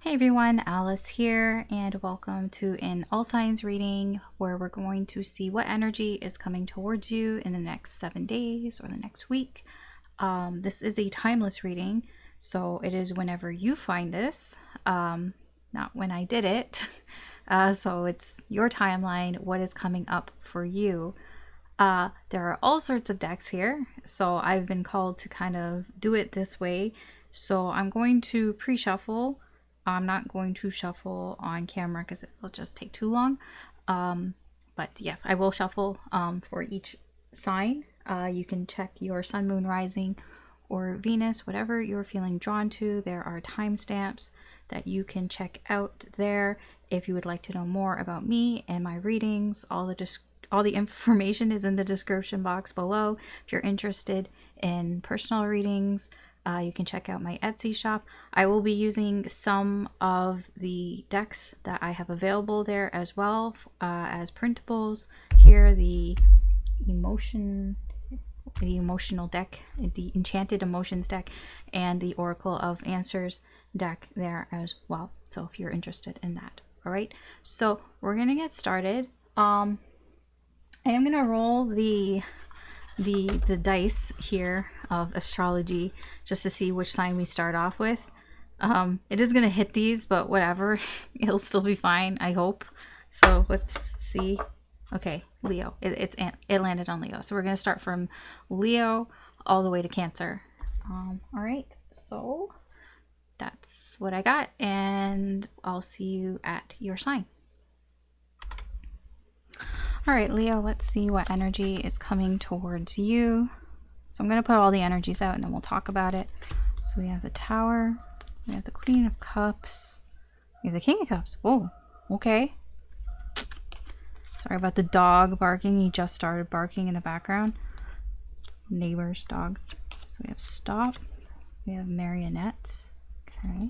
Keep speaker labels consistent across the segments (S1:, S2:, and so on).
S1: Hey everyone, Alice here, and welcome to an all signs reading where we're going to see what energy is coming towards you in the next 7 days or the next week. This is a timeless reading, so it is whenever you find this, not when I did it. So it's your timeline, what is coming up for you. There are all sorts of decks here, so I've been called to kind of do it this way. So I'm going to pre-shuffle. I'm not going to shuffle on camera because it will just take too long. But yes, I will shuffle for each sign. You can check your sun, moon, rising, or Venus, whatever you're feeling drawn to. There are timestamps that you can check out there if you would like to know more about me and my readings. All the information is in the description box below. If you're interested in personal readings, you can check out my Etsy shop. I will be using some of the decks that I have available there as well as printables. Here, the emotional deck, the Enchanted Emotions deck, and the Oracle of Answers deck there as well. So if you're interested in that. All right, so we're gonna get started. I am gonna roll the dice here of astrology just to see which sign we start off with. It is gonna hit these, but whatever. It'll still be fine, I hope. So let's see. Okay, Leo. It landed on Leo. So we're gonna start from Leo all the way to Cancer. All right, so that's what I got, and I'll see you at your sign. All right, Leo, let's see what energy is coming towards you. So I'm going to put all the energies out and then we'll talk about it. So we have the Tower, we have the Queen of Cups, we have the King of Cups. Oh, okay. Sorry about the dog barking. He just started barking in the background. Neighbor's dog. So we have Stop, we have Marionette. Okay.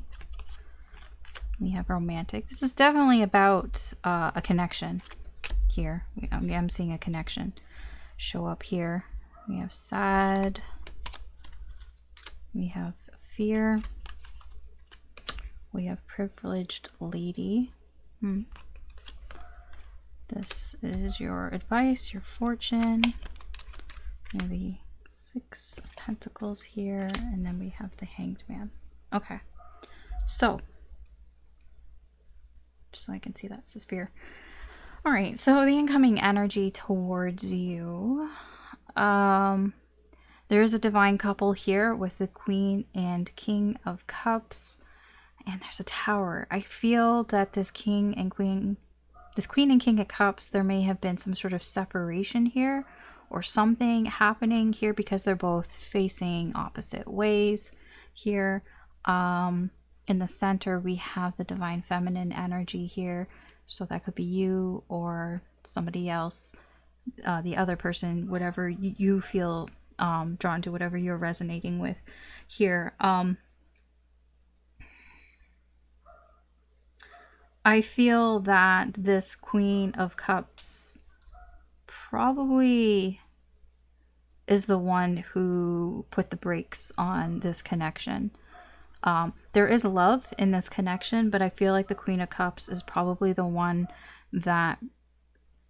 S1: We have Romantic. This is definitely about a connection. Here I'm seeing a connection show up here. We have Sad, we have Fear, we have Privileged Lady. This is your advice, your fortune. We have the Six of Pentacles here, and then we have the Hanged Man. Okay, so just so I can see that says Fear. All right, so the incoming energy towards you. There is a divine couple here with the Queen and King of Cups, and there's a Tower. I feel that this Queen and King of Cups, there may have been some sort of separation here or something happening here because they're both facing opposite ways here. In the center, we have the Divine Feminine energy here. So that could be you or somebody else, the other person, whatever you feel drawn to, whatever you're resonating with here. I feel that this Queen of Cups probably is the one who put the brakes on this connection. There is love in this connection, but I feel like the Queen of Cups is probably the one that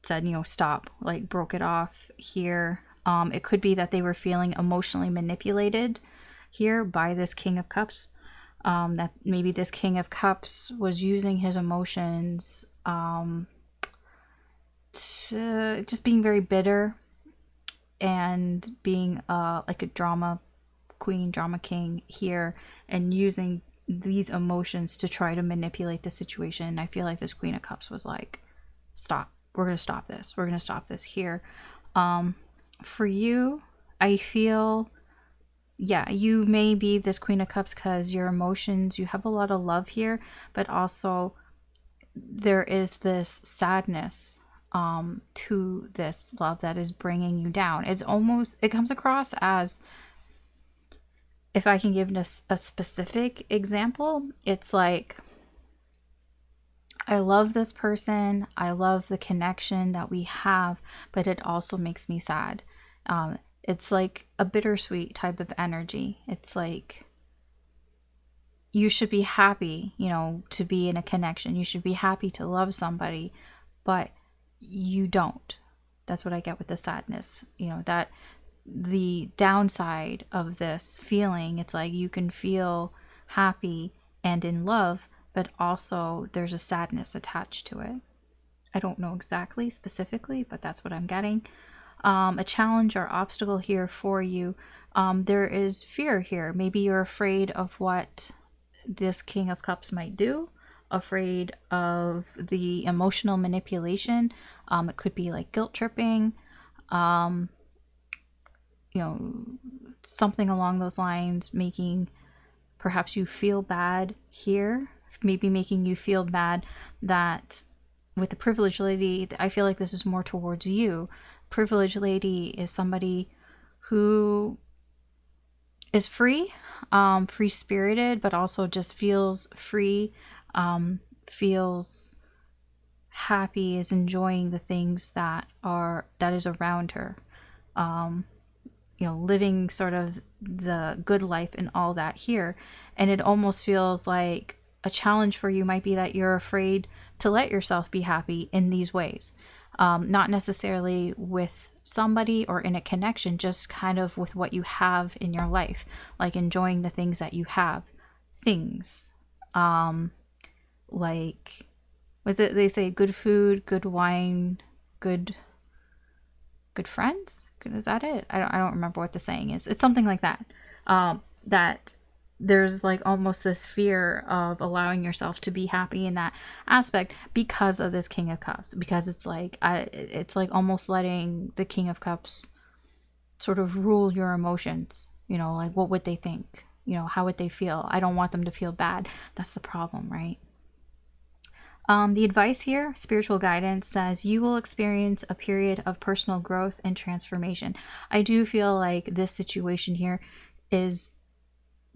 S1: said, stop, like broke it off here. It could be that they were feeling emotionally manipulated here by this King of Cups. That maybe this King of Cups was using his emotions, to just being very bitter and being like a drama queen, drama king here, and using these emotions to try to manipulate the situation. I feel like this Queen of Cups was like, stop, we're gonna stop this, here. For you, I feel, yeah, you may be this Queen of Cups because your emotions, you have a lot of love here, but also there is this sadness to this love that is bringing you down. It comes across as, if I can give a specific example, it's like, I love this person, I love the connection that we have, but it also makes me sad. It's like a bittersweet type of energy. It's like you should be happy, you know, to be in a connection. You should be happy to love somebody, but you don't. That's what I get with the sadness. You know, that the downside of this feeling, it's like you can feel happy and in love, but also there's a sadness attached to it. I don't know exactly specifically, but that's what I'm getting. A challenge or obstacle here for you. There is fear here. Maybe you're afraid of what this King of Cups might do, afraid of the emotional manipulation. It could be like guilt tripping, you know, something along those lines, making perhaps you feel bad here, maybe making you feel bad that with the privileged lady, I feel like this is more towards you. Privileged lady is somebody who is free, free-spirited, but also just feels free, feels happy, is enjoying the things that is around her. You know, living sort of the good life and all that here. And it almost feels like a challenge for you might be that you're afraid to let yourself be happy in these ways. Not necessarily with somebody or in a connection, just kind of with what you have in your life, like enjoying the things that you have. Things like, was it, they say good food, good wine, good friends? Is that it? I don't remember what the saying is. It's something like that. That there's like almost this fear of allowing yourself to be happy in that aspect because of this King of Cups. Because it's like it's like almost letting the King of Cups sort of rule your emotions. You know, like what would they think? You know, how would they feel? I don't want them to feel bad. That's the problem, right? The advice here, spiritual guidance, says you will experience a period of personal growth and transformation. I do feel like this situation here is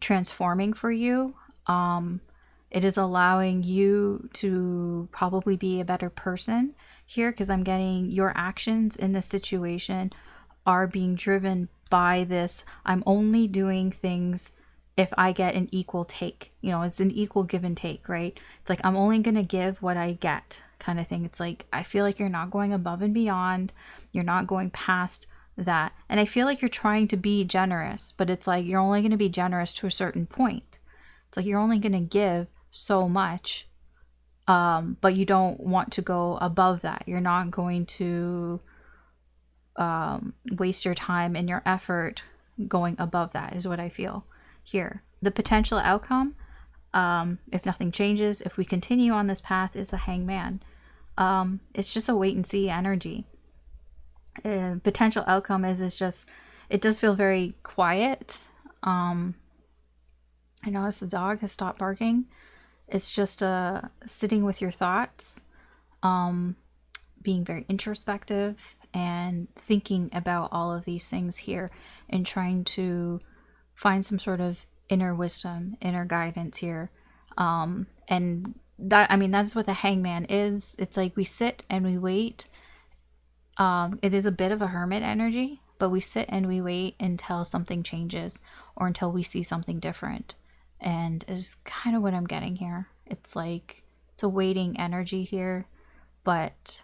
S1: transforming for you. It is allowing you to probably be a better person here, because I'm getting your actions in this situation are being driven by this. I'm only doing things if I get an equal take. You know, it's an equal give and take, right? It's like I'm only going to give what I get kind of thing. It's like I feel like you're not going above and beyond. You're not going past that. And I feel like you're trying to be generous, but it's like you're only going to be generous to a certain point. It's like you're only going to give so much, but you don't want to go above that. You're not going to waste your time and your effort going above that, is what I feel here. The potential outcome, if nothing changes, if we continue on this path, is the Hangman. It's just a wait and see energy. Potential outcome is just, it does feel very quiet. I notice the dog has stopped barking. It's just sitting with your thoughts, being very introspective and thinking about all of these things here and trying to find some sort of inner wisdom, inner guidance here. And that, I mean, that's what the Hangman is. It's like we sit and we wait. It is a bit of a hermit energy, but we sit and we wait until something changes or until we see something different. And is kind of what I'm getting here. It's like, it's a waiting energy here, but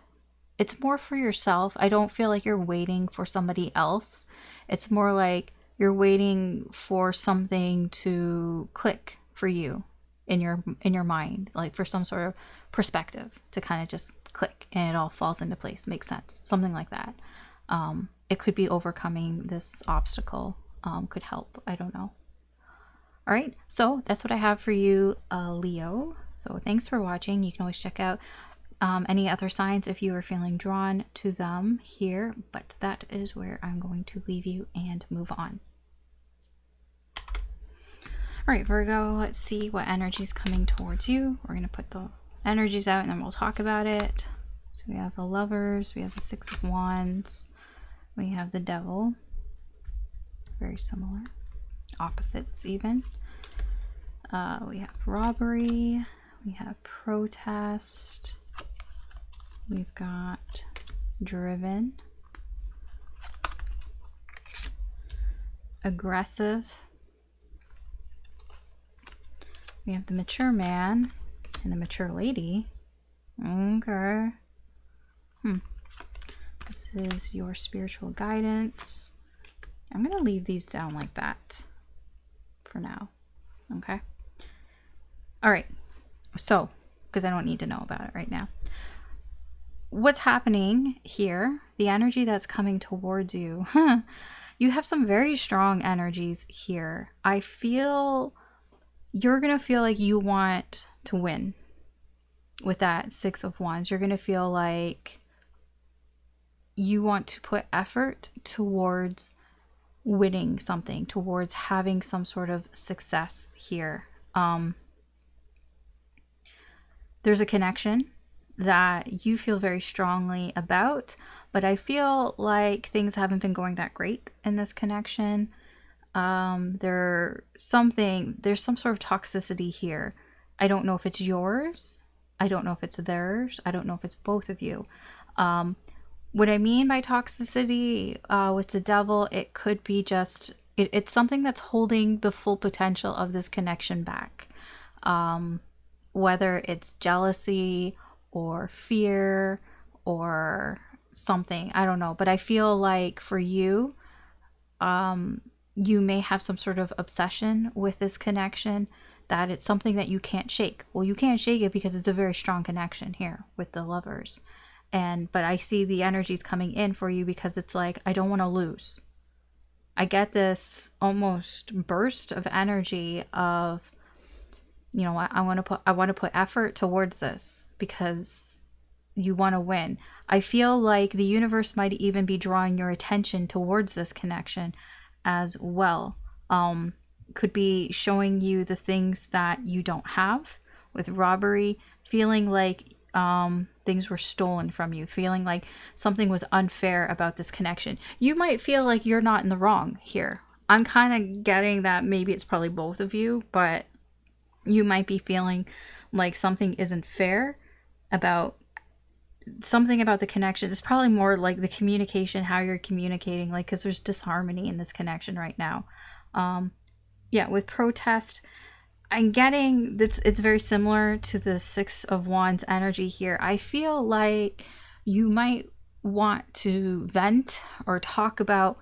S1: it's more for yourself. I don't feel like you're waiting for somebody else. It's more like you're waiting for something to click for you in your mind, like for some sort of perspective to kind of just click and it all falls into place, makes sense, something like that. It could be overcoming this obstacle, could help, I don't know. All right, so that's what I have for you, Leo. So thanks for watching. You can always check out any other signs if you are feeling drawn to them here, but that is where I'm going to leave you and move on. All right, Virgo, let's see what energy is coming towards you. We're going to put the energies out and then we'll talk about it. So we have the Lovers, we have the Six of Wands, we have the Devil, very similar, opposites even. We have Robbery, we have Protest, we've got Driven, Aggressive, We have the mature man and the mature lady. Okay. This is your spiritual guidance. I'm going to leave these down like that for now. Okay. All right. So, because I don't need to know about it right now. What's happening here, the energy that's coming towards you, you have some very strong energies here. I feel you're going to feel like you want to win with that Six of Wands. You're going to feel like you want to put effort towards winning something, towards having some sort of success here. There's a connection that you feel very strongly about, but I feel like things haven't been going that great in this connection. There's some sort of toxicity here. I don't know if it's yours. I don't know if it's theirs. I don't know if it's both of you. What I mean by toxicity with the devil, it could be just, it's something that's holding the full potential of this connection back. Whether it's jealousy or fear or something, I don't know. But I feel like for you, you may have some sort of obsession with this connection, that it's something that you can't shake. Well, you can't shake it because it's a very strong connection here with the lovers. But I see the energies coming in for you because it's like, I don't want to lose. I get this almost burst of energy of, you know, I want to put effort towards this because you want to win. I feel like the universe might even be drawing your attention towards this connection as well. Could be showing you the things that you don't have with robbery, feeling like things were stolen from you, feeling like something was unfair about this connection. You might feel like you're not in the wrong here. I'm kind of getting that maybe it's probably both of you, but you might be feeling like something isn't fair about something about the connection. It's probably more like the communication, how you're communicating, like, because there's disharmony in this connection right now. Yeah, with protest, I'm getting this, it's very similar to the Six of Wands energy here. I feel like you might want to vent or talk about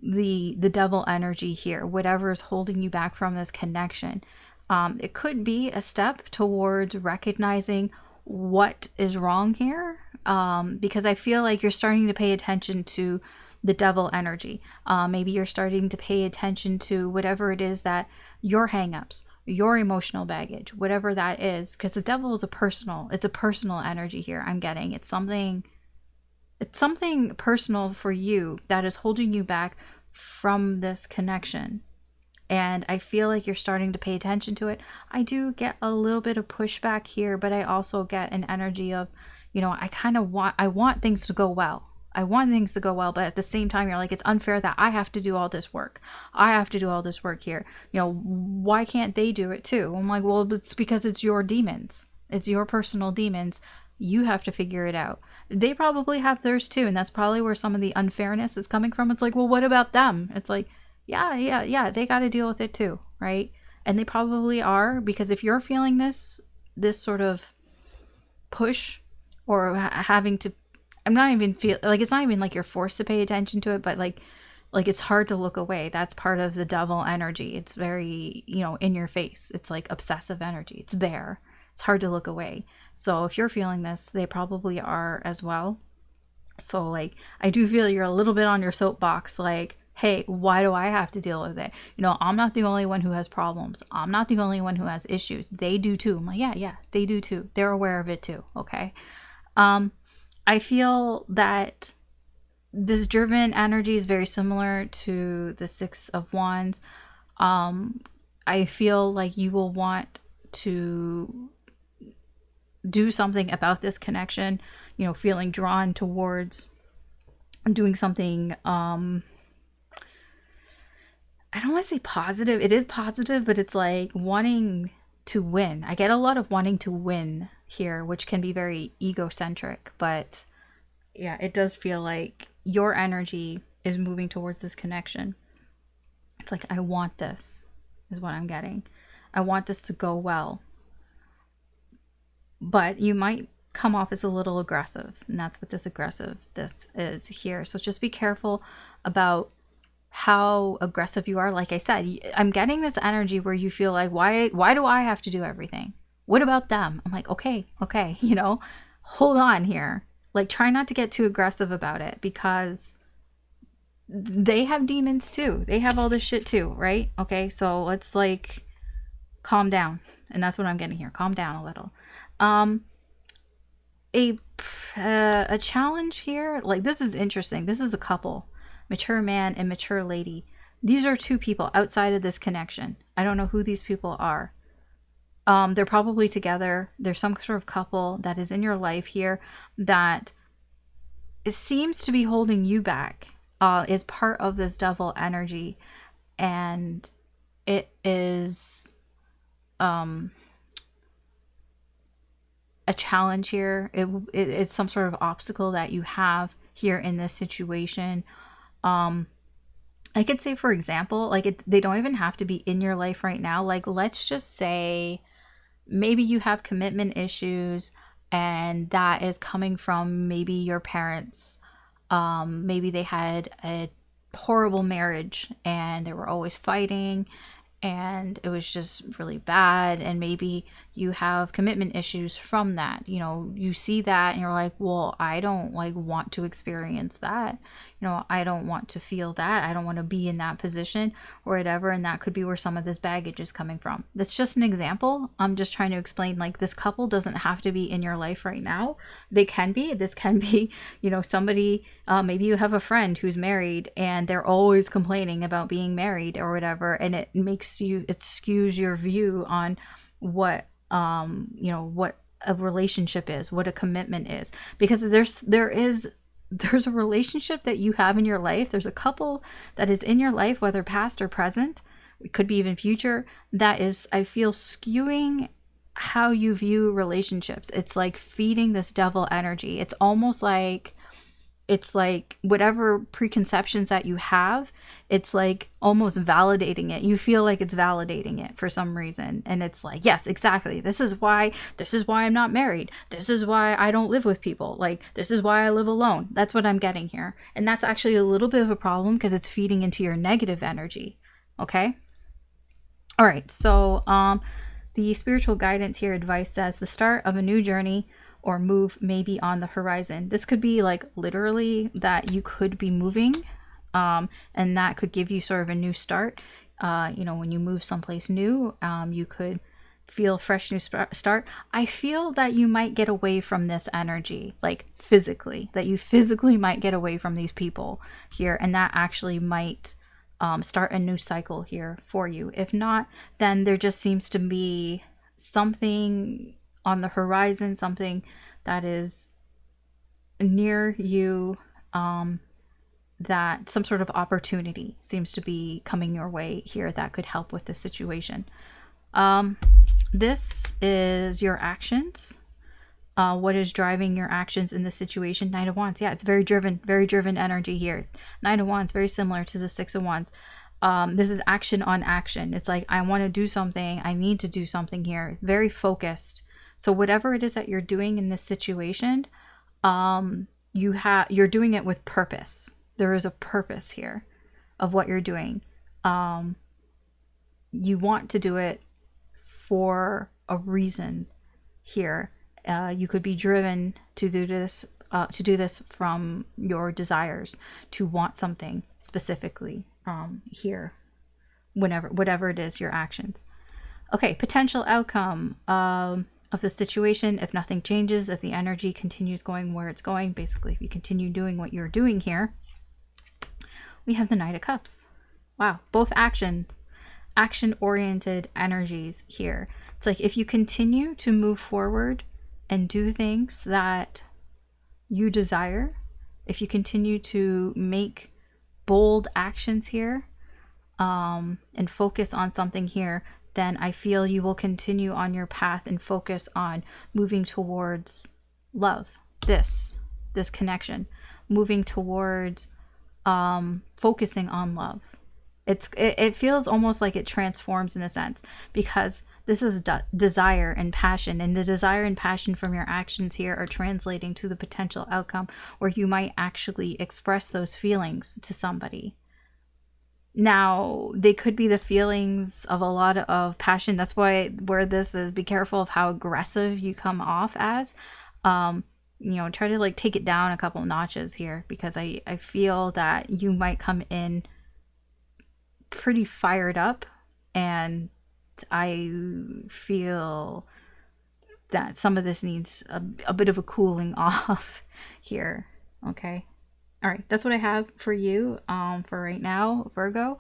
S1: the devil energy here, whatever is holding you back from this connection. It could be a step towards recognizing what is wrong here, because I feel like you're starting to pay attention to the devil energy. Maybe you're starting to pay attention to whatever it is that your hangups, your emotional baggage, whatever that is, because the devil is it's a personal energy here. I'm getting it's something personal for you that is holding you back from this connection. And I feel like you're starting to pay attention to it. I do get a little bit of pushback here, but I also get an energy of, you know, I want things to go well. I want things to go well, but at the same time, you're like, it's unfair that I have to do all this work. I have to do all this work here. You know, why can't they do it too? I'm like, well, it's because it's your demons. It's your personal demons. You have to figure it out. They probably have theirs too. And that's probably where some of the unfairness is coming from. It's like, well, what about them? It's like, yeah, they got to deal with it too, right? And they probably are, because if you're feeling this sort of push or having to, I'm not even feel like, it's not even like you're forced to pay attention to it, but like it's hard to look away. That's part of the devil energy. It's very, you know, in your face. It's like obsessive energy. It's there. It's hard to look away. So if you're feeling this, they probably are as well. So like, I do feel you're a little bit on your soapbox, like, hey, why do I have to deal with it? You know, I'm not the only one who has problems. I'm not the only one who has issues. They do too. I'm like, yeah, they do too. They're aware of it too. Okay. I feel that this driven energy is very similar to the Six of Wands. I feel like you will want to do something about this connection, you know, feeling drawn towards doing something, I don't want to say positive. It is positive, but it's like wanting to win. I get a lot of wanting to win here, which can be very egocentric, but yeah, it does feel like your energy is moving towards this connection. It's like, I want this, is what I'm getting. I want this to go well. But you might come off as a little aggressive, and that's what this is here. So just be careful about how aggressive you are. Like I said, I'm getting this energy where you feel like, why do I have to do everything? What about them? I'm like, okay, you know, hold on here. Like, try not to get too aggressive about it, because they have demons too. They have all this shit too, right? Okay, so let's like calm down. And that's what I'm getting here. Calm down a little. A challenge here, like, this is interesting. This is a couple, mature man and mature lady. These are two people outside of this connection. I don't know who these people are. They're probably together. There's some sort of couple that is in your life here that it seems to be holding you back, is part of this devil energy. And it is a challenge here. It's some sort of obstacle that you have here in this situation. I could say, for example, like, they don't even have to be in your life right now. Like, let's just say maybe you have commitment issues, and that is coming from maybe your parents. Maybe they had a horrible marriage and they were always fighting, and it was just really bad, and maybe you have commitment issues from that. You know, you see that and you're like, well, I don't like want to experience that. You know, I don't want to feel that. I don't want to be in that position or whatever. And that could be where some of this baggage is coming from. That's just an example. I'm just trying to explain, like, this couple doesn't have to be in your life right now. They can be. This can be, you know, somebody, maybe you have a friend who's married and they're always complaining about being married or whatever. And it skews your view on what, you know, what a relationship is, what a commitment is, because there's a relationship that you have in your life. There's a couple that is in your life, whether past or present, it could be even future, that is, I feel, skewing how you view relationships. It's like feeding this devil energy. It's almost like, it's like whatever preconceptions that you have, it's like almost validating it. You feel like it's validating it for some reason. And it's like, yes, exactly. This is why I'm not married. This is why I don't live with people. Like, this is why I live alone. That's what I'm getting here. And that's actually a little bit of a problem, because it's feeding into your negative energy. Okay. All right. So, the spiritual guidance here, advice says, the start of a new journey or move may be on the horizon. This could be like literally that you could be moving, and that could give you sort of a new start. You know, when you move someplace new, you could feel fresh new start. I feel that you might get away from this energy, like physically, that you physically might get away from these people here, and that actually might start a new cycle here for you. If not, then there just seems to be something on the horizon, something that is near you, that some sort of opportunity seems to be coming your way here that could help with the situation. This is your actions. What is driving your actions in this situation? Knight of Wands. Yeah, it's very driven energy here. Knight of Wands, very similar to the Six of Wands. This is action on action. It's like, I want to do something. I need to do something here. Very focused. So whatever it is that you're doing in this situation, you're doing it with purpose. There is a purpose here of what you're doing. You want to do it for a reason here. You could be driven to do this from your desires, to want something specifically here, whatever it is, your actions. Okay, potential outcome of the situation. If nothing changes, if the energy continues going where it's going, basically if you continue doing what you're doing here, we have the Knight of Cups. Wow, both action-oriented energies here. It's like, if you continue to move forward and do things that you desire, if you continue to make bold actions here, and focus on something here, then I feel you will continue on your path and focus on moving towards love, this connection, moving towards focusing on love. It feels almost like it transforms in a sense, because This is desire and passion, and the desire and passion from your actions here are translating to the potential outcome where you might actually express those feelings to somebody. Now, they could be the feelings of a lot of passion. That's why where this is, be careful of how aggressive you come off as. You know, try to like take it down a couple notches here, because I feel that you might come in pretty fired up, and I feel that some of this needs a bit of a cooling off here. Okay. All right, that's what I have for you for right now, Virgo.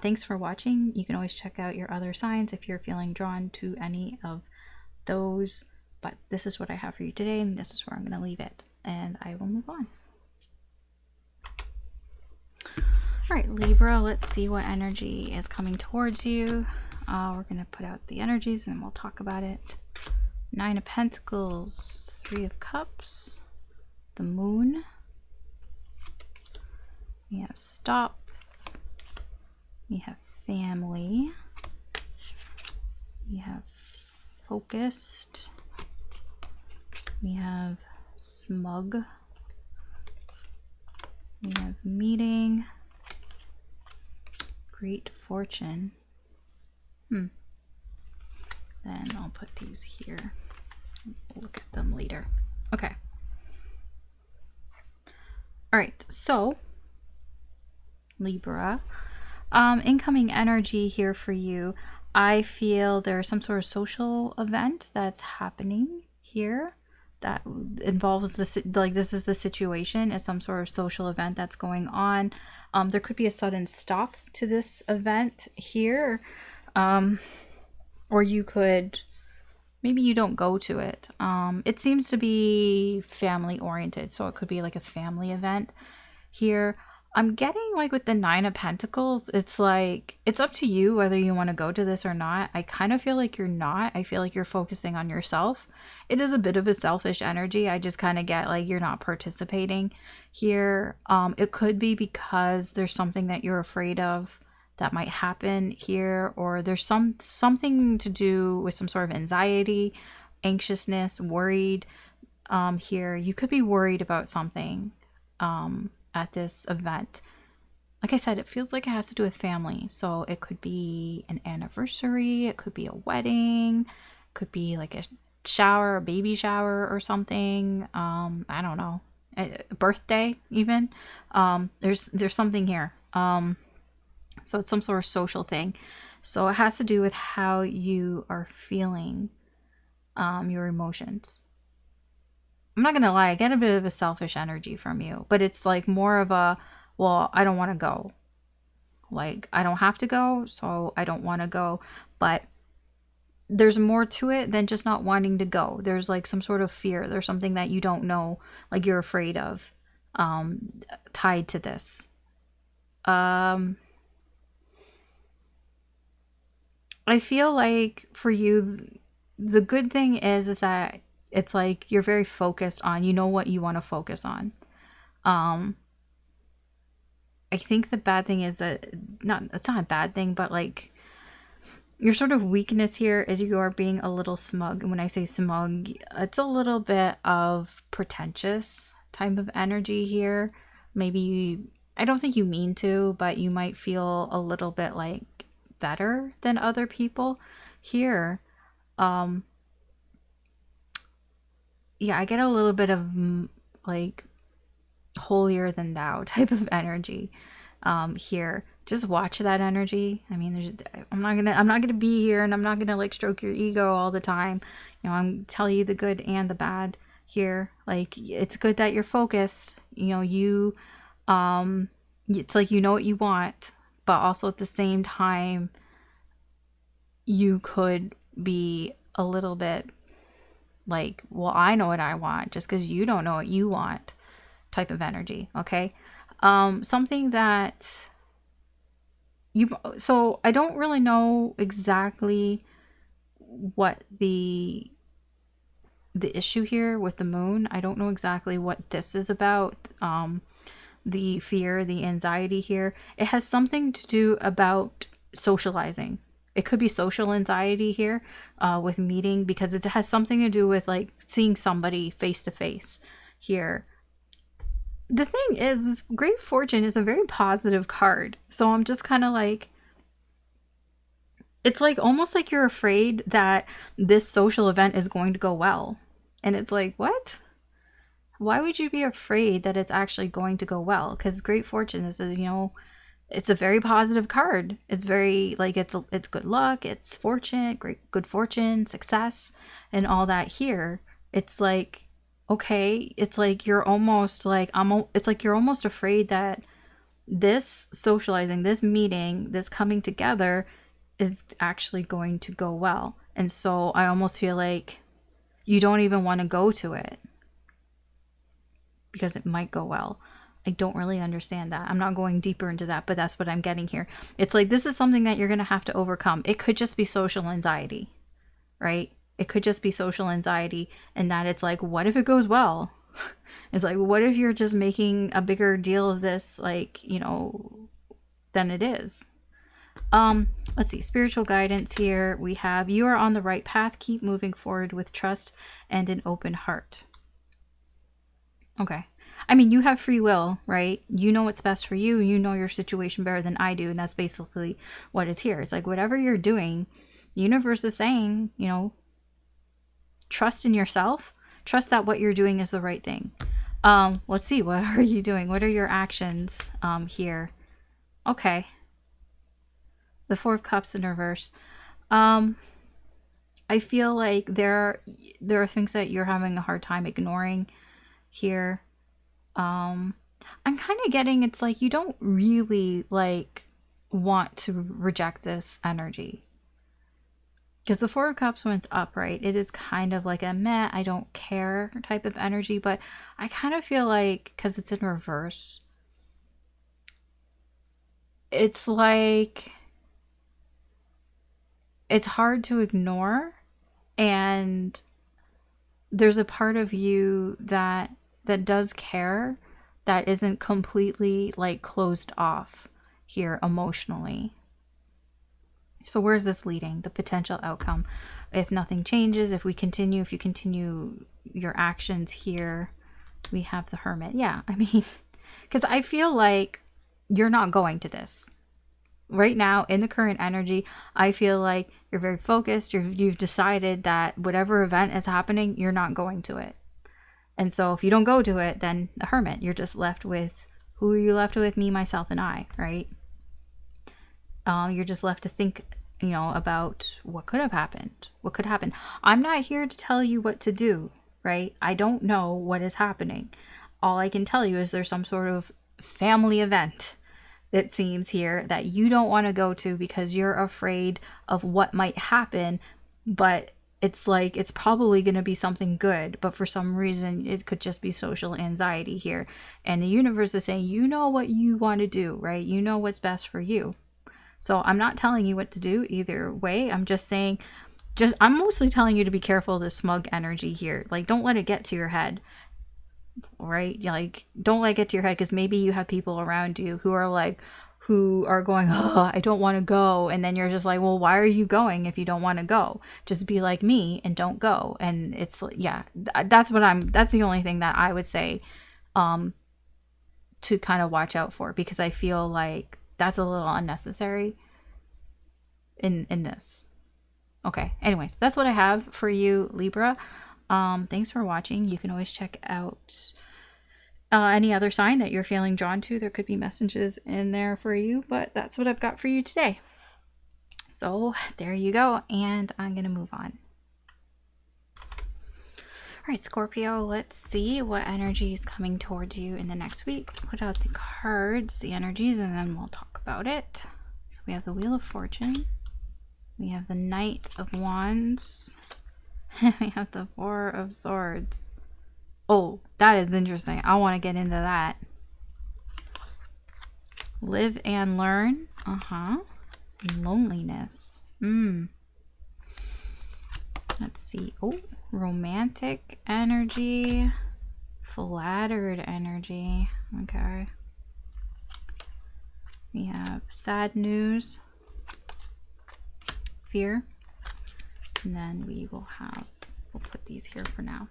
S1: Thanks for watching. You can always check out your other signs if you're feeling drawn to any of those. But this is what I have for you today, and this is where I'm going to leave it. And I will move on. All right, Libra, let's see what energy is coming towards you. We're going to put out the energies and we'll talk about it. 9 of Pentacles, 3 of Cups, the Moon. We have stop. We have family. We have focused. We have smug. We have meeting. Great fortune. Then I'll put these here. We'll look at them later. Okay. All right, so Libra, incoming energy here for you. I feel there's some sort of social event that's happening here that involves this, like this is the situation, is some sort of social event that's going on. There could be a sudden stop to this event here, or you could, maybe you don't go to it. It seems to be family oriented, so it could be like a family event here. I'm getting like with the 9 of Pentacles, it's like, it's up to you whether you want to go to this or not. I kind of feel like you're not. I feel like you're focusing on yourself. It is a bit of a selfish energy. I just kind of get like you're not participating here. It could be because there's something that you're afraid of that might happen here, or there's something to do with some sort of anxiety, anxiousness, worried here. You could be worried about something at this event. Like I said, it feels like it has to do with family. So it could be an anniversary, it could be a wedding, it could be like a shower, a baby shower or something. I don't know, a birthday even. There's something here. So it's some sort of social thing. So it has to do with how you are feeling, your emotions. I'm not gonna lie, I get a bit of a selfish energy from you, but it's like more of a, well, I don't want to go. Like, I don't have to go, so I don't want to go. But there's more to it than just not wanting to go. There's like some sort of fear. There's something that you don't know, like you're afraid of, tied to this. I feel like for you, the good thing is that it's like you're very focused on, you know what you want to focus on. I think the bad thing is that, it's not a bad thing, but like your sort of weakness here is you are being a little smug. And when I say smug, it's a little bit of pretentious type of energy here. Maybe I don't think you mean to, but you might feel a little bit like better than other people here. Yeah, I get a little bit of like holier than thou type of energy here. Just watch that energy. I mean, I'm not gonna be here, and I'm not gonna like stroke your ego all the time. You know, I'm tell you the good and the bad here. Like, it's good that you're focused. You know, it's like you know what you want, but also at the same time, you could be a little bit like, well, I know what I want just because you don't know what you want type of energy. Okay. Something that so I don't really know exactly what the issue here with the moon. I don't know exactly what this is about. The fear, the anxiety here, it has something to do about socializing. It could be social anxiety here with meeting, because it has something to do with like seeing somebody face to face here. The thing is, Great Fortune is a very positive card. So I'm just kind of like, it's like almost like you're afraid that this social event is going to go well. And it's like, what? Why would you be afraid that it's actually going to go well? Because Great Fortune is, you know, it's a very positive card. It's very like it's good luck, it's fortune, good fortune, success, and all that here. It's like, okay, it's like you're almost like it's like you're almost afraid that this socializing, this meeting, this coming together is actually going to go well. And so I almost feel like you don't even want to go to it because it might go well. I don't really understand that. I'm not going deeper into that, but that's what I'm getting here. It's like this is something that you're going to have to overcome. It could just be social anxiety, right? It could just be social anxiety, and that it's like, what if it goes well? It's like, what if you're just making a bigger deal of this, like, you know, than it is? Let's see, spiritual guidance here. We have, you are on the right path. Keep moving forward with trust and an open heart. Okay. I mean, you have free will, right? You know what's best for you. You know your situation better than I do. And that's basically what is here. It's like whatever you're doing, the universe is saying, you know, trust in yourself. Trust that what you're doing is the right thing. Let's see. What are you doing? What are your actions here? Okay. The Four of Cups in reverse. I feel like there are things that you're having a hard time ignoring here. I'm kind of getting, it's like you don't really like want to reject this energy, because the Four of Cups, when it's upright, it is kind of like a meh, I don't care type of energy. But I kind of feel like, because it's in reverse, it's like it's hard to ignore, and there's a part of you that does care, that isn't completely like closed off here emotionally. So where's this leading? The potential outcome. If nothing changes, if you continue your actions here, we have the Hermit. Yeah, I mean, because I feel like you're not going to this. Right now, in the current energy, I feel like you're very focused. You've decided that whatever event is happening, you're not going to it. And so if you don't go to it, then the Hermit, you're just left with, who are you left with? Me, myself, and I, right? You're just left to think, you know, about what could have happened. What could happen? I'm not here to tell you what to do, right? I don't know what is happening. All I can tell you is there's some sort of family event, it seems here, that you don't want to go to because you're afraid of what might happen. But it's like, it's probably going to be something good, but for some reason it could just be social anxiety here. And the universe is saying, you know what you want to do, right? You know what's best for you. So I'm not telling you what to do either way. I'm just saying, I'm mostly telling you to be careful of this smug energy here. Like, don't let it get to your head, right? Like, don't let it get to your head, because maybe you have people around you who are going, oh, I don't want to go. And then you're just like, well, why are you going if you don't want to go? Just be like me and don't go. And it's, yeah, that's the only thing that I would say to kind of watch out for, because I feel like that's a little unnecessary in this. Okay, anyways, that's what I have for you, Libra. Thanks for watching. You can always check out any other sign that you're feeling drawn to. There could be messages in there for you, but that's what I've got for you today. So there you go, and I'm gonna move on. All right, Scorpio, let's see what energy is coming towards you in the next week. Put out the cards, the energies, and then we'll talk about it. So we have the Wheel of Fortune, we have the Knight of Wands, we have the Four of Swords. Oh, that is interesting. I want to get into that. Live and learn. Loneliness. Let's see. Oh, romantic energy. Flattered energy. Okay. We have sad news. fear. And then we'll put these here for now.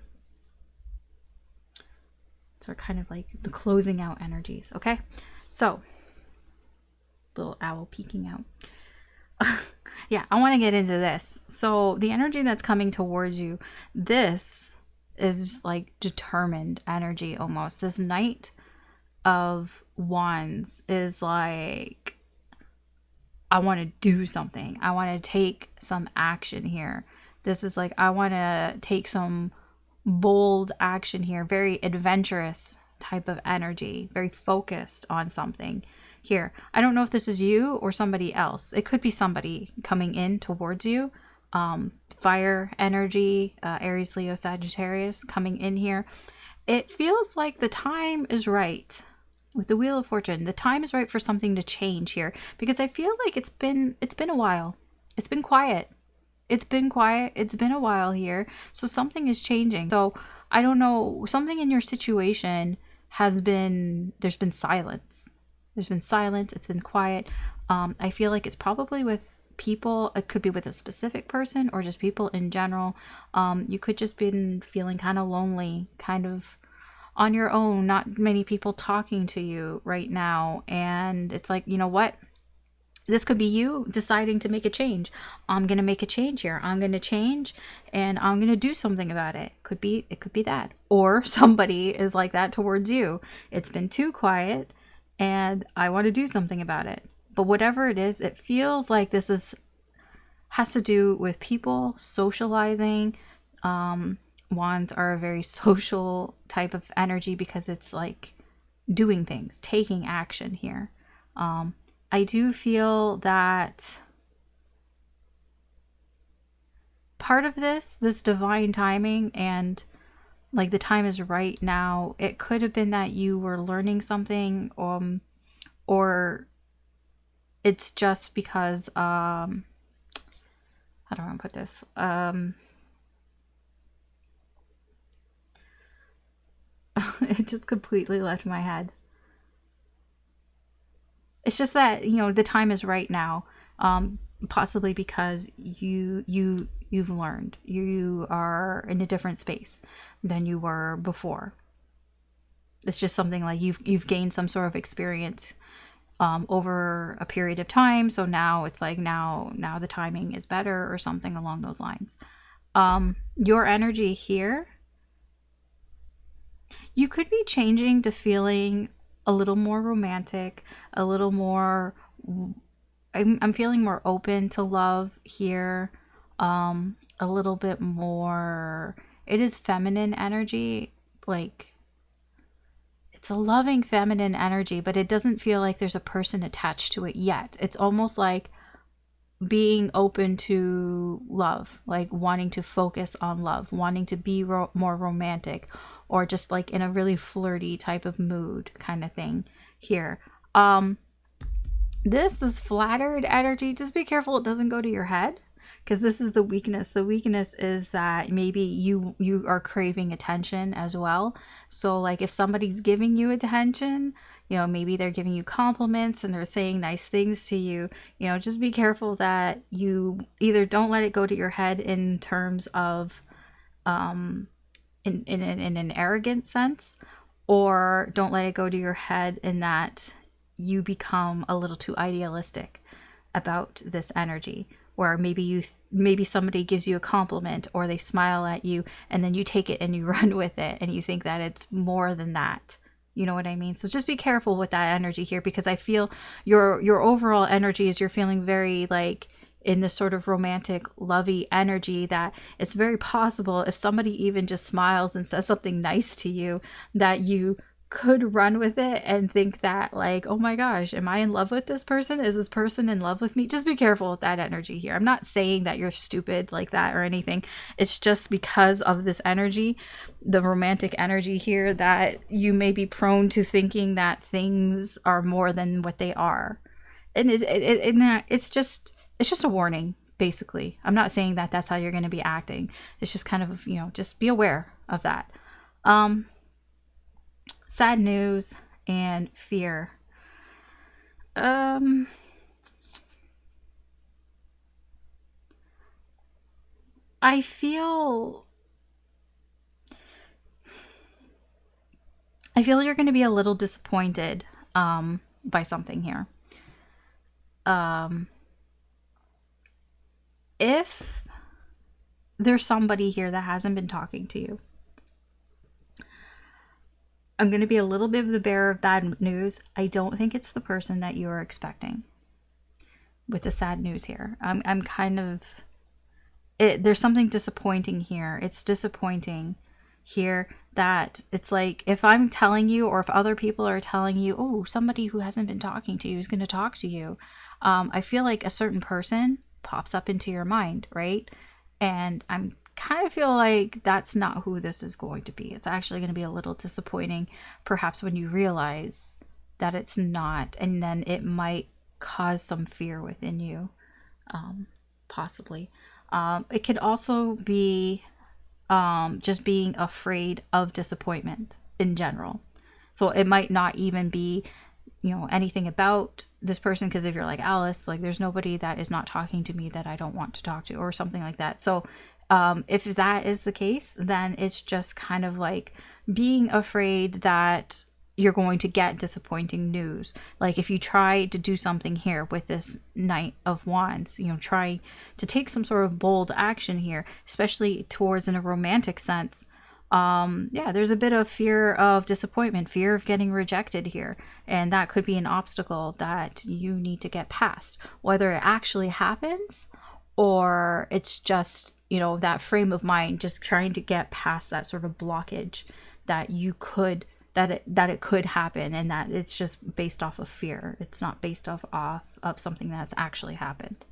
S1: So kind of like the closing out energies. Okay. So little owl peeking out. Yeah, I want to get into this. So the energy that's coming towards you, this is like determined energy almost. This Knight of Wands is like, I want to do something. I want to take some action here. This is like, I want to take some bold action here. Very adventurous type of energy. Very focused on something here. I don't know if this is you or somebody else. It could be somebody coming in towards you. Fire energy, Aries, Leo, Sagittarius coming in here. It feels like the time is right. With the Wheel of Fortune, the time is right for something to change here, because I feel like it's been a while. It's been quiet. It's been quiet. It's been a while here. So something is changing. So I don't know, something in your situation there's been silence. There's been silence. It's been quiet. I feel like it's probably with people. It could be with a specific person or just people in general. You could just been feeling kind of lonely, kind of on your own, not many people talking to you right now. And it's like, you know what? This could be you deciding to make a change. I'm going to make a change here. I'm going to change and I'm going to do something about it. It could be that. Or somebody is like that towards you. It's been too quiet and I want to do something about it. But whatever it is, it feels like this has to do with people socializing. Wands are a very social type of energy because it's like doing things, taking action here. I do feel that part of this divine timing and like the time is right now, it could have been that you were learning something, or it's just because, how do I want to put this? It just completely left my head. It's just that, you know, the time is right now, possibly because you've learned. You are in a different space than you were before. It's just something like you've gained some sort of experience over a period of time. So now it's like now the timing is better or something along those lines. Your energy here, you could be changing to feeling a little more romantic, a little more, I'm feeling more open to love here, a little bit more, it is feminine energy, like it's a loving feminine energy, but it doesn't feel like there's a person attached to it yet. It's almost like being open to love, like wanting to focus on love, wanting to be more romantic, or just like in a really flirty type of mood kind of thing here. This flattered energy, just be careful it doesn't go to your head, because this is the weakness. The weakness is that maybe you are craving attention as well. So like if somebody's giving you attention, you know, maybe they're giving you compliments and they're saying nice things to you, you know, just be careful that you either don't let it go to your head in terms of in an arrogant sense, or don't let it go to your head in that you become a little too idealistic about this energy, where maybe somebody gives you a compliment or they smile at you and then you take it and you run with it and you think that it's more than that. You know what I mean? So just be careful with that energy here, because I feel your overall energy is you're feeling very like in this sort of romantic, lovey energy, that it's very possible if somebody even just smiles and says something nice to you, that you could run with it and think that like, oh my gosh, am I in love with this person? Is this person in love with me? Just be careful with that energy here. I'm not saying that you're stupid like that or anything. It's just because of this energy, the romantic energy here, that you may be prone to thinking that things are more than what they are. And it's just a warning, basically. I'm not saying that that's how you're going to be acting. It's just kind of, you know, just be aware of that. Sad news and fear. I feel you're going to be a little disappointed by something here. If there's somebody here that hasn't been talking to you, I'm going to be a little bit of the bearer of bad news. I don't think it's the person that you are expecting with the sad news here. I'm kind of... there's something disappointing here. It's disappointing here that it's like, if I'm telling you, or if other people are telling you, oh, somebody who hasn't been talking to you is going to talk to you, I feel like a certain person pops up into your mind, right? And I'm kind of feel like that's not who this is going to be. It's actually going to be a little disappointing, perhaps, when you realize that it's not, and then it might cause some fear within you, possibly. It could also be just being afraid of disappointment in general. So it might not even be, anything about this person, because if you're like Alice, like, there's nobody that is not talking to me that I don't want to talk to, or something like that. So if that is the case, then it's just kind of like being afraid that you're going to get disappointing news. Like, if you try to do something here with this Knight of Wands, try to take some sort of bold action here, especially towards in a romantic sense. There's a bit of fear of disappointment, fear of getting rejected here. And that could be an obstacle that you need to get past, whether it actually happens or it's just, that frame of mind, just trying to get past that sort of blockage that you could, that it could happen, and that it's just based off of fear. It's not based off of something that's actually happened.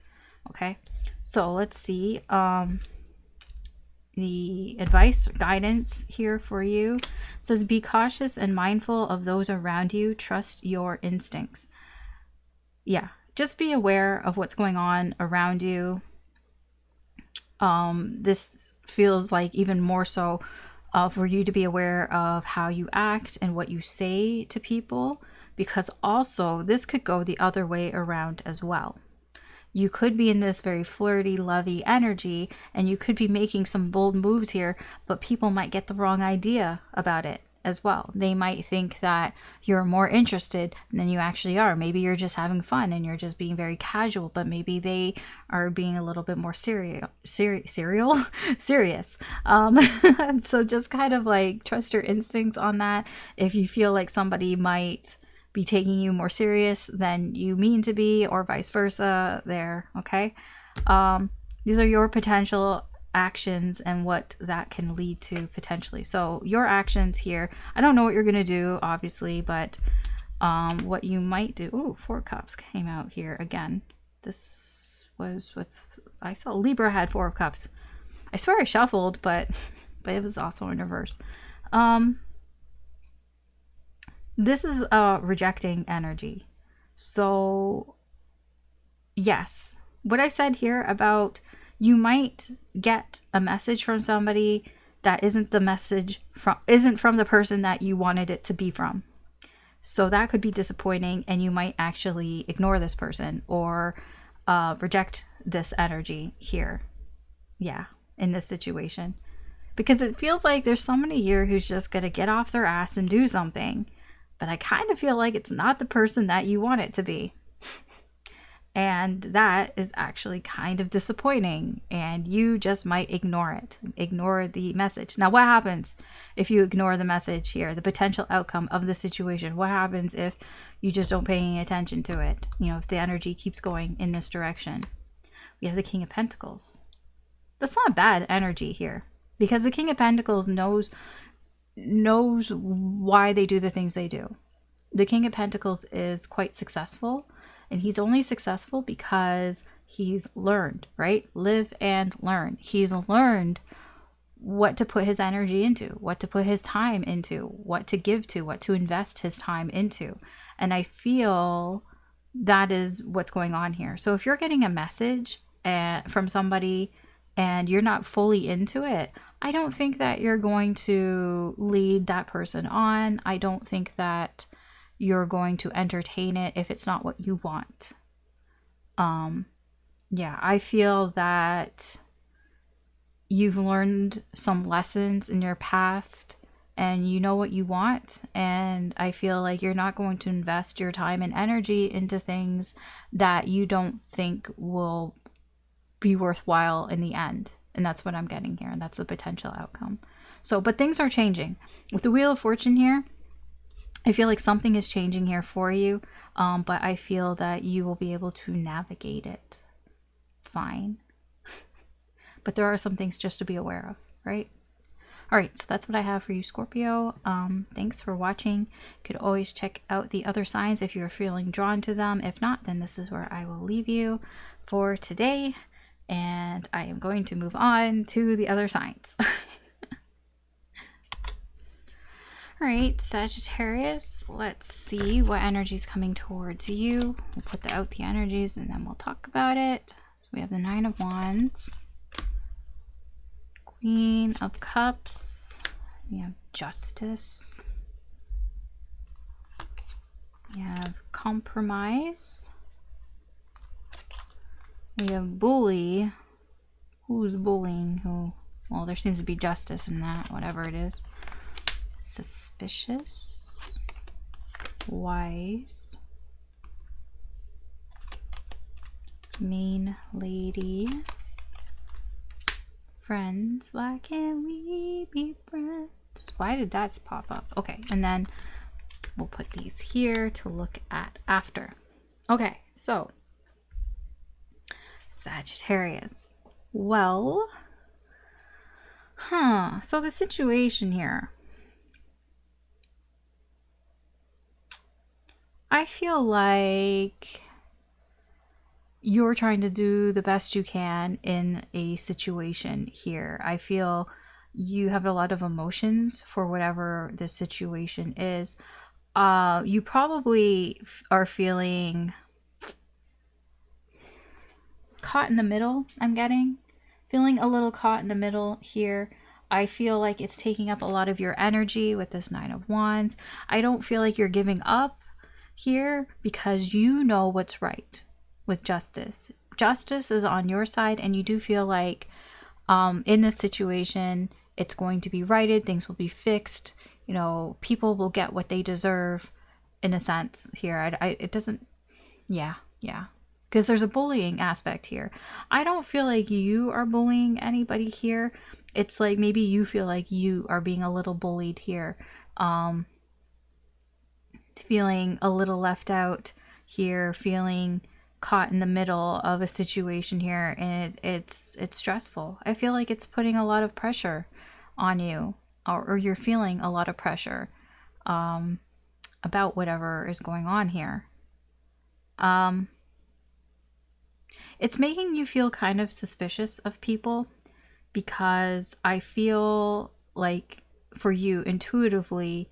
S1: Okay, so let's see the advice, guidance here for you. It says, be cautious and mindful of those around you. Trust your instincts. Yeah, just be aware of what's going on around you. This feels like even more so for you to be aware of how you act and what you say to people, because also this could go the other way around as well. You could be in this very flirty, lovey energy, and you could be making some bold moves here, but people might get the wrong idea about it as well. They might think that you're more interested than you actually are. Maybe you're just having fun and you're just being very casual, but maybe they are being a little bit more serious. So just kind of like trust your instincts on that. If you feel like somebody might be taking you more serious than you mean to be, or vice versa there, okay? These are your potential actions and what that can lead to potentially. So your actions here, I don't know what you're gonna do, obviously, but what you might do. Ooh, 4 Cups came out here again. This was with, I saw Libra had 4 of Cups. I swear I shuffled, but it was also in reverse. This is a rejecting energy. So yes, what I said here about you might get a message from somebody that isn't the message from the person that you wanted it to be from. So that could be disappointing, and you might actually ignore this person or reject this energy here. Yeah, in this situation. Because it feels like there's somebody here who's just going to get off their ass and do something. But I kind of feel like it's not the person that you want it to be. And that is actually kind of disappointing. And you just might ignore it. Ignore the message. Now, what happens if you ignore the message here? The potential outcome of the situation. What happens if you just don't pay any attention to it? If the energy keeps going in this direction. We have the King of Pentacles. That's not bad energy here. Because the King of Pentacles knows why they do the things they do. The King of Pentacles is quite successful, and he's only successful because he's learned, right? Live and learn. He's learned what to put his energy into, what to put his time into, what to give to, what to invest his time into. And I feel that is what's going on here. So if you're getting a message from somebody and you're not fully into it, I don't think that you're going to lead that person on. I don't think that you're going to entertain it if it's not what you want. Yeah, I feel that you've learned some lessons in your past and you know what you want. And I feel like you're not going to invest your time and energy into things that you don't think will be worthwhile in the end. And that's what I'm getting here. And that's the potential outcome. So, but things are changing. With the Wheel of Fortune here, I feel like something is changing here for you. But I feel that you will be able to navigate it fine. But there are some things just to be aware of, right? All right, so that's what I have for you, Scorpio. Thanks for watching. You could always check out the other signs if you're feeling drawn to them. If not, then this is where I will leave you for today. And I am going to move on to the other signs. All right, Sagittarius, let's see what energy is coming towards you. We'll put out the energies and then we'll talk about it. So we have the Nine of Wands, Queen of Cups, we have Justice, we have Compromise, we have Bully. Who's bullying who? Well, there seems to be justice in that, whatever it is. Suspicious, Wise, Main Lady, Friends, why can't we be friends? Why did that pop up? Okay, and then we'll put these here to look at after. Okay, so Sagittarius. Well, so the situation here, I feel like you're trying to do the best you can in a situation here. I feel you have a lot of emotions for whatever the situation is. You probably are feeling caught in the middle, I'm getting. Feeling a little caught in the middle here. I feel like it's taking up a lot of your energy with this Nine of Wands. I don't feel like you're giving up here because you know what's right with Justice. Justice is on your side, and you do feel like in this situation it's going to be righted, things will be fixed, you know, people will get what they deserve in a sense here. It doesn't, yeah, because there's a bullying aspect here. I don't feel like you are bullying anybody here. It's like maybe you feel like you are being a little bullied here. Feeling a little left out here, feeling caught in the middle of a situation here, and it's stressful. I feel like it's putting a lot of pressure on you, or you're feeling a lot of pressure about whatever is going on here. It's making you feel kind of suspicious of people, because I feel like for you intuitively,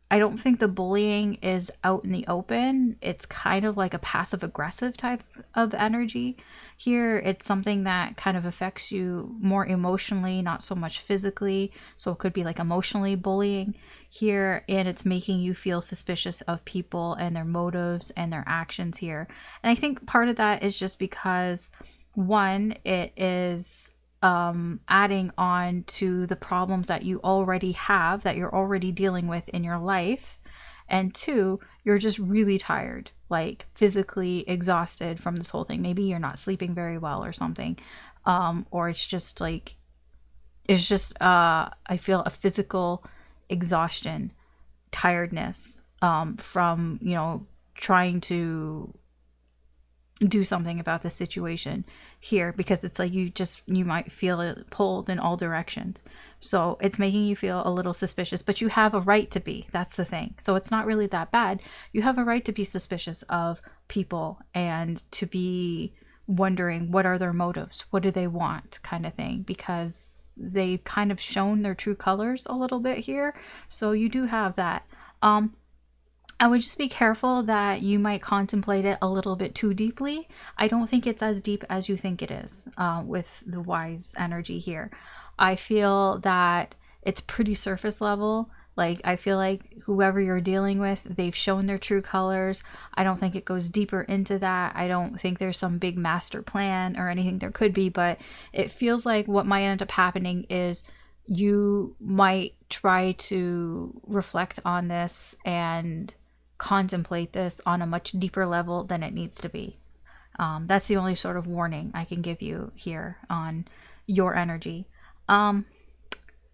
S1: I don't think the bullying is out in the open. It's kind of like a passive aggressive type of energy here. It's something that kind of affects you more emotionally, not so much physically. So it could be like emotionally bullying here, and it's making you feel suspicious of people and their motives and their actions here. And I think part of that is just because, one, it is adding on to the problems that you already have, that you're already dealing with in your life, and two, you're just really tired, like physically exhausted from this whole thing. Maybe you're not sleeping very well or something, or it's just like, I feel a physical exhaustion, tiredness from, you know, trying to do something about the situation here, because it's like you might feel it pulled in all directions. So it's making you feel a little suspicious, but you have a right to be. That's the thing. So it's not really that bad. You have a right to be suspicious of people and to be wondering what are their motives, what do they want, kind of thing, because they've kind of shown their true colors a little bit here. So you do have that. I would just be careful that you might contemplate it a little bit too deeply. I don't think it's as deep as you think it is with the Wise energy here. I feel that it's pretty surface level, Like, I feel like whoever you're dealing with, they've shown their true colors. I don't think it goes deeper into that. I don't think there's some big master plan or anything. There could be, but it feels like what might end up happening is you might try to reflect on this and contemplate this on a much deeper level than it needs to be. That's the only sort of warning I can give you here on your energy.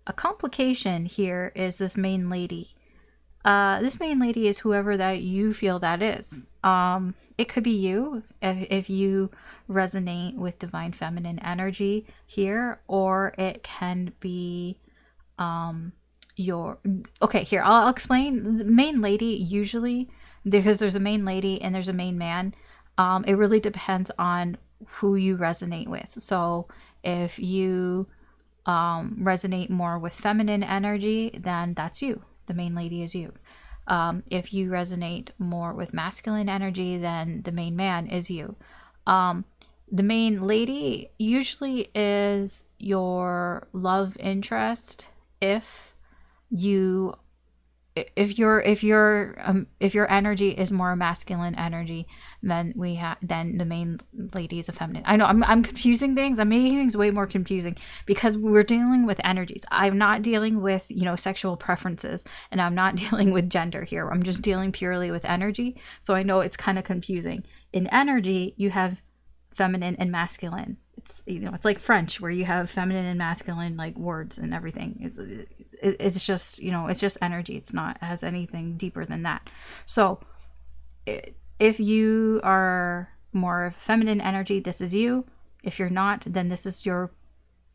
S1: A complication here is this main lady. This main lady is whoever that you feel that is. It could be you if you resonate with divine feminine energy here, or it can be okay, here I'll explain. The main lady, usually, because there's a main lady and there's a main man, it really depends on who you resonate with. So if you resonate more with feminine energy, then that's you. The main lady is you. If you resonate more with masculine energy, then the main man is you. The main lady usually is your love interest. If your energy is more masculine energy, then then the main lady is a feminine. I know I'm confusing things. I'm making things way more confusing because we're dealing with energies. I'm not dealing with, sexual preferences, and I'm not dealing with gender here. I'm just dealing purely with energy. So I know it's kind of confusing. In energy, you have feminine and masculine. It's like French, where you have feminine and masculine like words and everything. It's just, it's just energy. It has anything deeper than that. So if you are more feminine energy, this is you. If you're not, then this is your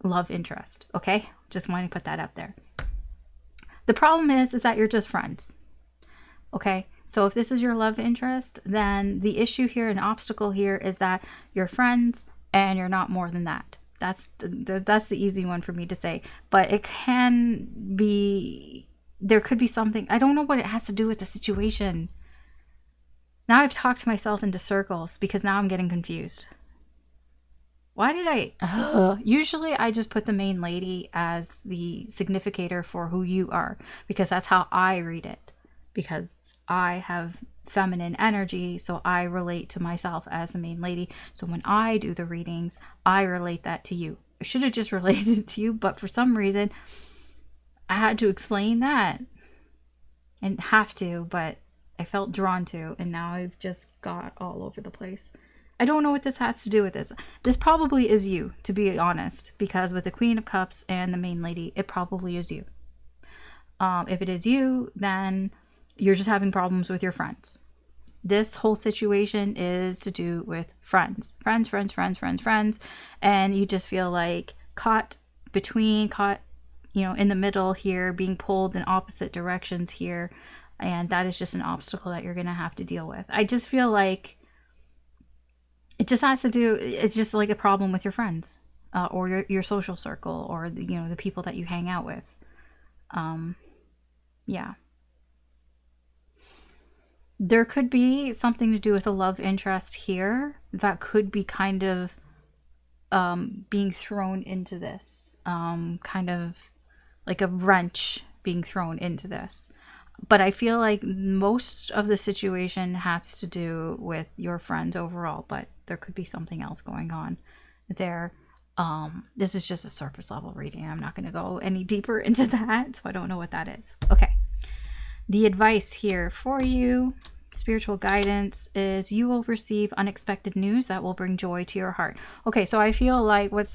S1: love interest. Okay, just want to put that up there. The problem is that you're just friends. Okay, so if this is your love interest, then the issue here, an obstacle here, is that you're friends and you're not more than that. That's the easy one for me to say. But it can be, there could be something. I don't know what it has to do with the situation. Now I've talked myself into circles because now I'm getting confused. Why did I? Usually I just put the main lady as the significator for who you are, because that's how I read it. Because I have feminine energy, so I relate to myself as the main lady. So when I do the readings, I relate that to you. I should have just related to you, but for some reason I had to explain that. And have to, but I felt drawn to, and now I've just got all over the place. I don't know what this has to do with this. This probably is you, to be honest, because with the Queen of Cups and the main lady, it probably is you. If it is you, then you're just having problems with your friends. This whole situation is to do with friends. Friends. And you just feel like caught in the middle here, being pulled in opposite directions here. And that is just an obstacle that you're going to have to deal with. I just feel like it's just like a problem with your friends, or your social circle, or the people that you hang out with. Yeah. There could be something to do with a love interest here that could be kind of being thrown into this, kind of like a wrench being thrown into this. But I feel like most of the situation has to do with your friends overall, but there could be something else going on there. This is just a surface level reading. I'm not going to go any deeper into that, so I don't know what that is. Okay. The advice here for you, spiritual guidance, is you will receive unexpected news that will bring joy to your heart. Okay, so I feel like what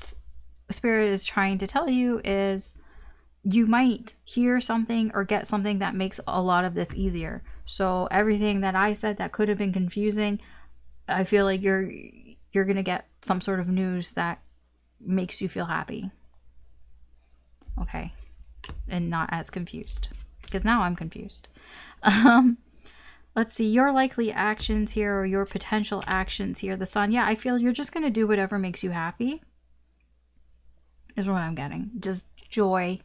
S1: Spirit is trying to tell you is you might hear something or get something that makes a lot of this easier. So everything that I said that could have been confusing, I feel like you're going to get some sort of news that makes you feel happy. Okay, and not as confused. Because now I'm confused. Let's see, your likely actions here, or your potential actions here. The Sun, yeah, I feel you're just going to do whatever makes you happy. Is what I'm getting. Just joy.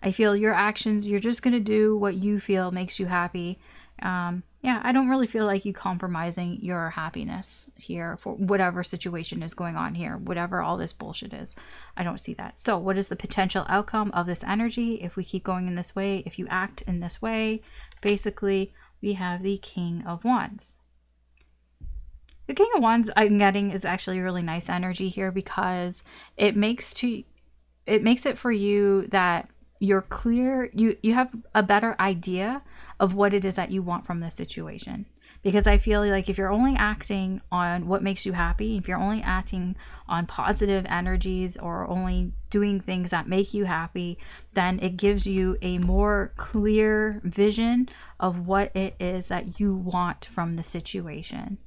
S1: I feel your actions, you're just going to do what you feel makes you happy. Yeah, I don't really feel like you compromising your happiness here for whatever situation is going on here, whatever all this bullshit is. I don't see that. So what is the potential outcome of this energy if we keep going in this way, if you act in this way? Basically, we have the King of Wands. The King of Wands I'm getting is actually really nice energy here, because it makes it for you that you're clear, you have a better idea of what it is that you want from this situation. Because I feel like if you're only acting on what makes you happy, if you're only acting on positive energies or only doing things that make you happy, then it gives you a more clear vision of what it is that you want from the situation.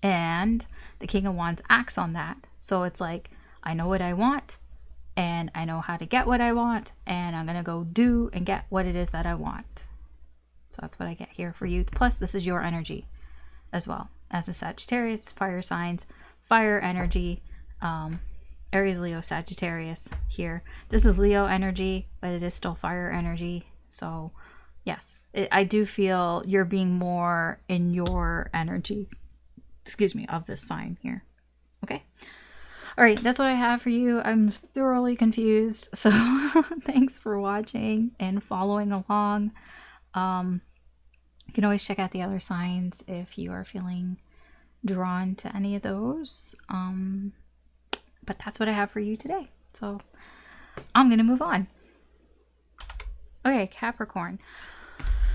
S1: And the King of Wands acts on that. So it's like, I know what I want, and I know how to get what I want, and I'm going to go do and get what it is that I want. So that's what I get here for you. Plus, this is your energy as well. As a Sagittarius, fire signs, fire energy, Aries, Leo, Sagittarius here. This is Leo energy, but it is still fire energy. So yes, I do feel you're being more in your energy, of this sign here. Okay. All right, that's what I have for you. I'm thoroughly confused, so thanks for watching and following along. You can always check out the other signs if you are feeling drawn to any of those. But that's what I have for you today. So I'm going to move on. Okay, Capricorn.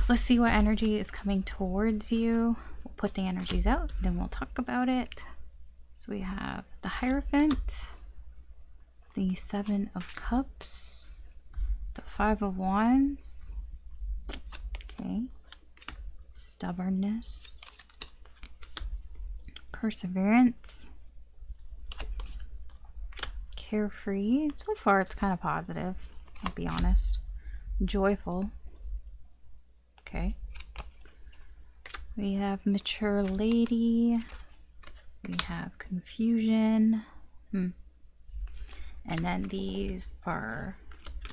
S1: Let's see what energy is coming towards you. We'll put the energies out, then we'll talk about it. So we have the Hierophant, the Seven of Cups, the Five of Wands, okay, stubbornness, perseverance, carefree. So far it's kind of positive, I'll be honest. Joyful, okay. We have mature lady. We have confusion. And then these are,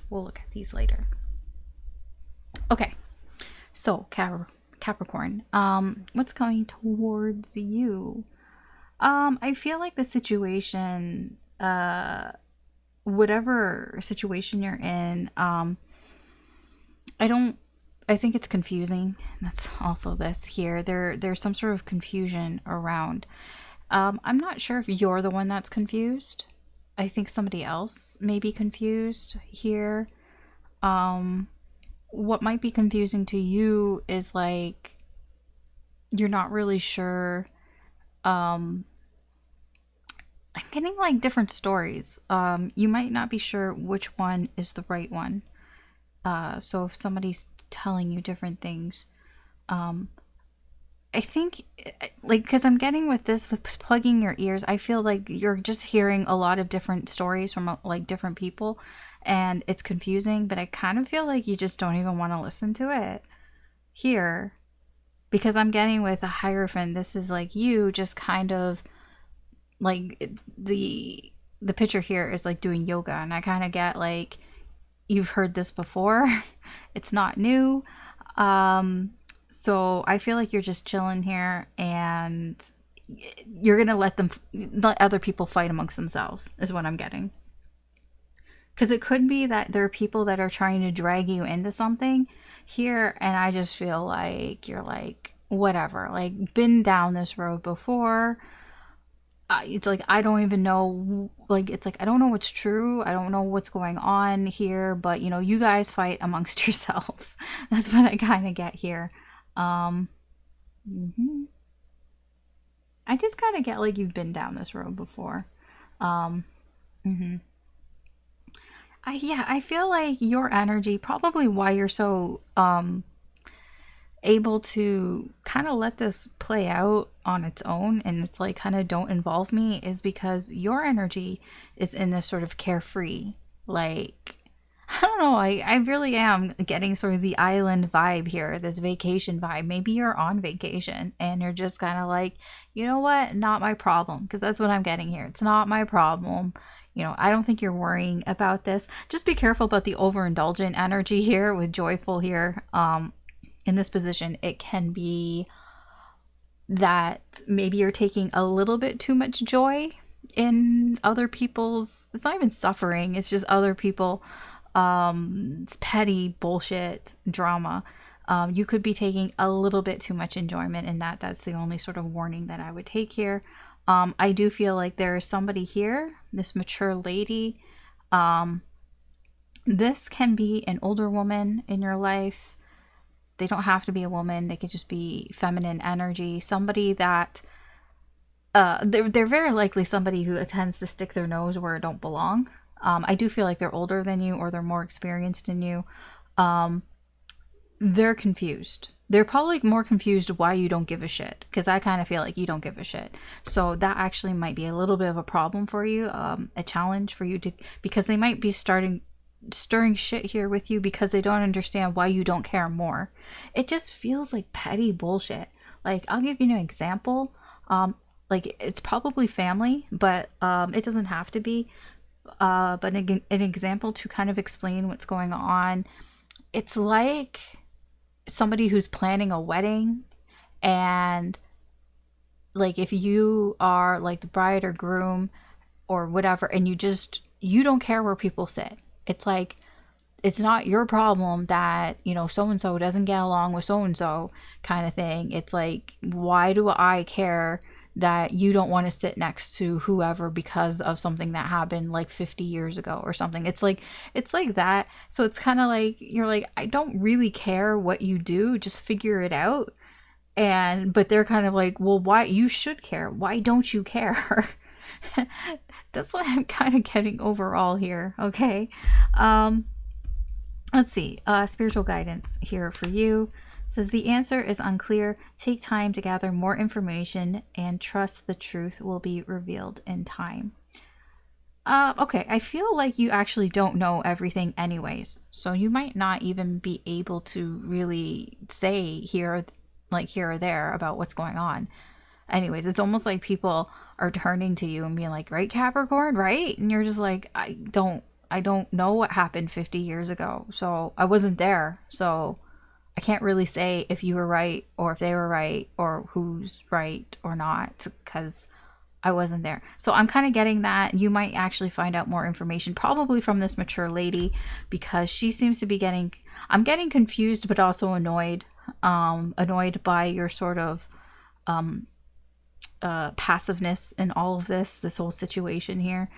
S1: we'll look at these later. Okay, so Capricorn, what's coming towards you? I feel like the situation, whatever situation you're in, I think it's confusing. That's also this here. There's some sort of confusion around. I'm not sure if you're the one that's confused. I think somebody else may be confused here. What might be confusing to you is like, you're not really sure. I'm getting like different stories. You might not be sure which one is the right one. So if somebody's telling you different things, I think, like, because I'm getting with this, with plugging your ears, I feel like you're just hearing a lot of different stories from like different people, and it's confusing, but I kind of feel like you just don't even want to listen to it here, because I'm getting with a Hierophant, this is like you just kind of like, the picture here is like doing yoga, and I kind of get like, you've heard this before. It's not new. So I feel like you're just chilling here, and you're going to let other people fight amongst themselves is what I'm getting. Because it could be that there are people that are trying to drag you into something here, and I just feel like you're like, whatever, like, been down this road before. It's like, I don't even know, like, it's like, I don't know what's true. I don't know what's going on here, but, you know, you guys fight amongst yourselves. That's what I kind of get here. I just kind of get like you've been down this road before. I feel like your energy, probably why you're so able to kind of let this play out on its own, and it's like, kind of don't involve me, is because your energy is in this sort of carefree, like, I don't know, I really am getting sort of the island vibe here, this vacation vibe. Maybe you're on vacation and you're just kind of like, you know what, not my problem, because that's what I'm getting here. It's not my problem. You know, I don't think you're worrying about this. Just be careful about the overindulgent energy here with joyful here. in this position, it can be that maybe you're taking a little bit too much joy in other people's, it's not even suffering, it's just other people, it's petty bullshit drama. You could be taking a little bit too much enjoyment in that. That's the only sort of warning that I would take here. I do feel like there is somebody here, this mature lady. This can be an older woman in your life. They don't have to be a woman. They could just be feminine energy. Somebody that they're very likely somebody who tends to stick their nose where it don't belong. I do feel like they're older than you, or they're more experienced than you. They're confused. They're probably more confused why you don't give a shit, because I kind of feel like you don't give a shit. So that actually might be a little bit of a problem for you, a challenge for you to, because they might be stirring shit here with you because they don't understand why you don't care more. It just feels like petty bullshit. Like, I'll give you an example. Like, it's probably family, but it doesn't have to be. But an example to kind of explain what's going on. It's like somebody who's planning a wedding, and like, if you are like the bride or groom or whatever, and you don't care where people sit. It's like, it's not your problem that, you know, so-and-so doesn't get along with so-and-so kind of thing. It's like, why do I care that you don't want to sit next to whoever because of something that happened like 50 years ago or something? It's like that. So it's kind of like, you're like, I don't really care what you do, just figure it out. But they're kind of like, well, why? You should care. Why don't you care? That's what I'm kind of getting overall here. Okay. Let's see. Spiritual guidance here for you. It says the answer is unclear. Take time to gather more information and trust the truth will be revealed in time. Okay, I feel like you actually don't know everything anyways. So you might not even be able to really say here or there about what's going on. Anyways, it's almost like people are turning to you and being like, right, Capricorn, right? And you're just like, I don't know what happened 50 years ago. So I wasn't there. So I can't really say if you were right or if they were right or who's right or not, because I wasn't there. So I'm kind of getting that you might actually find out more information, probably from this mature lady, because she seems to be I'm getting confused, but also annoyed by your sort of, passiveness in all of this whole situation here.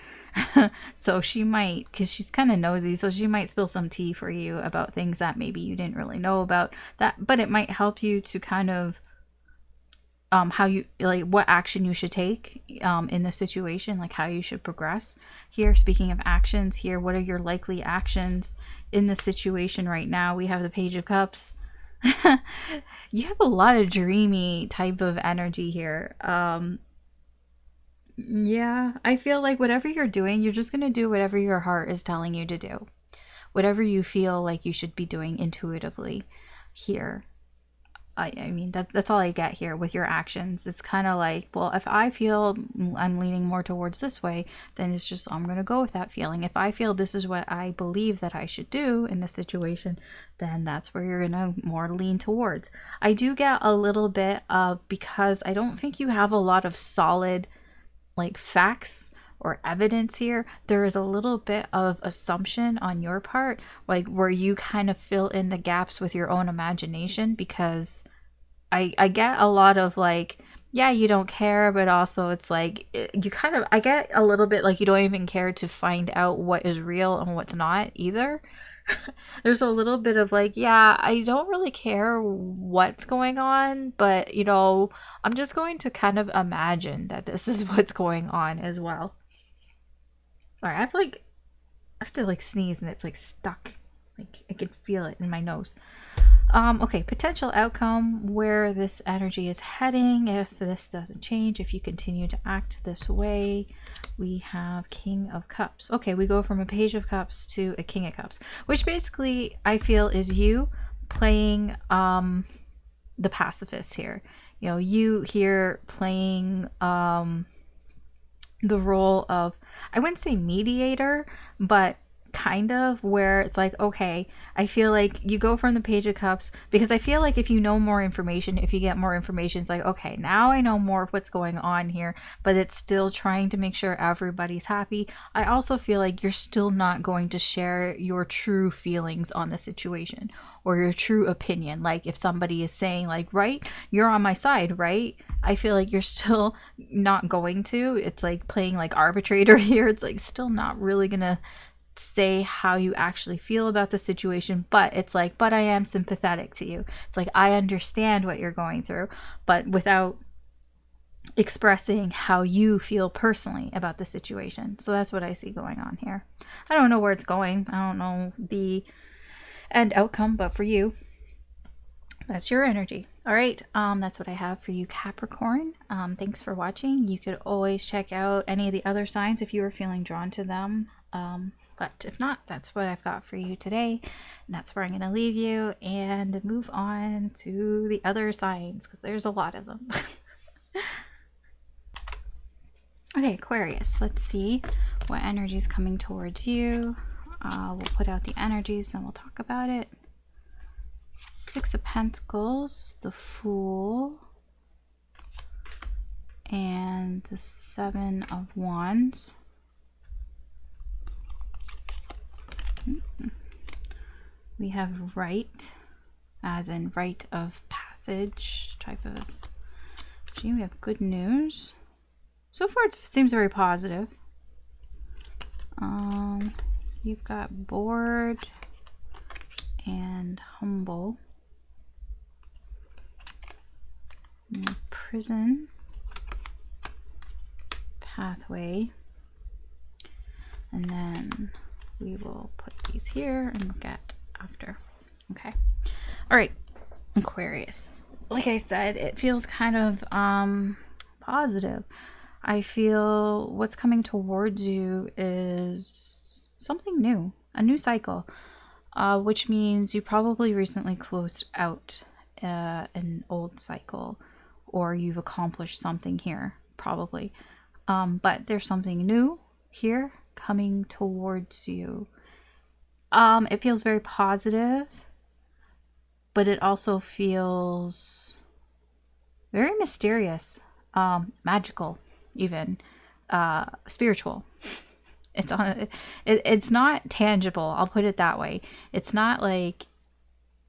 S1: So she might, because she's kind of nosy, so she might spill some tea for you about things that maybe you didn't really know about, that, but it might help you to kind of how you, like, what action you should take in the situation, like how you should progress here. Speaking of actions here, what are your likely actions in the situation right now? We have the Page of Cups. You have a lot of dreamy type of energy here. Yeah, I feel like whatever you're doing, you're just going to do whatever your heart is telling you to do. Whatever you feel like you should be doing intuitively here. I mean, that's all I get here with your actions. It's kind of like, well, if I feel I'm leaning more towards this way, then it's just, I'm going to go with that feeling. If I feel this is what I believe that I should do in this situation, then that's where you're going to more lean towards. I do get a little bit of, because I don't think you have a lot of solid like facts or evidence here, there is a little bit of assumption on your part, like where you kind of fill in the gaps with your own imagination, because I get a lot of like, yeah, you don't care, but also it's like, you kind of, I get a little bit like you don't even care to find out what is real and what's not either. There's a little bit of like, yeah, I don't really care what's going on, but you know, I'm just going to kind of imagine that this is what's going on as well. Sorry, I have to like sneeze and it's like stuck. Like I can feel it in my nose. Okay, potential outcome, where this energy is heading if this doesn't change, if you continue to act this way. We have King of Cups. Okay, we go from a Page of Cups to a King of Cups, which basically I feel is you playing the pacifist here. You know, you here playing the role of, I wouldn't say mediator, but kind of, where it's like, okay, I feel like you go from the Page of Cups, because I feel like if you know more information, if you get more information, it's like, okay, now I know more of what's going on here, but it's still trying to make sure everybody's happy. I also feel like you're still not going to share your true feelings on the situation or your true opinion. Like if somebody is saying like, right, you're on my side, right? I feel like you're still not going to. It's like playing like arbitrator here. It's like still not really gonna say how you actually feel about the situation, but it's like, but I am sympathetic to you. It's like, I understand what you're going through, but without expressing how you feel personally about the situation. So that's what I see going on here. I don't know where it's going. I don't know the end outcome, but for you, that's your energy. All right, that's what I have for you, Capricorn. Thanks for watching. You could always check out any of the other signs if you were feeling drawn to them. But if not, that's what I've got for you today. And that's where I'm going to leave you and move on to the other signs, because there's a lot of them. Okay, Aquarius, let's see what energy is coming towards you. We'll put out the energies and we'll talk about it. Six of Pentacles, the Fool, and the Seven of Wands. We have right, as in rite of passage type of. Gee, we have good news. So far it seems very positive. You've got bored and humble. And prison. Pathway. And then we will put these here and look at after. Okay. All right. Aquarius. Like I said, it feels kind of positive. I feel what's coming towards you is something new, a new cycle, which means you probably recently closed out an old cycle, or you've accomplished something here, probably. But there's something new here coming towards you. It feels very positive, but it also feels very mysterious, magical, even spiritual. It's not tangible, I'll put it that way. It's not like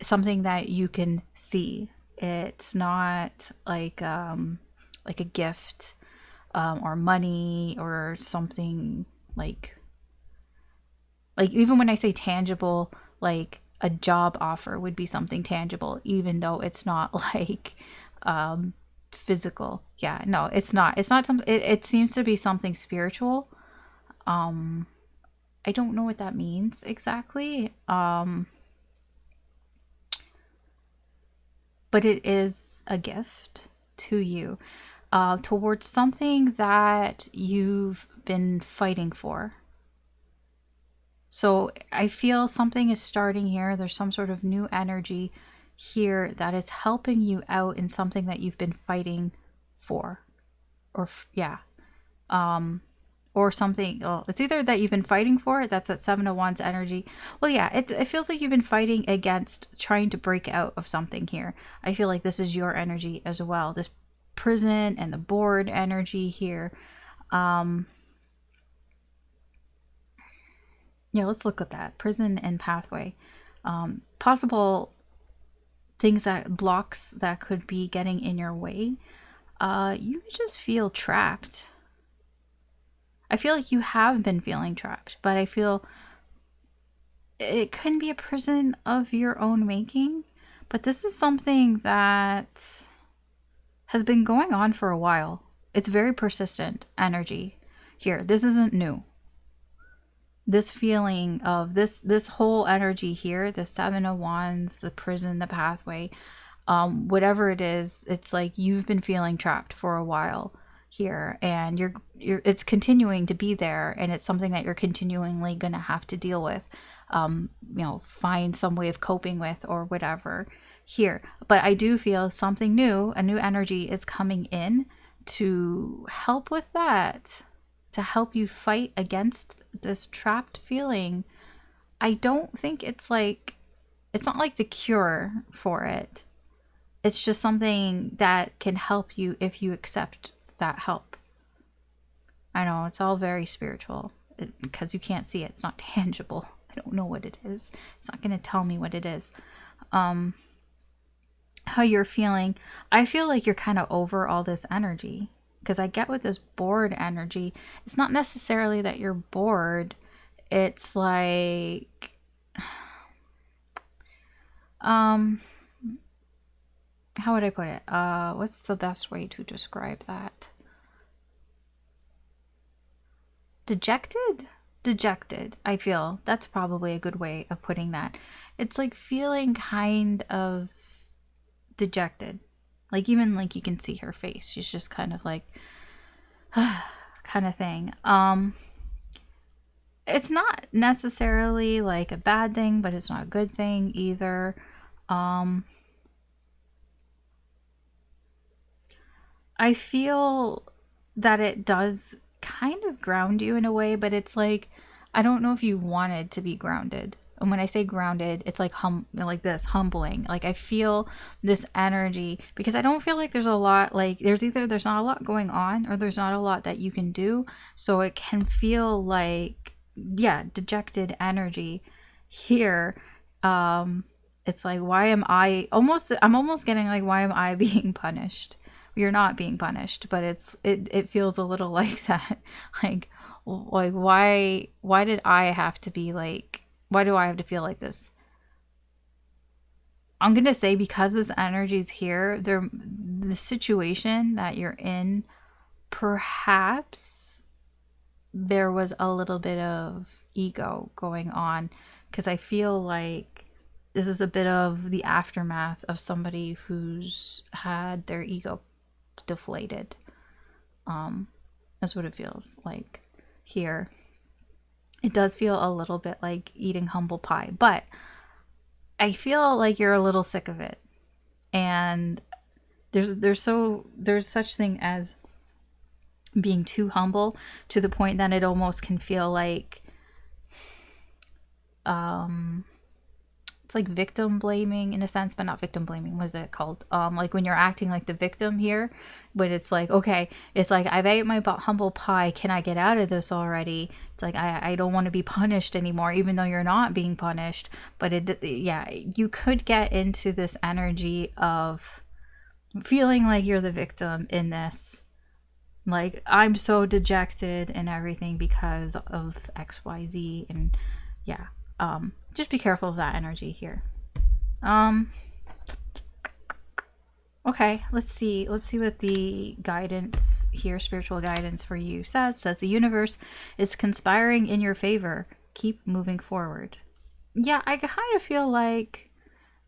S1: something that you can see. It's not like a gift, or money, or something like even when I say tangible, like a job offer would be something tangible, even though it's not like physical. Yeah, no, it's not something. It seems to be something spiritual. I don't know what that means exactly. But it is a gift to you, towards something that you've been fighting for. So I feel something is starting here. There's some sort of new energy here that is helping you out in something that you've been fighting for, or or something. Well, it's either that you've been fighting for it. That's that Seven of Wands energy. Well, yeah, it feels like you've been fighting against trying to break out of something here. I feel like this is your energy as well. This prison and the bored energy here. Yeah, let's look at that. Prison and pathway. Possible things that blocks that could be getting in your way. You just feel trapped. I feel like you have been feeling trapped, but I feel it can be a prison of your own making. But this is something that has been going on for a while. It's very persistent energy here. This isn't new. This feeling of this whole energy here, the Seven of Wands, the prison, the pathway, whatever it is, it's like you've been feeling trapped for a while here, and it's continuing to be there, and it's something that you're continually gonna have to deal with, find some way of coping with or whatever here. But I do feel something new, a new energy is coming in to help with that, to help you fight against this trapped feeling I don't think it's like, it's not like the cure for it. It's just something that can help you if you accept that help. I know it's all very spiritual because you can't see it. It's not tangible. I don't know what it is. It's not going to tell me what it is. How you're feeling. I feel like you're kind of over all this energy, because I get with this bored energy, it's not necessarily that you're bored. It's like, how would I put it? What's the best way to describe that? Dejected? Dejected, I feel. That's probably a good way of putting that. It's like feeling kind of dejected. Like, even like you can see her face. She's just kind of like, kind of thing. It's not necessarily like a bad thing, but it's not a good thing either. I feel that it does kind of ground you in a way, but it's like, I don't know if you wanted to be grounded. And when I say grounded, it's like like this, humbling. Like, I feel this energy, because I don't feel like there's a lot, like there's not a lot going on, or there's not a lot that you can do. So it can feel like, yeah, dejected energy here. It's like, why am I'm almost getting like, why am I being punished? You're not being punished, but it feels a little like that. like why did I have to be like, why do I have to feel like this? I'm gonna say, because this energy's here, the situation that you're in, perhaps there was a little bit of ego going on, because I feel like this is a bit of the aftermath of somebody who's had their ego deflated. That's what it feels like here. It does feel a little bit like eating humble pie, but I feel like you're a little sick of it. And there's such thing as being too humble, to the point that it almost can feel like it's like victim blaming in a sense, but not victim blaming. What is it called? Like when you're acting like the victim here, but it's like, okay, it's like, I've ate my humble pie. Can I get out of this already? It's like, I don't want to be punished anymore, even though you're not being punished. But yeah, you could get into this energy of feeling like you're the victim in this. Like, I'm so dejected and everything because of XYZ. And yeah, just be careful of that energy here. Okay, let's see what the guidance here, spiritual guidance for you says the universe is conspiring in your favor. Keep moving forward. Yeah, I kind of feel like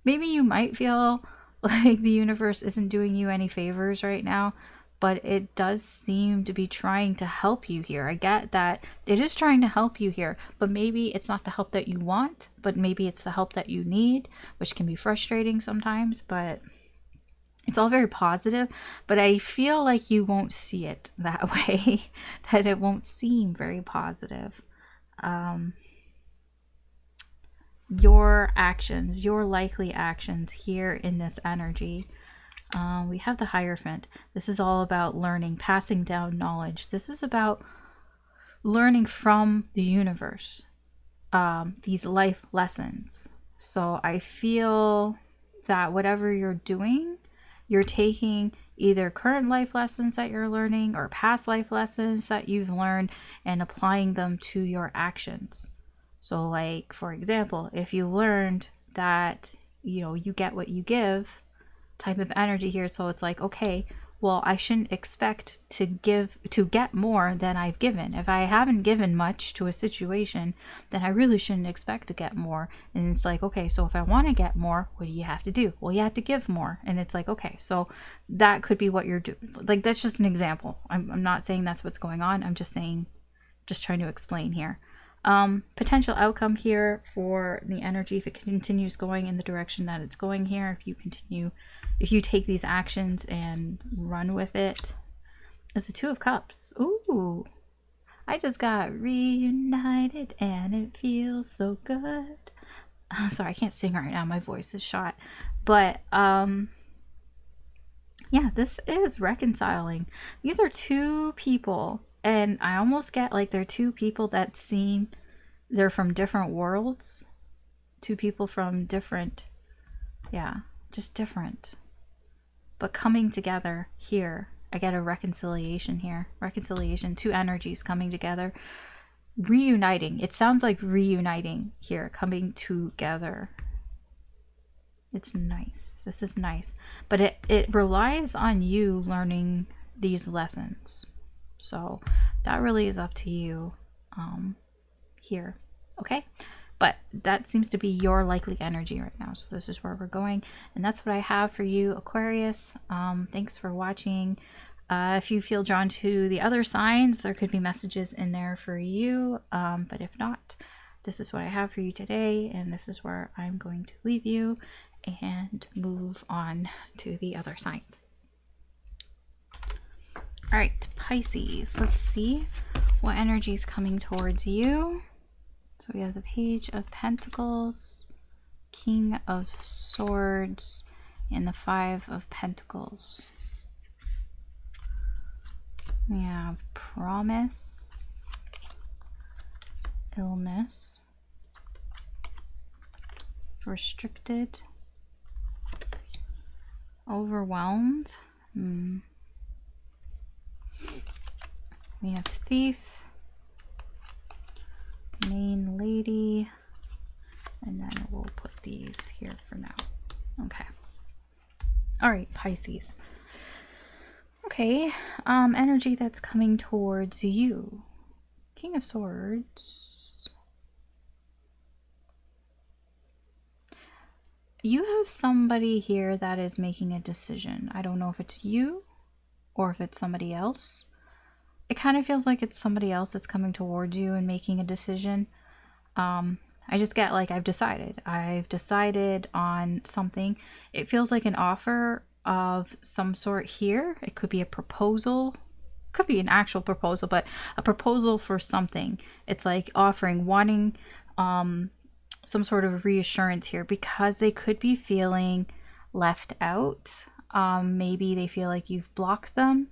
S1: maybe you might feel like the universe isn't doing you any favors right now, but it does seem to be trying to help you here. I get that it is trying to help you here, but maybe it's not the help that you want, but maybe it's the help that you need, which can be frustrating sometimes, but it's all very positive. But I feel like you won't see it that way, that it won't seem very positive. Your actions, your likely actions here in this energy. We have the Hierophant. This is all about learning, passing down knowledge. This is about learning from the universe, these life lessons. So I feel that whatever you're doing, you're taking either current life lessons that you're learning or past life lessons that you've learned and applying them to your actions. So like, for example, if you learned that, you get what you give type of energy here. So it's like, okay, well, I shouldn't expect to get more than I've given. If I haven't given much to a situation, then I really shouldn't expect to get more. And it's like, okay, so if I want to get more, what do you have to do? Well, you have to give more. And it's like, okay, so that could be what you're doing. Like, that's just an example. I'm not saying that's what's going on. I'm just saying, just trying to explain here. Potential outcome here for the energy, if it continues going in the direction that it's going here, if you take these actions and run with it, is the Two of Cups. Ooh, I just got reunited and it feels so good. Sorry, I can't sing right now. My voice is shot. But yeah, this is reconciling. These are two people, and I almost get like they're two people that seem they're from different worlds. Two people from different, yeah, just different, but coming together here. I get a reconciliation here. Reconciliation, two energies coming together, reuniting. It sounds like reuniting here, coming together. It's nice. This is nice. But it relies on you learning these lessons. So that really is up to you here. Okay? But that seems to be your likely energy right now. So this is where we're going. And that's what I have for you, Aquarius. Thanks for watching. If you feel drawn to the other signs, there could be messages in there for you. But if not, this is what I have for you today. And this is where I'm going to leave you and move on to the other signs. All right, Pisces. Let's see what energy is coming towards you. So we have the Page of Pentacles, King of Swords, and the Five of Pentacles. We have promise, illness, restricted, overwhelmed. We have thief, main lady, and then we'll put these here for now. Okay. All right, Pisces. Okay, energy that's coming towards you. King of Swords. You have somebody here that is making a decision. I don't know if it's you or if it's somebody else. It kind of feels like it's somebody else that's coming towards you and making a decision. I just get like, I've decided on something. It feels like an offer of some sort here. It could be a proposal, could be an actual proposal, but a proposal for something. It's like offering, wanting some sort of reassurance here, because they could be feeling left out. Maybe they feel like you've blocked them.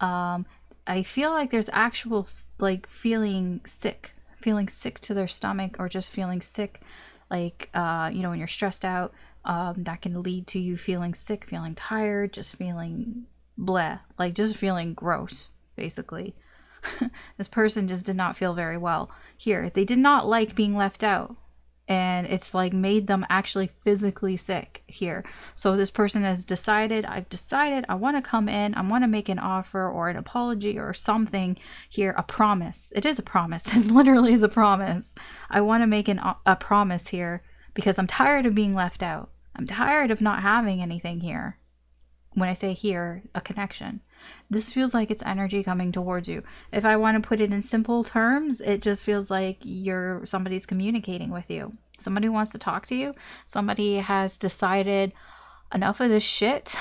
S1: I feel like there's actual like feeling sick to their stomach, or just feeling sick, like you know, when you're stressed out, that can lead to you feeling sick, feeling tired, just feeling bleh, like just feeling gross, basically. This person just did not feel very well here. They did not like being left out, and it's like made them actually physically sick here. So this person has decided, I've decided I want to come in, I want to make an offer or an apology or something here, a promise. It is a promise. It literally is a promise. I want to make a promise here because I'm tired of being left out. I'm tired of not having anything here. When I say here, a connection. This feels like it's energy coming towards you. If I want to put it in simple terms, it just feels like somebody's communicating with you. Somebody wants to talk to you. Somebody has decided, enough of this shit.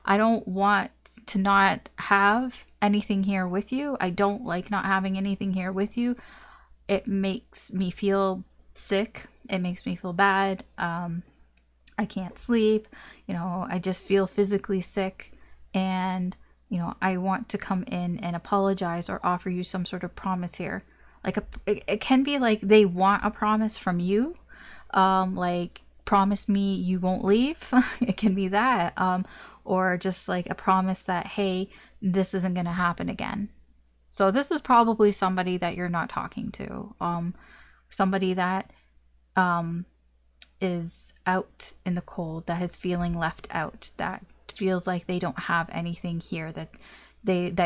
S1: I don't want to not have anything here with you. I don't like not having anything here with you. It makes me feel sick. It makes me feel bad. I can't sleep. You know, I just feel physically sick. And you know, I want to come in and apologize or offer you some sort of promise here. Like it can be like they want a promise from you. Like, promise me you won't leave. It can be that. Or just like a promise that, hey, this isn't going to happen again. So this is probably somebody that you're not talking to. Somebody that is out in the cold, that is feeling left out, that feels like they don't have anything here, that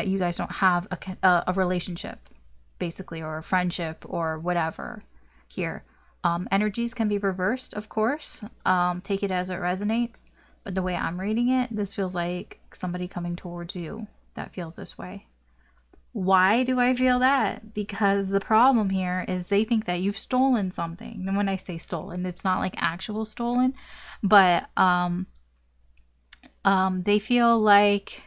S1: you guys don't have a relationship, basically, or a friendship or whatever here. Energies can be reversed, of course. Take it as it resonates, but the way I'm reading it, this feels like somebody coming towards you that feels this way. Why do I feel that? Because the problem here is they think that you've stolen something. And when I say stolen, it's not like actual stolen, but they feel like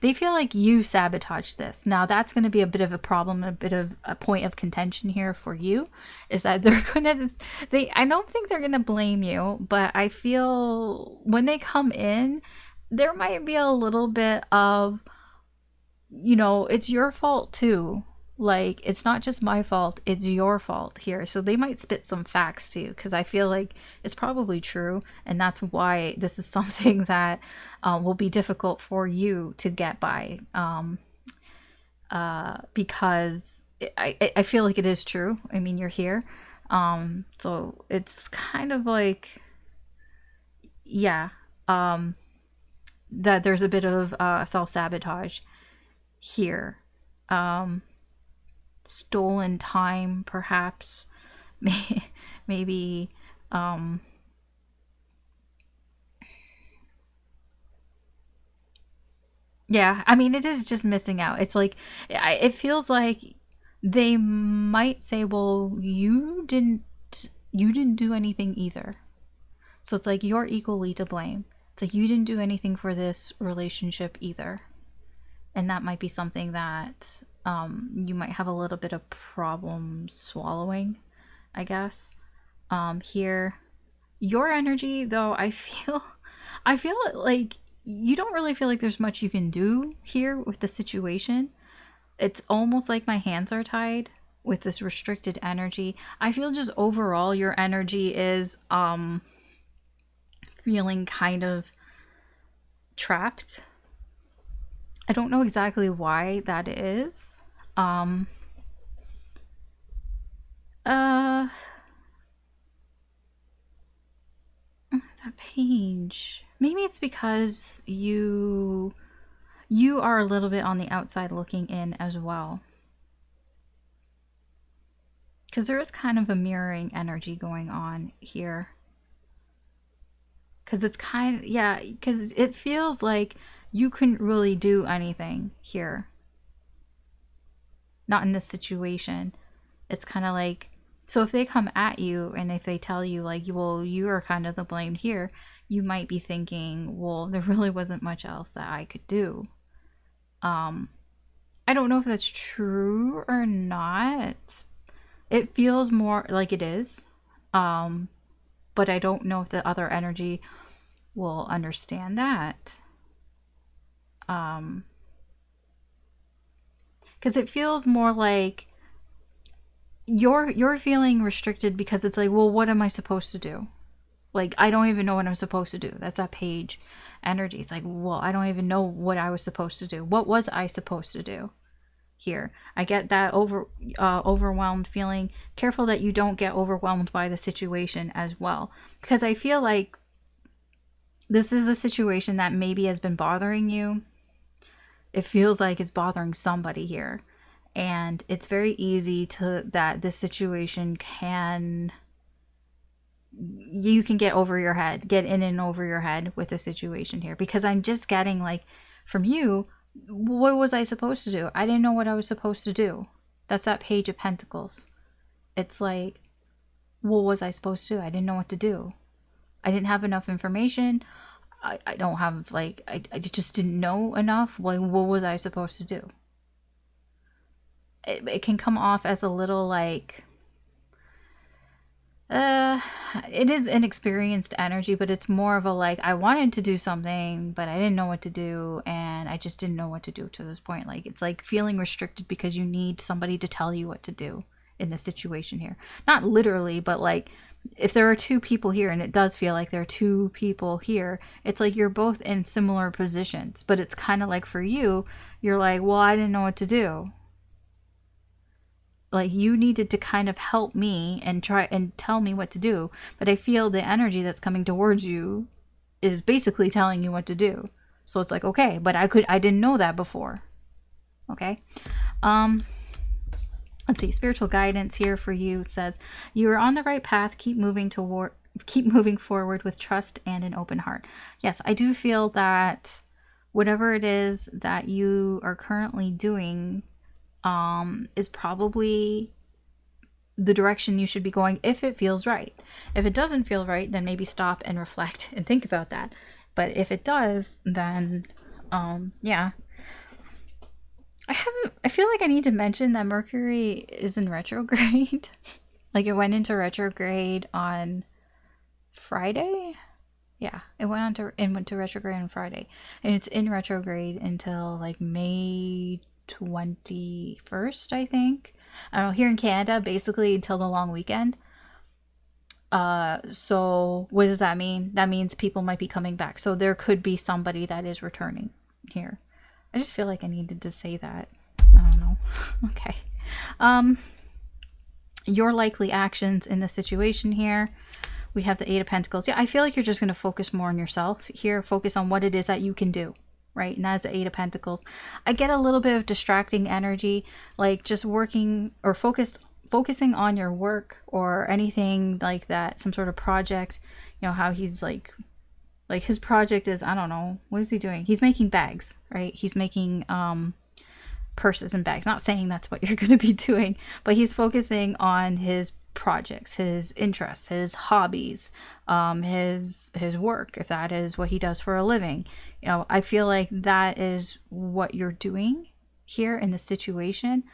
S1: They feel like you sabotaged this. Now that's going to be a bit of a problem, a bit of a point of contention here for you, is that I don't think they're going to blame you, but I feel when they come in, there might be a little bit of, it's your fault too. Like, it's not just my fault, it's your fault here. So they might spit some facts to you, because I feel like it's probably true, and that's why this is something that will be difficult for you to get by, because I feel like it is true. I mean, you're here, so it's kind of like, yeah, that there's a bit of self-sabotage here. Stolen time, perhaps. Maybe yeah, I mean, it is just missing out. It's like, it feels like they might say, well, you didn't do anything either. So it's like you're equally to blame. It's like you didn't do anything for this relationship either. And that might be something that you might have a little bit of problem swallowing, I guess. Here, your energy, though, I feel like you don't really feel like there's much you can do here with the situation. It's almost like my hands are tied with this restricted energy. I feel just overall your energy is feeling kind of trapped. I don't know exactly why that is. That page. Maybe it's because you are a little bit on the outside looking in as well. Because there is kind of a mirroring energy going on here. Because it's kind of, yeah, because it feels like you couldn't really do anything here. Not in this situation. It's kind of like, so if they come at you and if they tell you like, well, you are kind of the blamed here, you might be thinking, well, there really wasn't much else that I could do. I don't know if that's true or not. It feels more like it is. But I don't know if the other energy will understand that. Because it feels more like you're feeling restricted because it's like, well, what am I supposed to do? Like, I don't even know what I'm supposed to do. That's that page energy. It's like, well, I don't even know what I was supposed to do. What was I supposed to do here? I get that overwhelmed feeling. Careful that you don't get overwhelmed by the situation as well. Because I feel like this is a situation that maybe has been bothering you. It feels like it's bothering somebody here. And it's very easy that this situation you can get over your head, get in and over your head with the situation here. Because I'm just getting like, from you, what was I supposed to do? I didn't know what I was supposed to do. That's that Page of Pentacles. It's like, what was I supposed to do? I didn't know what to do. I didn't have enough information. I don't have, like, I just didn't know enough. Like, what was I supposed to do? It can come off as a little like, it is inexperienced energy, but it's more of a like, I wanted to do something, but I didn't know what to do, and I just didn't know what to do to this point. Like, it's like feeling restricted because you need somebody to tell you what to do in this situation here. Not literally, but like, if there are two people here, and it does feel like there are two people here, it's like you're both in similar positions, but it's kind of like for you, you're like, well, I didn't know what to do. Like, you needed to kind of help me and try and tell me what to do. But I feel the energy that's coming towards you is basically telling you what to do. So it's like, okay, but I didn't know that before. Okay. Let's see, spiritual guidance here for you. It says, you are on the right path. Keep moving forward with trust and an open heart. Yes, I do feel that whatever it is that you are currently doing is probably the direction you should be going if it feels right. If it doesn't feel right, then maybe stop and reflect and think about that. But if it does, then yeah, I feel like I need to mention that Mercury is in retrograde. Like, it went into retrograde on Friday. Yeah, it went to retrograde on Friday, and it's in retrograde until like May 21st, I think. I don't know, here in Canada, basically until the long weekend. So what does that mean? That means people might be coming back. So there could be somebody that is returning here. I just feel like I needed to say that. I don't know. Okay. Your likely actions in the situation here. We have the Eight of Pentacles. Yeah, I feel like you're just going to focus more on yourself here. Focus on what it is that you can do, right? And that's the Eight of Pentacles. I get a little bit of distracting energy, like just working or focusing on your work or anything like that, some sort of project. You know, how he's like his project is, I don't know, what is he doing? He's making bags, right? He's making purses and bags. Not saying that's what you're going to be doing, but he's focusing on his projects, his interests, his hobbies, his work, if that is what he does for a living. You know, I feel like that is what you're doing here in the situation,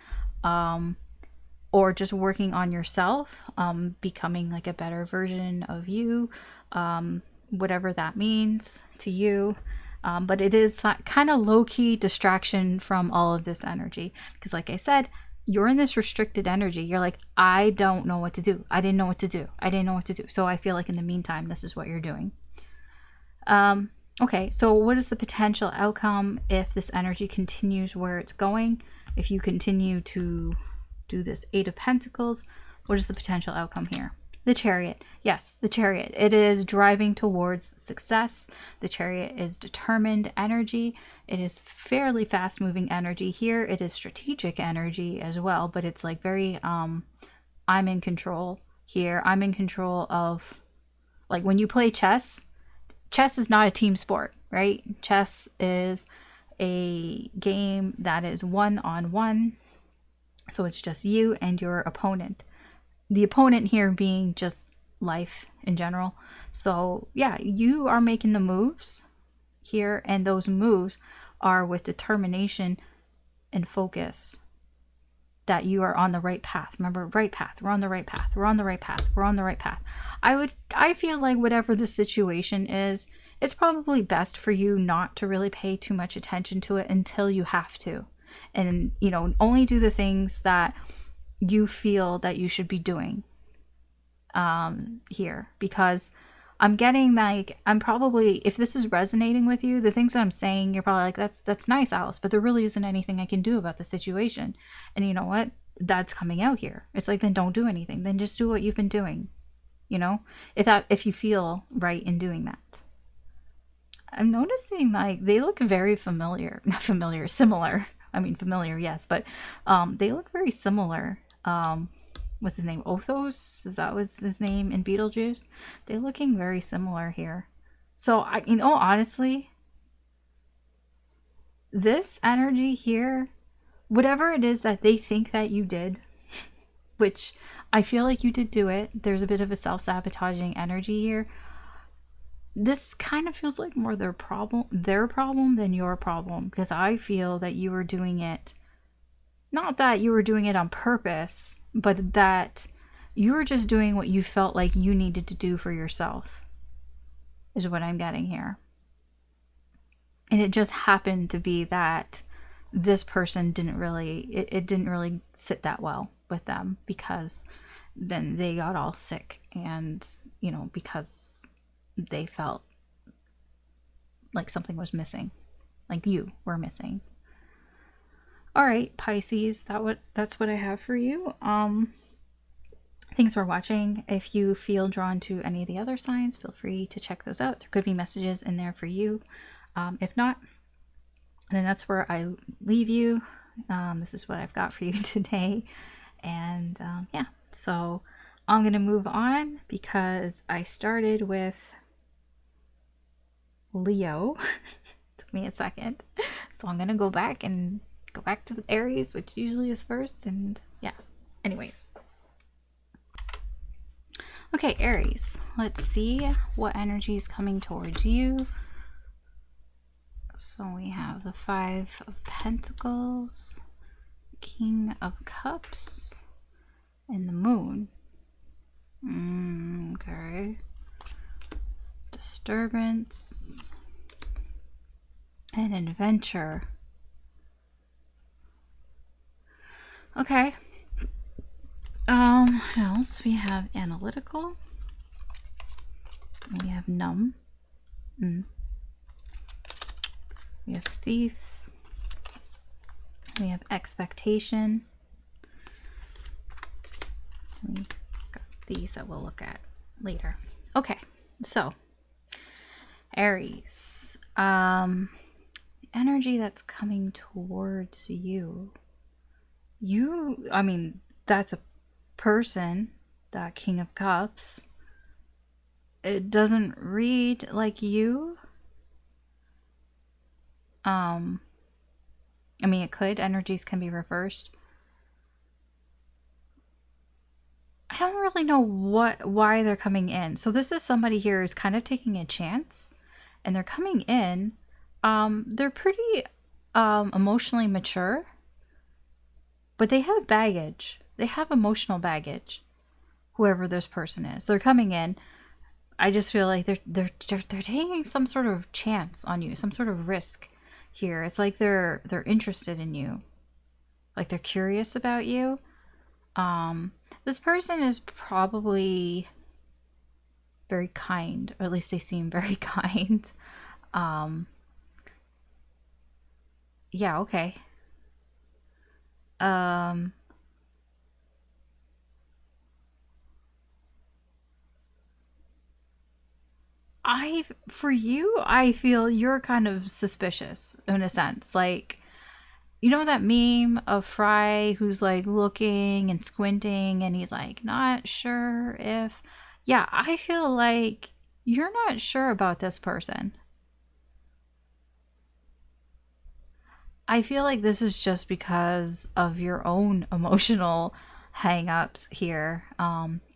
S1: or just working on yourself, becoming like a better version of you, whatever that means to you. But it is kind of low-key distraction from all of this energy, because like I said, you're in this restricted energy. You're like, I don't know what to do. I didn't know what to do. I didn't know what to do. So I feel like in the meantime, this is what you're doing. Okay, so what is the potential outcome if this energy continues where it's going? If you continue to do this Eight of Pentacles, what is the potential outcome here? The Chariot. Yes, the Chariot. It is driving towards success. The Chariot is determined energy. It is fairly fast moving energy here. It is strategic energy as well, but it's like very, I'm in control here. I'm in control of, like when you play chess, chess is not a team sport, right? Chess is a game that is one-on-one. So it's just you and your opponent. The opponent here being just life in general. So yeah, you are making the moves here, and those moves are with determination and focus that you are on the right path. Remember, right path. We're on the right path. We're on the right path. We're on the right path. I feel like whatever the situation is, it's probably best for you not to really pay too much attention to it until you have to. And, you know, only do the things that you feel that you should be doing here, because I'm getting like, I'm probably, if this is resonating with you, the things that I'm saying, you're probably like, that's nice, Alice, but there really isn't anything I can do about the situation. And you know what? That's coming out here. It's like, then don't do anything. Then just do what you've been doing. You know, if you feel right in doing that. I'm noticing like they look very familiar, not familiar, similar. I mean, familiar, yes, but they look very similar. What's his name? Othos? Is that was his name in Beetlejuice? They're looking very similar here. So you know, honestly, this energy here, whatever it is that they think that you did, which I feel like you did do it. There's a bit of a self-sabotaging energy here. This kind of feels like more their problem than your problem, because I feel that you were doing it, not that you were doing it on purpose, but that you were just doing what you felt like you needed to do for yourself, is what I'm getting here. And it just happened to be that this person didn't really, it didn't really sit that well with them, because then they got all sick, and, you know, because they felt like something was missing, like you were missing. All right, Pisces, that's what I have for you. Thanks for watching. If you feel drawn to any of the other signs, feel free to check those out. There could be messages in there for you. If not, then that's where I leave you. This is what I've got for you today. And yeah, so I'm going to move on because I started with Leo. Took me a second. So I'm going to go back to Aries, which usually is first. And yeah, anyways. Okay, Aries, let's see what energy is coming towards you So we have the Five of Pentacles, King of Cups, and the Moon. Okay. Disturbance and adventure. Okay. What else? We have analytical. We have numb. We have thief. We have expectation. We got these that we'll look at later. Okay, so Aries. Energy that's coming towards you. I mean, that's a person, that King of Cups. It doesn't read like you. I mean, it could. Energies can be reversed. I don't really know why they're coming in. So this is somebody here who's kind of taking a chance, and they're coming in. They're pretty emotionally mature, but they have baggage. They have emotional baggage. Whoever this person is, they're coming in. I just feel like they're taking some sort of chance on you, some sort of risk here. It's like they're interested in you, like they're curious about you. This person is probably very kind, or at least they seem very kind. Yeah, okay. I feel you're kind of suspicious in a sense. Like, you know that meme of Fry who's like looking and squinting and he's like not sure if... Yeah, I feel like you're not sure about this person. I feel like this is just because of your own emotional hang-ups here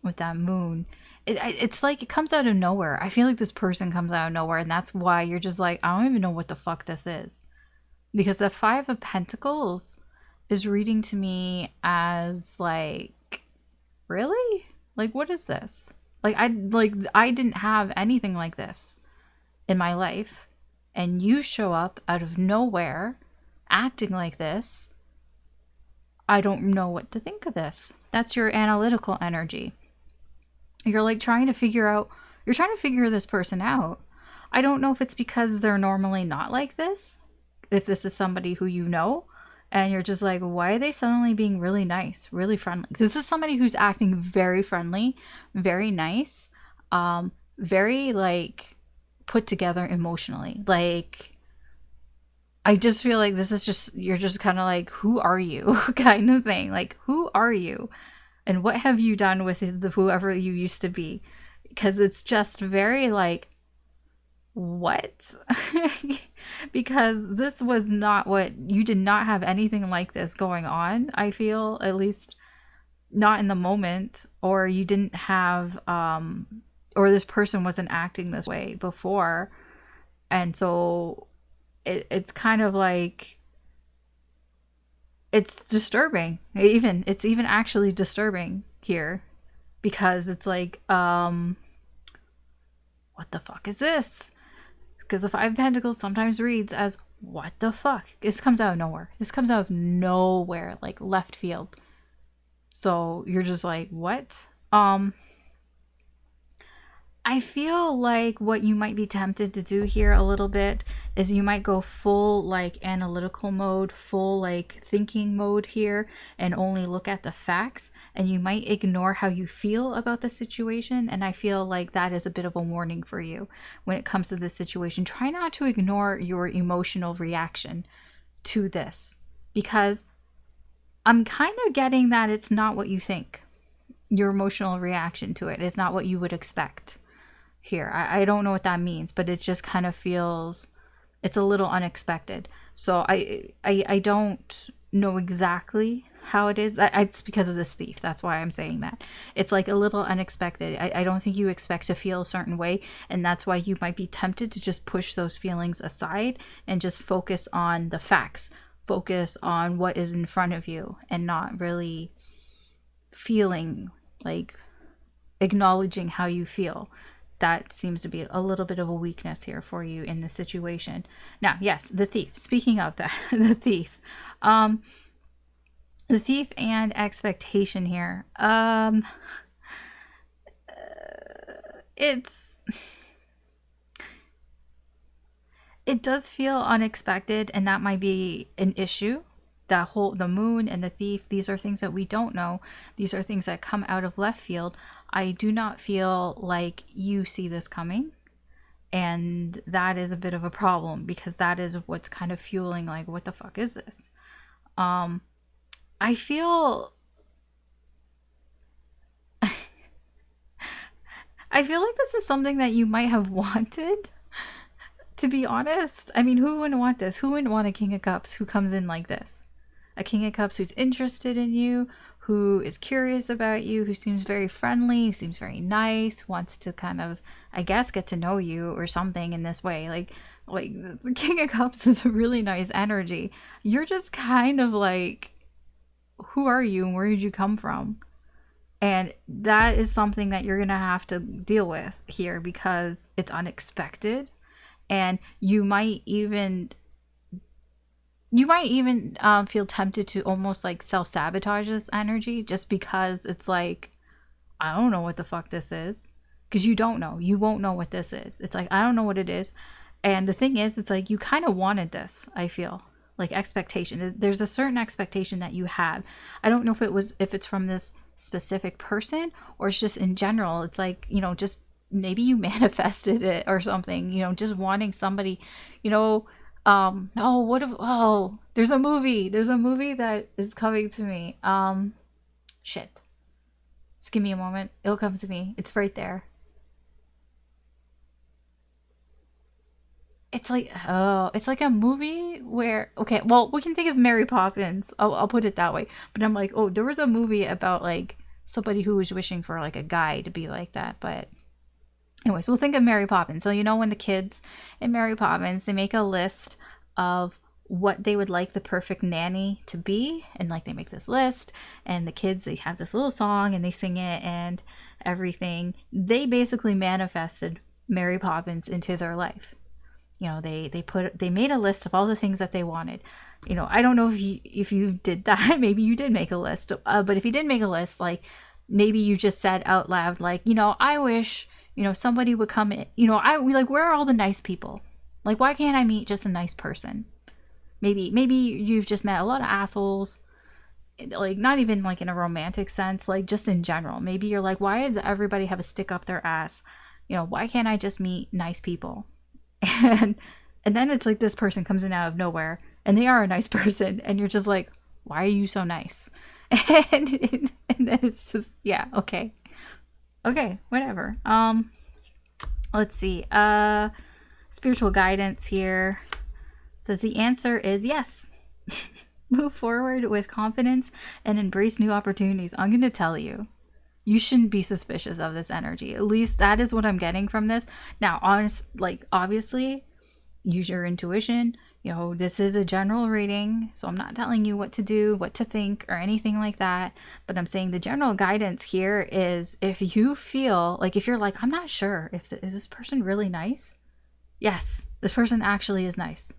S1: with that moon. It's like it comes out of nowhere. I feel like this person comes out of nowhere, and that's why you're just like, I don't even know what the fuck this is. Because the Five of Pentacles is reading to me as like, really? Like, what is this? I didn't have anything like this in my life, and you show up out of nowhere acting like this. I don't know what to think of this. That's your analytical energy. You're like trying to figure this person out. I don't know if it's because they're normally not like this, if this is somebody who you know, and you're just like, why are they suddenly being really nice, really friendly? This is somebody who's acting very friendly, very nice, very like put together emotionally. Like, I just feel like this is just, you're just kind of like, who are you kind of thing. Like, who are you? And what have you done with whoever you used to be? Because it's just very like, what? Because this was not you did not have anything like this going on, I feel, at least not in the moment, or you didn't have, or this person wasn't acting this way before. And so it's kind of like, it's disturbing. It's even actually disturbing here, because it's like, what the fuck is this? Because the Five of Pentacles sometimes reads as, what the fuck? This comes out of nowhere. This comes out of nowhere, like left field. So you're just like, what? I feel like what you might be tempted to do here a little bit is you might go full like analytical mode, full like thinking mode here, and only look at the facts, and you might ignore how you feel about the situation. And I feel like that is a bit of a warning for you when it comes to this situation. Try not to ignore your emotional reaction to this, because I'm kind of getting that it's not what you think. Your emotional reaction to it is not what you would expect here. I don't know what that means, but it just kind of feels, it's a little unexpected. So I don't know exactly how it is. It's because of this thief. That's why I'm saying that. It's like a little unexpected. I don't think you expect to feel a certain way. And that's why you might be tempted to just push those feelings aside and just focus on the facts. Focus on what is in front of you and not really feeling like acknowledging how you feel. That seems to be a little bit of a weakness here for you in this situation. Now, yes, the thief. Speaking of that, the thief. The thief and expectation here. It does feel unexpected, and that might be an issue. The moon and the thief, these are things that we don't know. These are things that come out of left field. I do not feel like you see this coming. And that is a bit of a problem, because that is what's kind of fueling, like, what the fuck is this? I feel I feel like this is something that you might have wanted, to be honest. I mean, who wouldn't want this? Who wouldn't want a King of Cups who comes in like this? A King of Cups who's interested in you, who is curious about you, who seems very friendly, seems very nice, wants to kind of, I guess, get to know you or something in this way. Like the King of Cups is a really nice energy. You're just kind of like, who are you and where did you come from? And that is something that you're going to have to deal with here, because it's unexpected. And you might even feel tempted to almost like self-sabotage this energy, just because it's like, I don't know what the fuck this is. Because you don't know. You won't know what this is. It's like, I don't know what it is. And the thing is, it's like, you kind of wanted this, I feel. Like, expectation. There's a certain expectation that you have. I don't know if it's from this specific person, or it's just in general. It's like, you know, just maybe you manifested it or something, you know, just wanting somebody, you know. There's a movie that is coming to me. Shit. Just give me a moment. It'll come to me. It's right there. It's like, it's like a movie where, okay, well, we can think of Mary Poppins. I'll put it that way. But I'm like, oh, there was a movie about like somebody who was wishing for like a guy to be like that. But anyways, we'll think of Mary Poppins. So, you know, when the kids in Mary Poppins, they make a list of what they would like the perfect nanny to be. And like, they make this list, and the kids, they have this little song and they sing it and everything. They basically manifested Mary Poppins into their life. You know, they made a list of all the things that they wanted. You know, I don't know if you did that. Maybe you did make a list. But if you did make a list, like, maybe you just said out loud, like, you know, I wish, you know, somebody would come in. You know, where are all the nice people? Like, why can't I meet just a nice person? Maybe you've just met a lot of assholes. Like, not even like in a romantic sense, like just in general. Maybe you're like, why does everybody have a stick up their ass? You know, why can't I just meet nice people? And then it's like this person comes in out of nowhere, and they are a nice person, and you're just like, why are you so nice? And then it's just, yeah, okay, whatever. Let's see. Spiritual guidance here says the answer is yes. Move forward with confidence and embrace new opportunities. I'm gonna tell you, you shouldn't be suspicious of this energy. At least that is what I'm getting from this. Now, obviously, use your intuition. You know, this is a general reading, so I'm not telling you what to do, what to think, or anything like that. But I'm saying the general guidance here is, if you feel like, if you're like, I'm not sure, is this person really nice? Yes, this person actually is nice.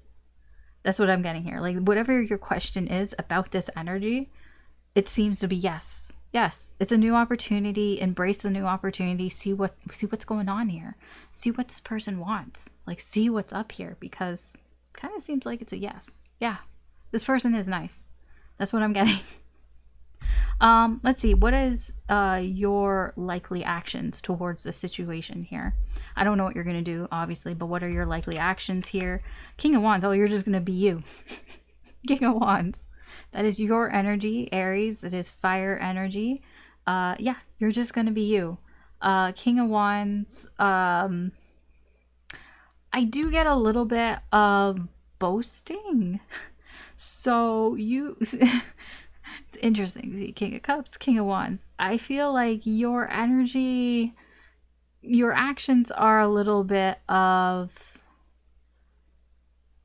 S1: That's what I'm getting here. Like, whatever your question is about this energy, it seems to be yes. Yes, it's a new opportunity. Embrace the new opportunity. See what's going on here. See what this person wants. Like, see what's up here, because it kind of seems like it's a yes. Yeah, this person is nice. That's what I'm getting. Let's see. What is your likely actions towards the situation here? I don't know what you're going to do, obviously, but what are your likely actions here? King of Wands. Oh, you're just going to be you. King of Wands. That is your energy, Aries. That is fire energy. Yeah, you're just going to be you. King of Wands. I do get a little bit of boasting. So It's interesting. See, King of Cups, King of Wands. I feel like your energy, your actions are a little bit of,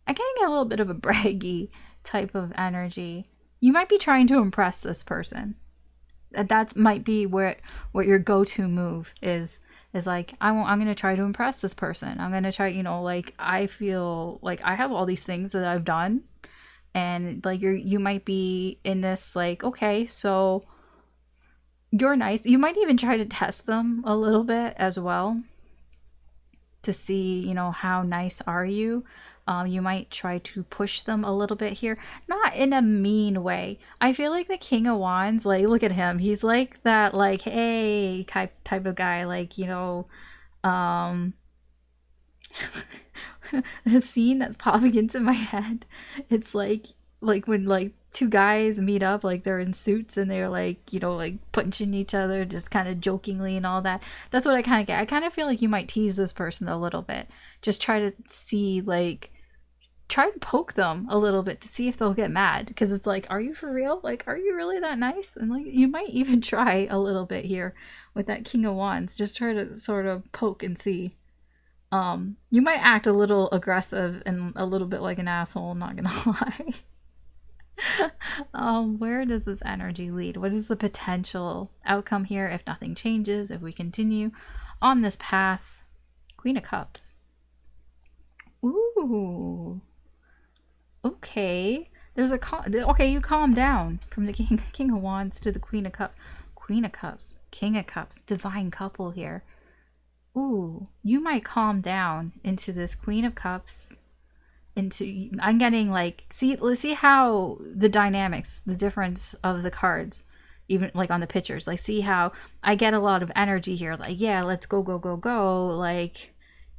S1: I'm getting a little bit of a braggy type of energy. You might be trying to impress this person. That might be what your go-to move is like, I'm going to try to impress this person. I'm going to try, like, I feel like I have all these things that I've done, and like you might be in this like, okay, so you're nice. You might even try to test them a little bit as well to see, how nice are you. You might try to push them a little bit here, not in a mean way. I feel like the King of Wands, like, look at him. He's like that, like, hey, type of guy, like, the scene that's popping into my head. It's like when like two guys meet up, like they're in suits and they're like, like punching each other just kind of jokingly and all that. That's what I kind of get. I kind of feel like you might tease this person a little bit. Just try to see, like, try to poke them a little bit to see if they'll get mad, because it's like, are you for real? Like, are you really that nice? And like, you might even try a little bit here with that King of Wands. Just try to sort of poke and see. You might act a little aggressive and a little bit like an asshole, not gonna lie. Where does this energy lead? What is the potential outcome here if nothing changes, if we continue on this path? Queen of Cups. Ooh. Okay. There's a okay, you calm down from the King of Wands to the Queen of Cups. Queen of Cups, King of Cups, divine couple here. Ooh, you might calm down into this Queen of Cups. I'm getting like, let's see how the dynamics, the difference of the cards, even like on the pictures, like, see how I get a lot of energy here, like, yeah, let's go, like,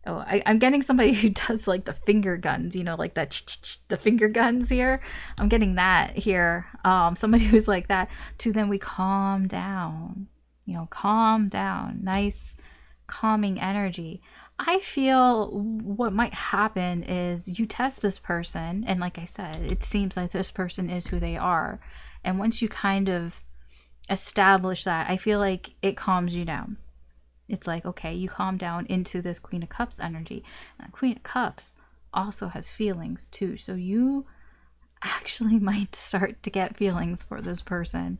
S1: oh, I'm getting somebody who does like the finger guns, like that the finger guns here. I'm getting that here. Somebody who's like that. To then we calm down, calm down, nice calming energy. I feel what might happen is you test this person, and like I said, it seems like this person is who they are. And once you kind of establish that, I feel like it calms you down. It's like, okay, you calm down into this Queen of Cups energy. And the Queen of Cups also has feelings too. So you actually might start to get feelings for this person.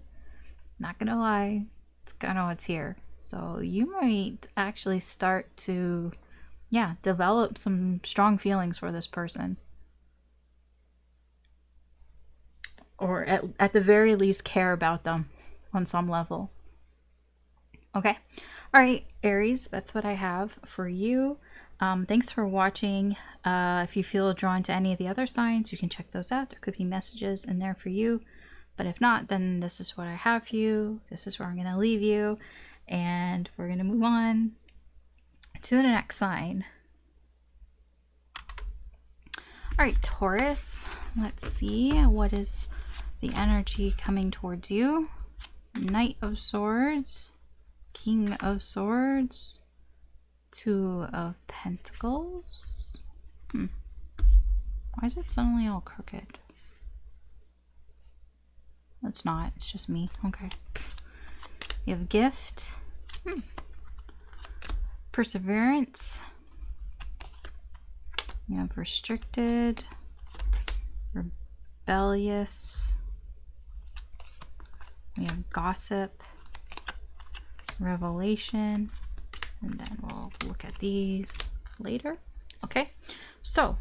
S1: Not gonna lie, it's kind of what's here. So you might actually start to, yeah, develop some strong feelings for this person. Or at the very least care about them on some level. Okay. All right, Aries, that's what I have for you. Thanks for watching. If you feel drawn to any of the other signs, you can check those out. There could be messages in there for you. But if not, then this is what I have for you. This is where I'm going to leave you. And we're going to move on to the next sign. All right, Taurus. Let's see. What is the energy coming towards you? Knight of Swords. King of Swords. Two of Pentacles. Why is it suddenly all crooked? It's not. It's just me. Okay. You have Gift. Perseverance. You have Restricted. Rebellious. We have Gossip. Revelation. And then we'll look at these later. Okay. So,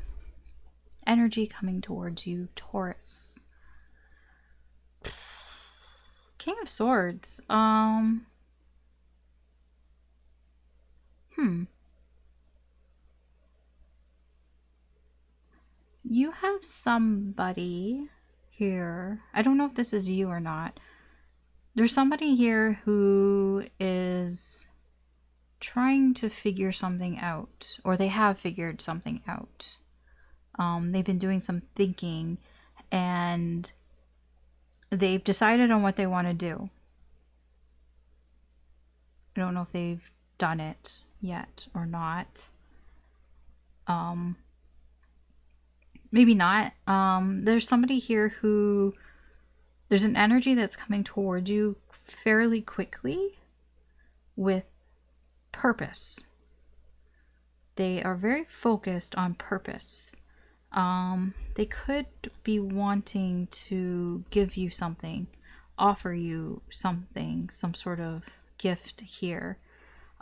S1: energy coming towards you, Taurus. King of Swords. You have somebody here. I don't know if this is you or not. There's somebody here who is trying to figure something out, or they have figured something out. They've been doing some thinking, and they've decided on what they want to do. I don't know if they've done it yet or not. Maybe not. There's somebody here who There's an energy that's coming towards you fairly quickly with purpose. They are very focused on purpose. They could be wanting to give you something, offer you something, some sort of gift here.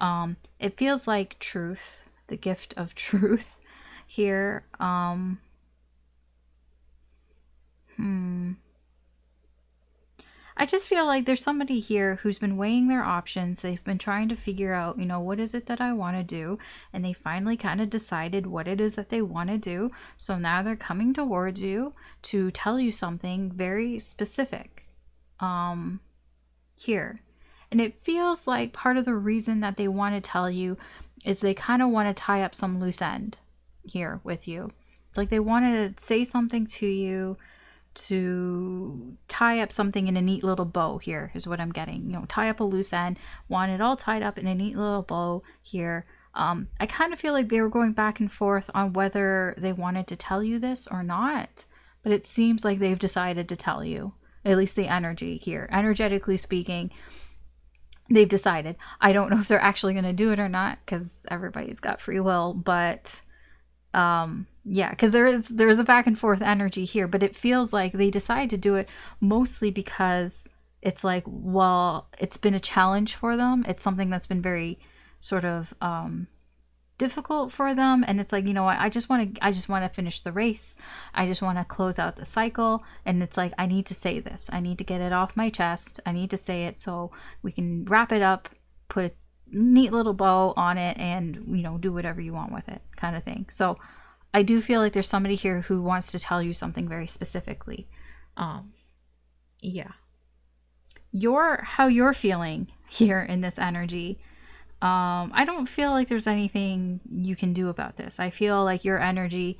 S1: It feels like truth, the gift of truth here. I just feel like there's somebody here who's been weighing their options. They've been trying to figure out, you know, what is it that I want to do? And they finally kind of decided what it is that they want to do. So now they're coming towards you to tell you something very specific here. And it feels like part of the reason that they want to tell you is they kind of want to tie up some loose end here with you. It's like they want to say something to you, to tie up something in a neat little bow here is what I'm getting. You know, tie up a loose end, want it all tied up in a neat little bow here. I kind of feel like they were going back and forth on whether they wanted to tell you this or not, but it seems like they've decided to tell you, at least the energy here. Energetically speaking, they've decided. I don't know if they're actually going to do it or not, because everybody's got free will, but yeah, because there is a back and forth energy here, but it feels like they decide to do it mostly because it's like, well, it's been a challenge for them. It's something that's been very sort of difficult for them, and it's like, you know what, I just want to finish the race. I just want to close out the cycle, and it's like, I need to say this. I need to get it off my chest. I need to say it so we can wrap it up, put a neat little bow on it, and, you know, do whatever you want with it, kind of thing. So I do feel like there's somebody here who wants to tell you something very specifically. Yeah. How you're feeling here in this energy. I don't feel like there's anything you can do about this. I feel like your energy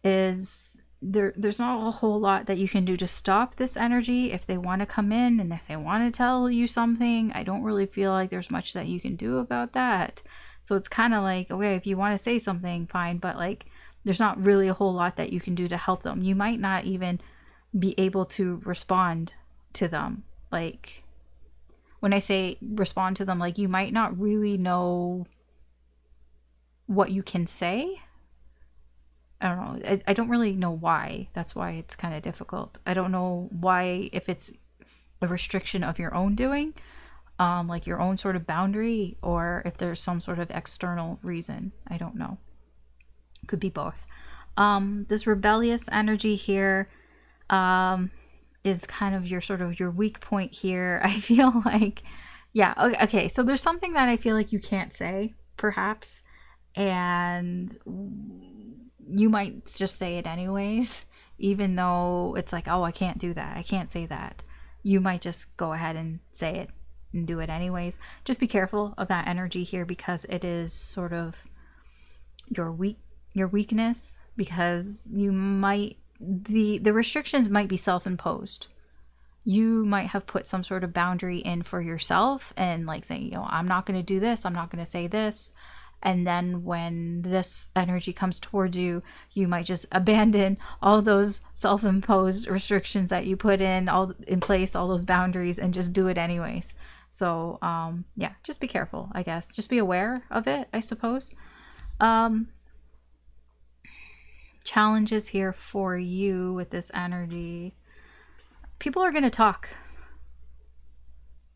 S1: is there's not a whole lot that you can do to stop this energy if they want to come in and if they want to tell you something. I don't really feel like there's much that you can do about that. So it's kind of like, okay, if you want to say something, fine, but like there's not really a whole lot that you can do to help them. You might not even be able to respond to them. Like, when I say respond to them, like, you might not really know what you can say. I don't know. I don't really know why. That's why it's kind of difficult. I don't know why, if it's a restriction of your own doing, like your own sort of boundary, or if there's some sort of external reason. I don't know. Could be both. This rebellious energy here is kind of your sort of your weak point here. I feel like, yeah, okay. So there's something that I feel like you can't say, perhaps, and you might just say it anyways, even though it's like, oh, I can't do that. I can't say that. You might just go ahead and say it and do it anyways. Just be careful of that energy here, because it is sort of your weakness, because you might, the restrictions might be self-imposed. You might have put some sort of boundary in for yourself and like saying, you know, I'm not going to do this, I'm not going to say this. And then when this energy comes towards you, you might just abandon all those self-imposed restrictions that you put in place, all those boundaries, and just do it anyways. So yeah, just be careful, I guess. Just be aware of it, I suppose. Challenges here for you with this energy. People are going to talk.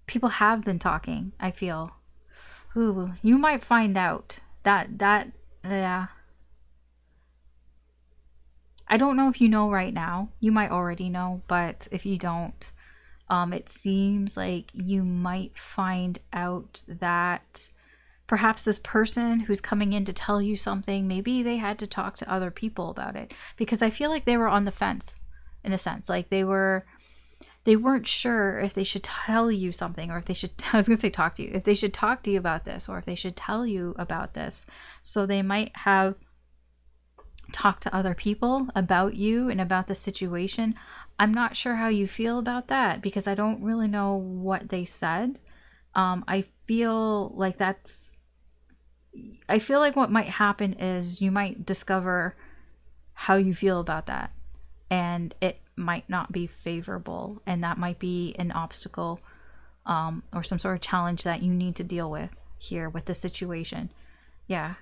S1: People have been talking, I feel. Ooh, you might find out that yeah. I don't know if you know right now. You might already know, but if you don't, it seems like you might find out that perhaps this person who's coming in to tell you something, maybe they had to talk to other people about it, because I feel like they were on the fence in a sense. Like they weren't sure if they should tell you something, or if they should, I was going to say talk to you, if they should talk to you about this, or if they should tell you about this. So they might have talked to other people about you and about the situation. I'm not sure how you feel about that, because I don't really know what they said. I feel like what might happen is you might discover how you feel about that, and it might not be favorable, and that might be an obstacle or some sort of challenge that you need to deal with here with the situation. Yeah.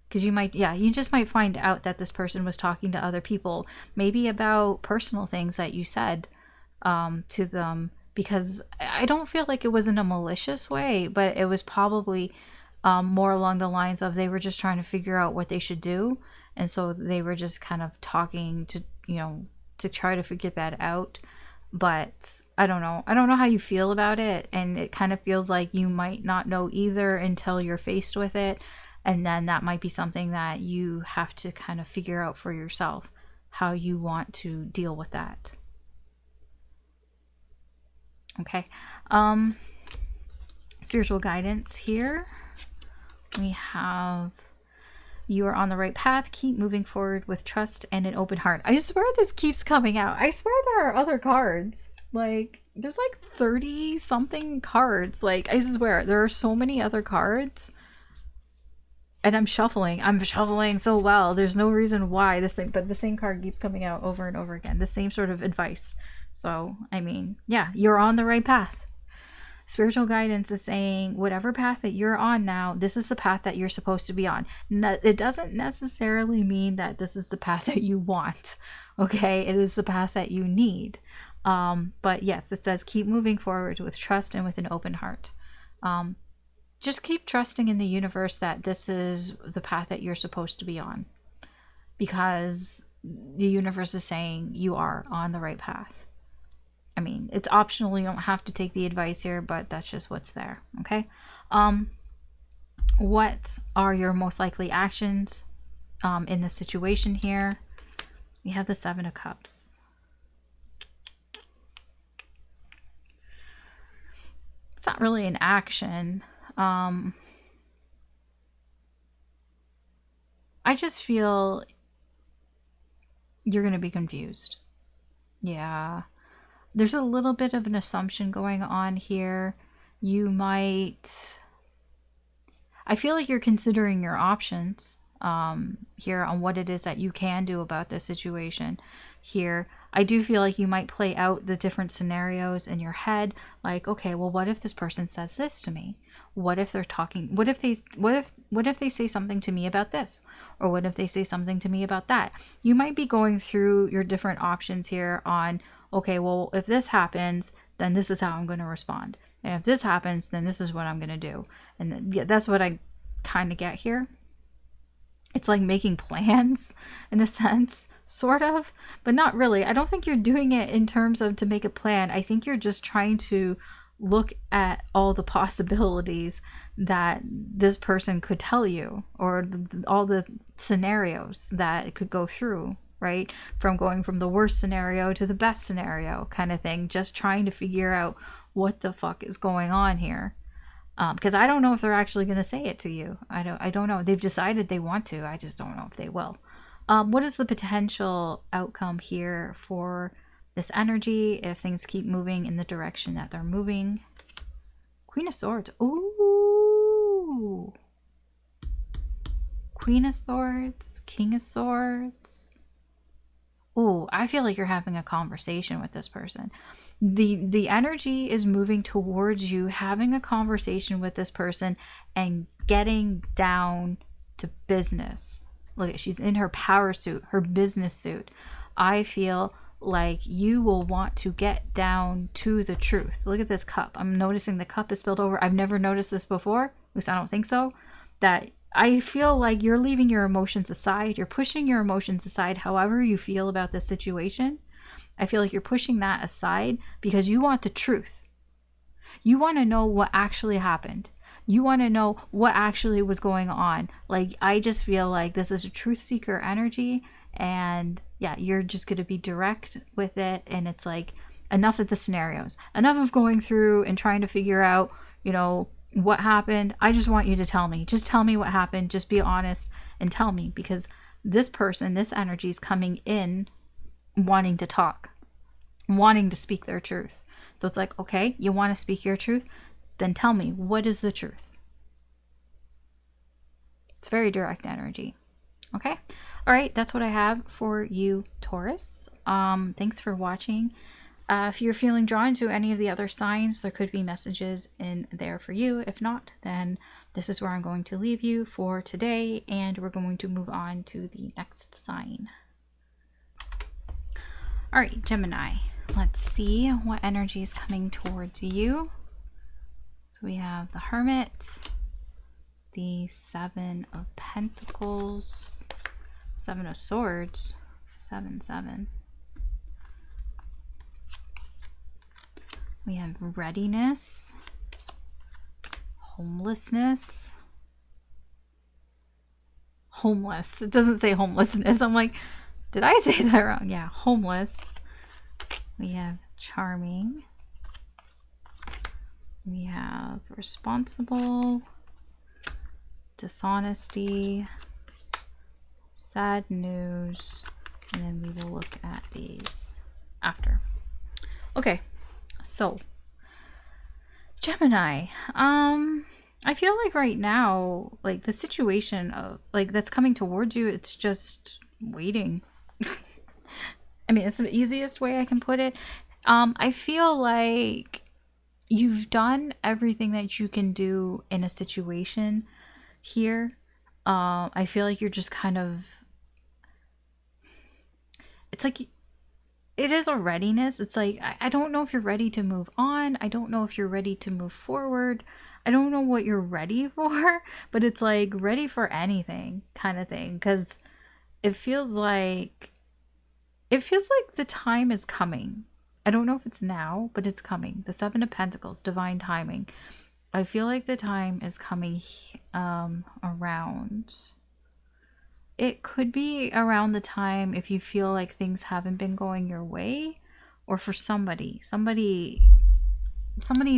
S1: Because you just might find out that this person was talking to other people, maybe about personal things that you said to them, because I don't feel like it was in a malicious way, but it was probably more along the lines of they were just trying to figure out what they should do. And so they were just kind of talking to, to try to figure that out. But I don't know. I don't know how you feel about it. And it kind of feels like you might not know either until you're faced with it. And then that might be something that you have to kind of figure out for yourself, how you want to deal with that. Okay. Spiritual guidance here. We have, you are on the right path. Keep moving forward with trust and an open heart. I swear this keeps coming out. I swear there are other cards. Like, there's like 30 something cards. Like, I swear there are so many other cards. And I'm shuffling so well. There's no reason why this thing, but the same card keeps coming out over and over again. The same sort of advice. So, I mean, yeah, you're on the right path. Spiritual guidance is saying whatever path that you're on now, this is the path that you're supposed to be on. It doesn't necessarily mean that this is the path that you want. Okay, it is the path that you need. But yes, it says keep moving forward with trust and with an open heart. Just keep trusting in the universe that this is the path that you're supposed to be on, because the universe is saying you are on the right path. I mean, it's optional. You don't have to take the advice here, but that's just what's there. Okay. What are your most likely actions in the situation here? We have the Seven of Cups. It's not really an action. I just feel you're going to be confused. Yeah. There's a little bit of an assumption going on here. You might... I feel like you're considering your options here on what it is that you can do about this situation here. I do feel like you might play out the different scenarios in your head. Like, okay, well, what if this person says this to me? What if they're talking, what if they say something to me about this? Or what if they say something to me about that? You might be going through your different options here on, okay, well, if this happens, then this is how I'm going to respond. And if this happens, then this is what I'm going to do. And yeah, that's what I kind of get here. It's like making plans in a sense, sort of, but not really. I don't think you're doing it in terms of to make a plan. I think you're just trying to look at all the possibilities that this person could tell you, or all the scenarios that it could go through, right? From going from the worst scenario to the best scenario kind of thing. Just trying to figure out what the fuck is going on here. Because I don't know if they're actually going to say it to you. I don't know. They've decided they want to. I just don't know if they will. What is the potential outcome here for this energy if things keep moving in the direction that they're moving? Queen of Swords. Ooh. Queen of Swords. King of Swords. Ooh, I feel like you're having a conversation with this person. The energy is moving towards you, having a conversation with this person and getting down to business. Look, she's in her power suit, her business suit. I feel like you will want to get down to the truth. Look at this cup. I'm noticing the cup is spilled over. I've never noticed this before. At least I don't think so. That I feel like you're leaving your emotions aside. You're pushing your emotions aside, however you feel about this situation. I feel like you're pushing that aside because you want the truth. You want to know what actually happened. You want to know what actually was going on. Like, I just feel like this is a truth seeker energy, and yeah, you're just going to be direct with it. And it's like, enough of the scenarios, enough of going through and trying to figure out, what happened. I just want you to tell me. Just tell me what happened. Just be honest and tell me, because this person, this energy is coming in wanting to talk, wanting to speak their truth. So it's like, okay, you want to speak your truth? Then tell me, what is the truth? It's very direct energy. Okay. All right. That's what I have for you, Taurus. Thanks for watching. If you're feeling drawn to any of the other signs, there could be messages in there for you. If not, then this is where I'm going to leave you for today, and we're going to move on to the next sign. All right, Gemini. Let's see what energy is coming towards you. So we have the Hermit, the Seven of Pentacles, Seven of Swords, 7-7. We have readiness, homelessness, homeless. It doesn't say homelessness. I'm like, did I say that wrong? Yeah, homeless. We have charming. We have responsible, dishonesty, sad news, and then we will look at these after. Okay. So, Gemini, I feel like right now, like the situation of like that's coming towards you, it's just waiting. I mean, it's the easiest way I can put it. I feel like you've done everything that you can do in a situation here. I feel like you're just kind of, it's like, it is a readiness. It's like, I don't know if you're ready to move on. I don't know if you're ready to move forward. I don't know what you're ready for, but it's like ready for anything kind of thing. Because it feels like the time is coming. I don't know if it's now, but it's coming. The Seven of Pentacles, divine timing. I feel like the time is coming around. It could be around the time if you feel like things haven't been going your way, or for somebody's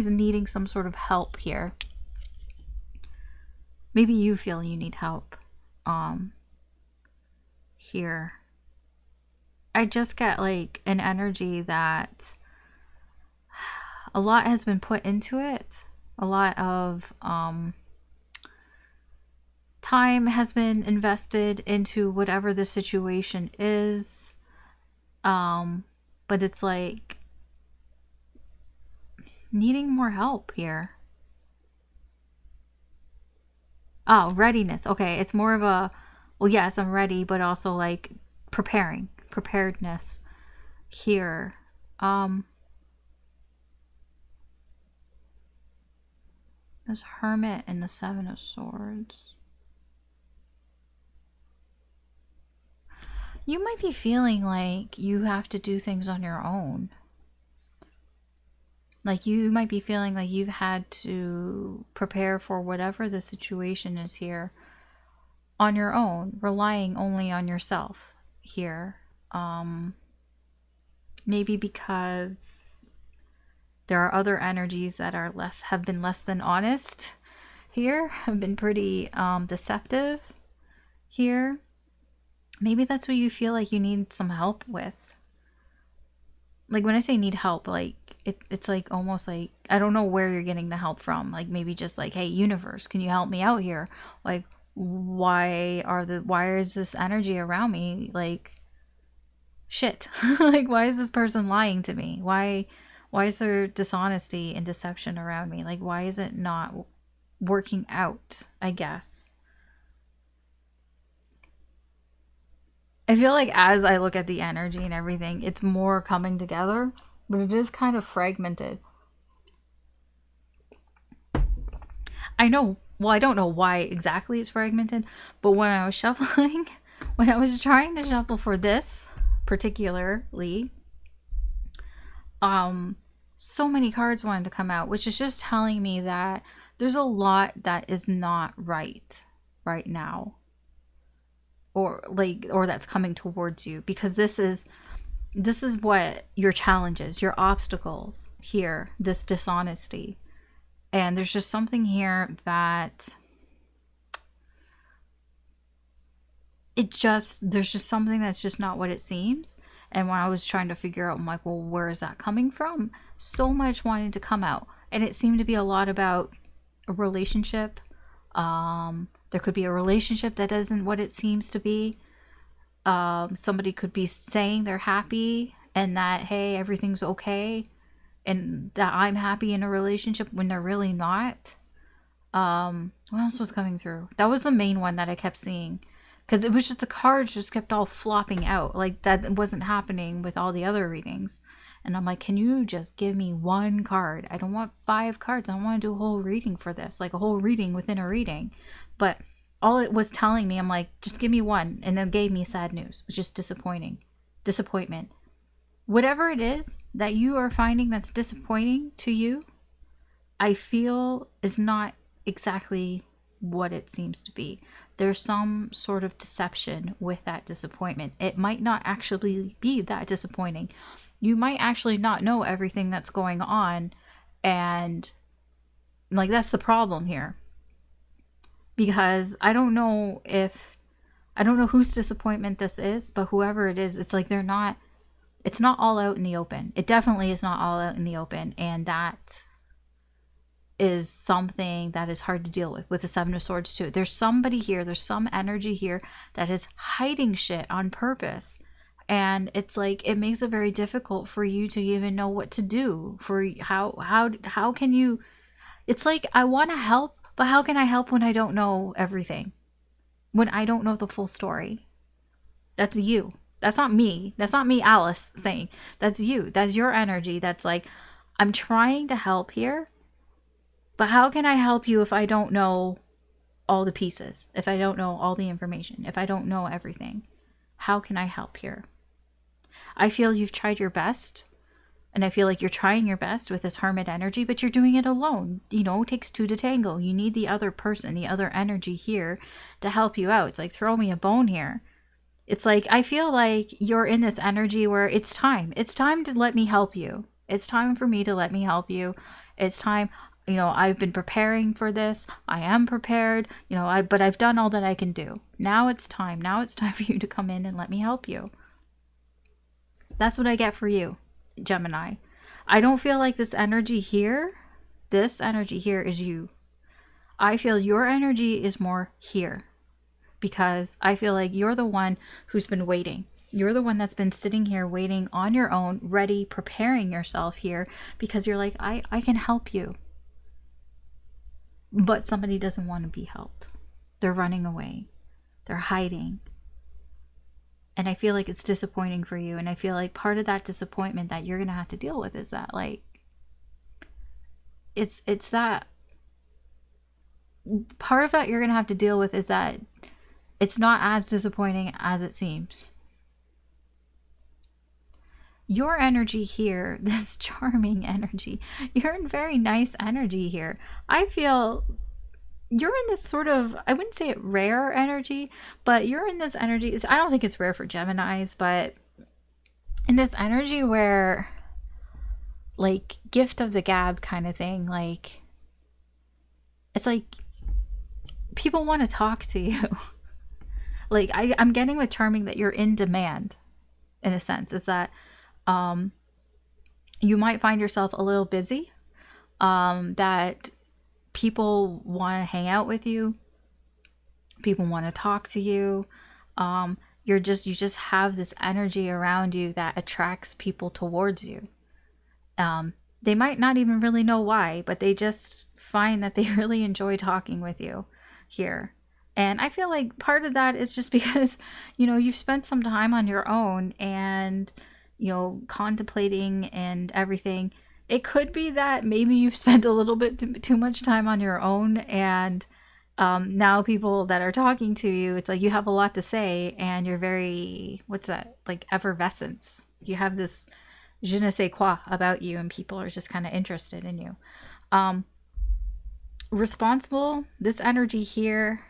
S1: needing some sort of help here. Maybe you feel you need help here. I just get like an energy that a lot has been put into it. A lot of time has been invested into whatever the situation is. But it's like needing more help here. Oh, readiness. Okay, it's more of a, well, yes, I'm ready, but also like preparedness here. This Hermit and the Seven of Swords. You might be feeling like you have to do things on your own. Like you might be feeling like you've had to prepare for whatever the situation is here on your own, relying only on yourself here. Maybe because there are other energies that are have been less than honest here, have been pretty deceptive here. Maybe that's what you feel like you need some help with. Like when I say need help, like it's like almost like, I don't know where you're getting the help from. Like maybe just like, hey, universe, can you help me out here? Like why is this energy around me like shit? Like why is this person lying to me? Why is there dishonesty and deception around me? Like why is it not working out, I guess? I feel like as I look at the energy and everything, it's more coming together, but it is kind of fragmented. I know, well, I don't know why exactly it's fragmented, but when I was shuffling, when I was trying to shuffle for this particularly, so many cards wanted to come out, which is just telling me that there's a lot that is not right now. Or that's coming towards you, because this is what your challenges, your obstacles here, this dishonesty. And there's just something here that there's just something that's just not what it seems. And when I was trying to figure out, I'm like, well, where is that coming from? So much wanted to come out, and it seemed to be a lot about a relationship, There could be a relationship that isn't what it seems to be. Somebody could be saying they're happy and that, hey, everything's okay, and that I'm happy in a relationship when they're really not. What else was coming through? That was the main one that I kept seeing, because it was just the cards just kept all flopping out. Like, that wasn't happening with all the other readings. And I'm like, can you just give me one card? I don't want 5 cards. I don't want to do a whole reading for this, like a whole reading within a reading. But all it was telling me, I'm like, just give me one. And then gave me sad news, which is disappointment. Whatever it is that you are finding that's disappointing to you, I feel is not exactly what it seems to be. There's some sort of deception with that disappointment. It might not actually be that disappointing. You might actually not know everything that's going on, and like, that's the problem here. Because I don't know whose disappointment this is, but whoever it is, it's like it's not all out in the open. It definitely is not all out in the open, and that is something that is hard to deal with the 7 of Swords too. There's somebody here, there's some energy here that is hiding shit on purpose. And it's like, it makes it very difficult for you to even know what to do. For how can you, it's like, I want to help, but how can I help when I don't know everything? When I don't know the full story? That's you. That's not me. That's not me, Alice, saying. That's you. That's your energy. That's like, I'm trying to help here, but how can I help you if I don't know all the pieces? If I don't know all the information? If I don't know everything? How can I help here? I feel you've tried your best, and I feel like you're trying your best with this Hermit energy, but you're doing it alone. You know, it takes 2 to tango. You need the other person, the other energy here to help you out. It's like, throw me a bone here. It's like, I feel like you're in this energy where it's time. It's time to let me help you. It's time for me to let me help you. It's time. You know, I've been preparing for this. I am prepared. You know, but I've done all that I can do. Now it's time. Now it's time for you to come in and let me help you. That's what I get for you, Gemini. I don't feel like this energy here is you. I feel your energy is more here, because I feel like you're the one who's been waiting. You're the one that's been sitting here waiting on your own, ready, preparing yourself here, because you're like, I can help you. But somebody doesn't want to be helped. They're running away. They're hiding. And I feel like it's disappointing for you. And I feel like part of that disappointment that you're going to have to deal with is that, like, it's that part of that you're going to have to deal with is that it's not as disappointing as it seems. Your energy here, this charming energy, you're in very nice energy here. I feel you're in this sort of, I wouldn't say it rare energy, but you're in this energy. I don't think it's rare for Geminis, but in this energy where, like, gift of the gab kind of thing, like, it's like people want to talk to you. Like, I'm getting with charming that you're in demand, in a sense. Is that you might find yourself a little busy, that people want to hang out with you, people want to talk to you, you just have this energy around you that attracts people towards you. They might not even really know why, but they just find that they really enjoy talking with you here. And I feel like part of that is just because, you know, you've spent some time on your own and, you know, contemplating and everything. It could be that maybe you've spent a little bit too much time on your own, and now people that are talking to you, it's like you have a lot to say and you're very, what's that, like effervescence. You have this je ne sais quoi about you, and people are just kind of interested in you. Responsible, this energy here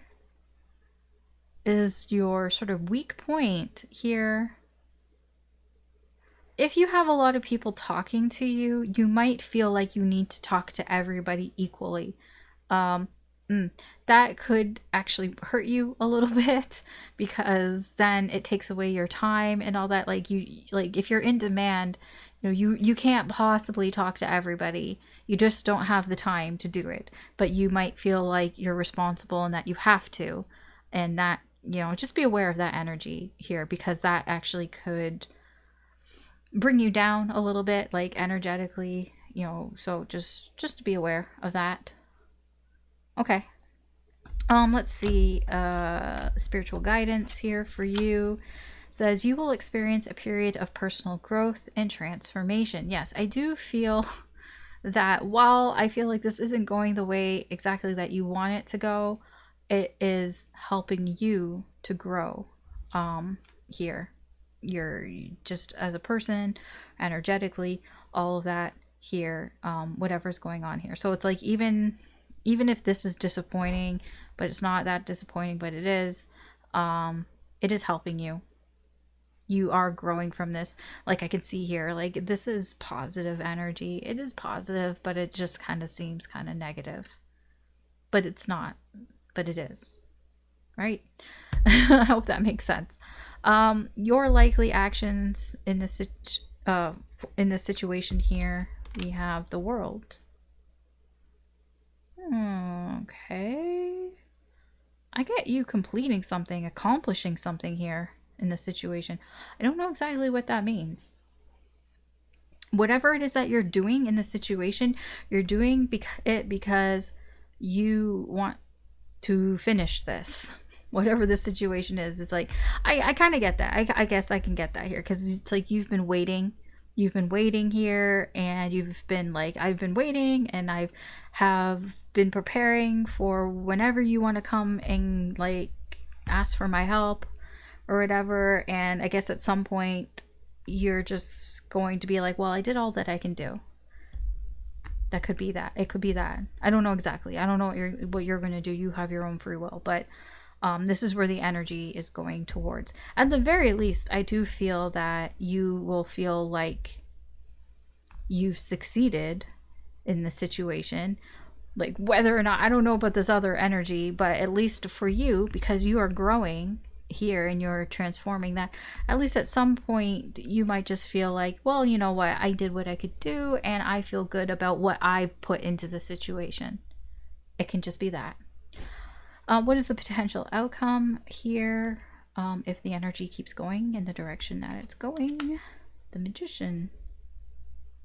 S1: is your sort of weak point here. If you have a lot of people talking to you, you might feel like you need to talk to everybody equally. That could actually hurt you a little bit, because then it takes away your time and all that. Like, if you're in demand, You know, you can't possibly talk to everybody. You just don't have the time to do it. But you might feel like you're responsible and that you have to. And that, you know, just be aware of that energy here, because that actually could bring you down a little bit, like energetically, you know, so just be aware of that. Okay. Let's see, spiritual guidance here for you says you will experience a period of personal growth and transformation. Yes, I do feel that while I feel like this isn't going the way exactly that you want it to go, it is helping you to grow here. You're just as a person, energetically, all of that here, whatever's going on here. So it's like even if this is disappointing, but it's not that disappointing, but it is helping you. You are growing from this. Like I can see here, like this is positive energy. It is positive, but it just kind of seems kind of negative. But it's not, but it is, right? I hope that makes sense. Your likely actions in this situation here, we have the World. Okay. I get you completing something, accomplishing something here in this situation. I don't know exactly what that means. Whatever it is that you're doing in the situation, you're doing it because you want to finish this. Whatever the situation is, it's like, I kind of get that. I guess I can get that here, because it's like you've been waiting here, and you've been like, I've been waiting, and I have been preparing for whenever you want to come and like ask for my help or whatever. And I guess at some point you're just going to be like, well, I did all that I can do. That could be that. It could be that. I don't know exactly. I don't know what you're going to do. You have your own free will, but this is where the energy is going towards. At the very least, I do feel that you will feel like you've succeeded in the situation. Like whether or not, I don't know about this other energy, but at least for you, because you are growing here and you're transforming that, at least at some point you might just feel like, well, you know what, I did what I could do, and I feel good about what I put into the situation. It can just be that. What is the potential outcome here if the energy keeps going in the direction that it's going? The Magician.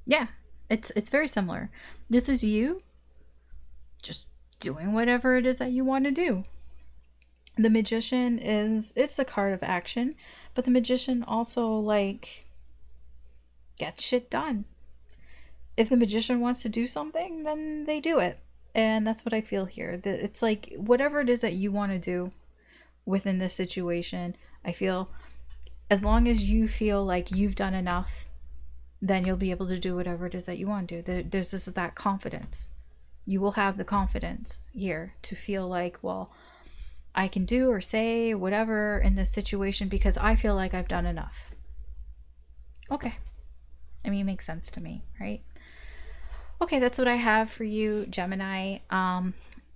S1: Yeah, it's very similar. This is you just doing whatever it is that you want to do. The Magician it's a card of action, but the Magician also like gets shit done. If the Magician wants to do something, then they do it. And that's what I feel here. It's like whatever it is that you want to do within this situation, I feel as long as you feel like you've done enough, then you'll be able to do whatever it is that you want to do. There's just that confidence. You will have the confidence here to feel like, well, I can do or say whatever in this situation because I feel like I've done enough. Okay. I mean, it makes sense to me, right? Okay, that's what I have for you, Gemini.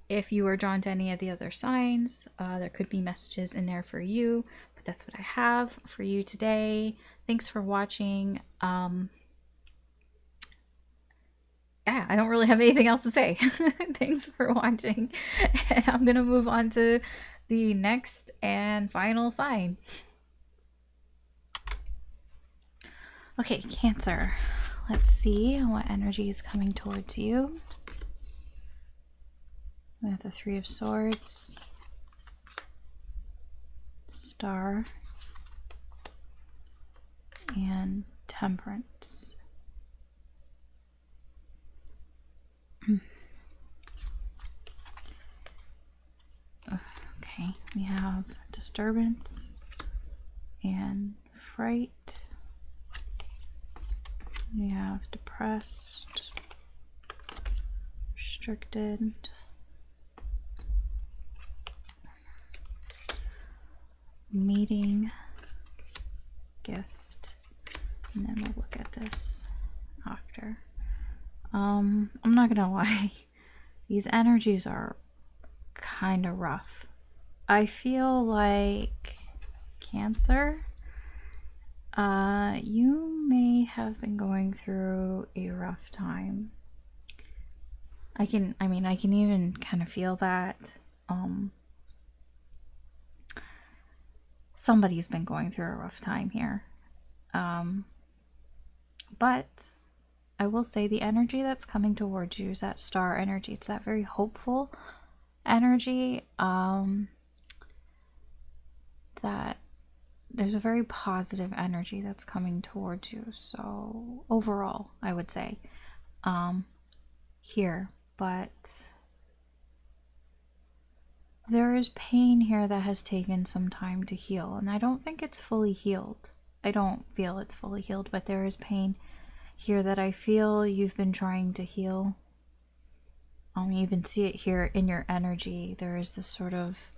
S1: If you are drawn to any of the other signs, there could be messages in there for you, but that's what I have for you today. Thanks for watching. Yeah, I don't really have anything else to say. Thanks for watching. And I'm going to move on to the next and final sign. Okay, Cancer. Let's see what energy is coming towards you. We have the Three of Swords, Star, and Temperance. Okay, we have Disturbance and Fright. We have Depressed, Restricted, Meeting, Gift, and then we'll look at this after. I'm not gonna lie, these energies are kind of rough. I feel like Cancer, You may have been going through a rough time. I can even kind of feel that. Somebody's been going through a rough time here. But I will say the energy that's coming towards you is that star energy. It's that very hopeful energy. That there's a very positive energy that's coming towards you. So overall, I would say here, but there is pain here that has taken some time to heal, and I don't think it's fully healed. I don't feel it's fully healed, but there is pain here that I feel you've been trying to heal. You even see it here in your energy. There is this sort of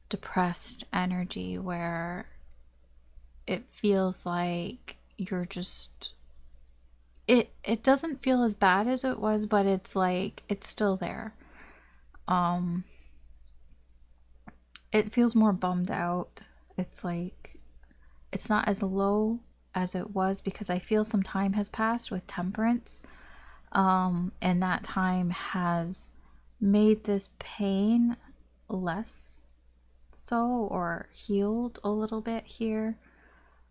S1: depressed energy where it feels like you're just it doesn't feel as bad as it was, but it's like it's still there. It feels more bummed out. It's like it's not as low as it was because I feel some time has passed with temperance, and that time has made this pain less so, or healed a little bit here.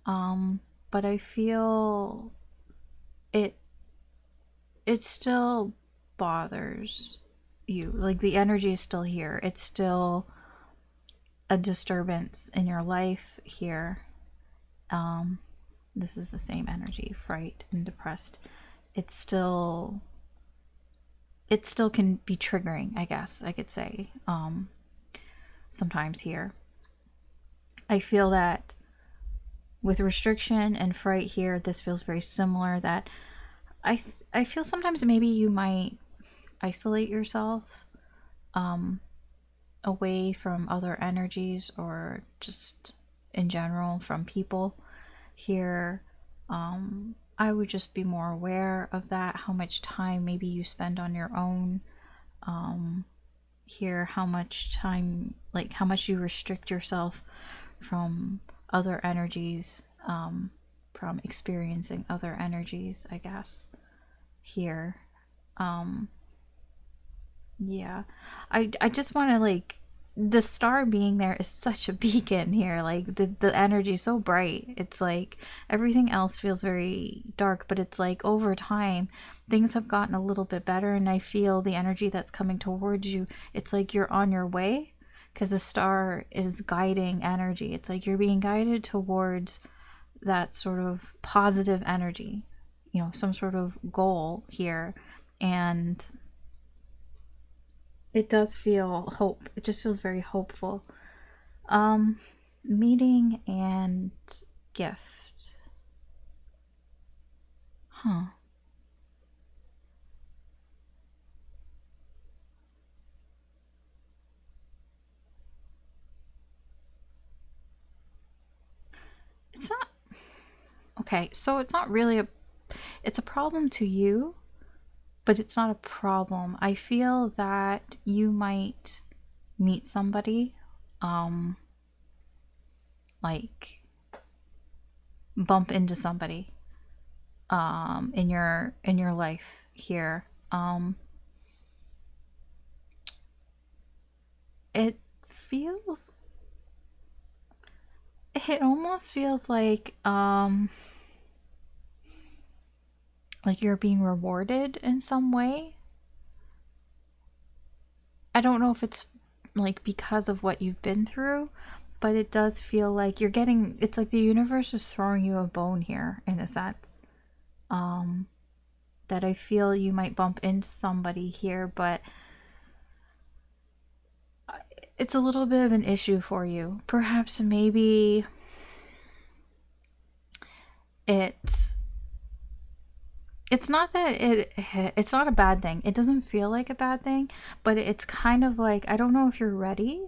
S1: But I feel it still bothers you. Like the energy is still here. It's still a disturbance in your life here. This is the same energy, fright and depressed. It still can be triggering, I guess I could say, sometimes here. I feel that with restriction and fright here, this feels very similar, that I feel sometimes maybe you might isolate yourself away from other energies, or just in general from people here. I would just be more aware of that, how much time maybe you spend on your own here, how much time, like how much you restrict yourself from other energies, from experiencing other energies, I guess, here. Yeah, I just want to, like, the star being there is such a beacon here. Like the energy is so bright. It's like everything else feels very dark, but it's like over time things have gotten a little bit better, and I feel the energy that's coming towards you, it's like you're on your way, because the star is guiding energy. It's like you're being guided towards that sort of positive energy, you know, some sort of goal here. And it does feel hope. It just feels very hopeful. Meeting and gift. Huh. It's not okay, so it's not really it's a problem to you, but it's not a problem. I feel that you might meet somebody, like bump into somebody, in your life here. It feels, it almost feels like you're being rewarded in some way. I don't know if it's like because of what you've been through, but it does feel like you're getting, it's like the universe is throwing you a bone here in a sense. That I feel you might bump into somebody here, but it's a little bit of an issue for you. Perhaps maybe it's not that it's not a bad thing. It doesn't feel like a bad thing, but it's kind of like, I don't know if you're ready.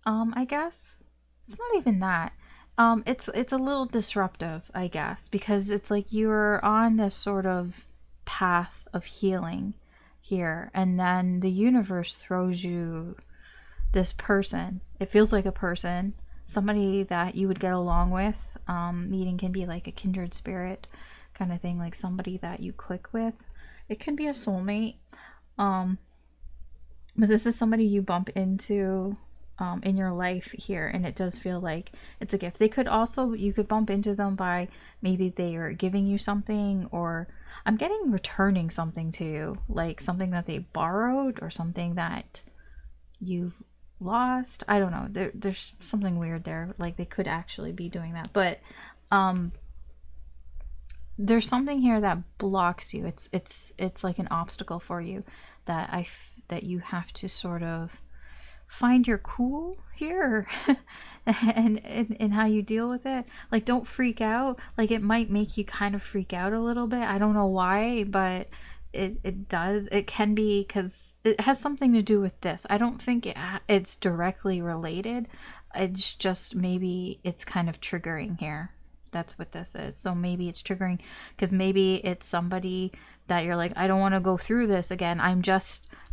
S1: I guess it's not even that. It's a little disruptive, I guess, because it's like you're on this sort of path of healing here, and then the universe throws you this person. It feels like a person, somebody that you would get along with, meeting can be like a kindred spirit kind of thing, like somebody that you click with. It can be a soulmate. But this is somebody you bump into in your life here, and it does feel like it's a gift. They could also, you could bump into them by maybe they are giving you something, or I'm getting returning something to you, like something that they borrowed or something that you've lost. I don't know. There's something weird there. Like they could actually be doing that, but there's something here that blocks you. It's like an obstacle for you that that you have to sort of find your cool here and how you deal with it. Like, don't freak out. Like, it might make you kind of freak out a little bit. I don't know why, but it does. It can be because it has something to do with this. I don't think it's directly related. It's just maybe it's kind of triggering here. That's what this is. So maybe it's triggering because maybe it's somebody that you're like, I don't want to go through this again.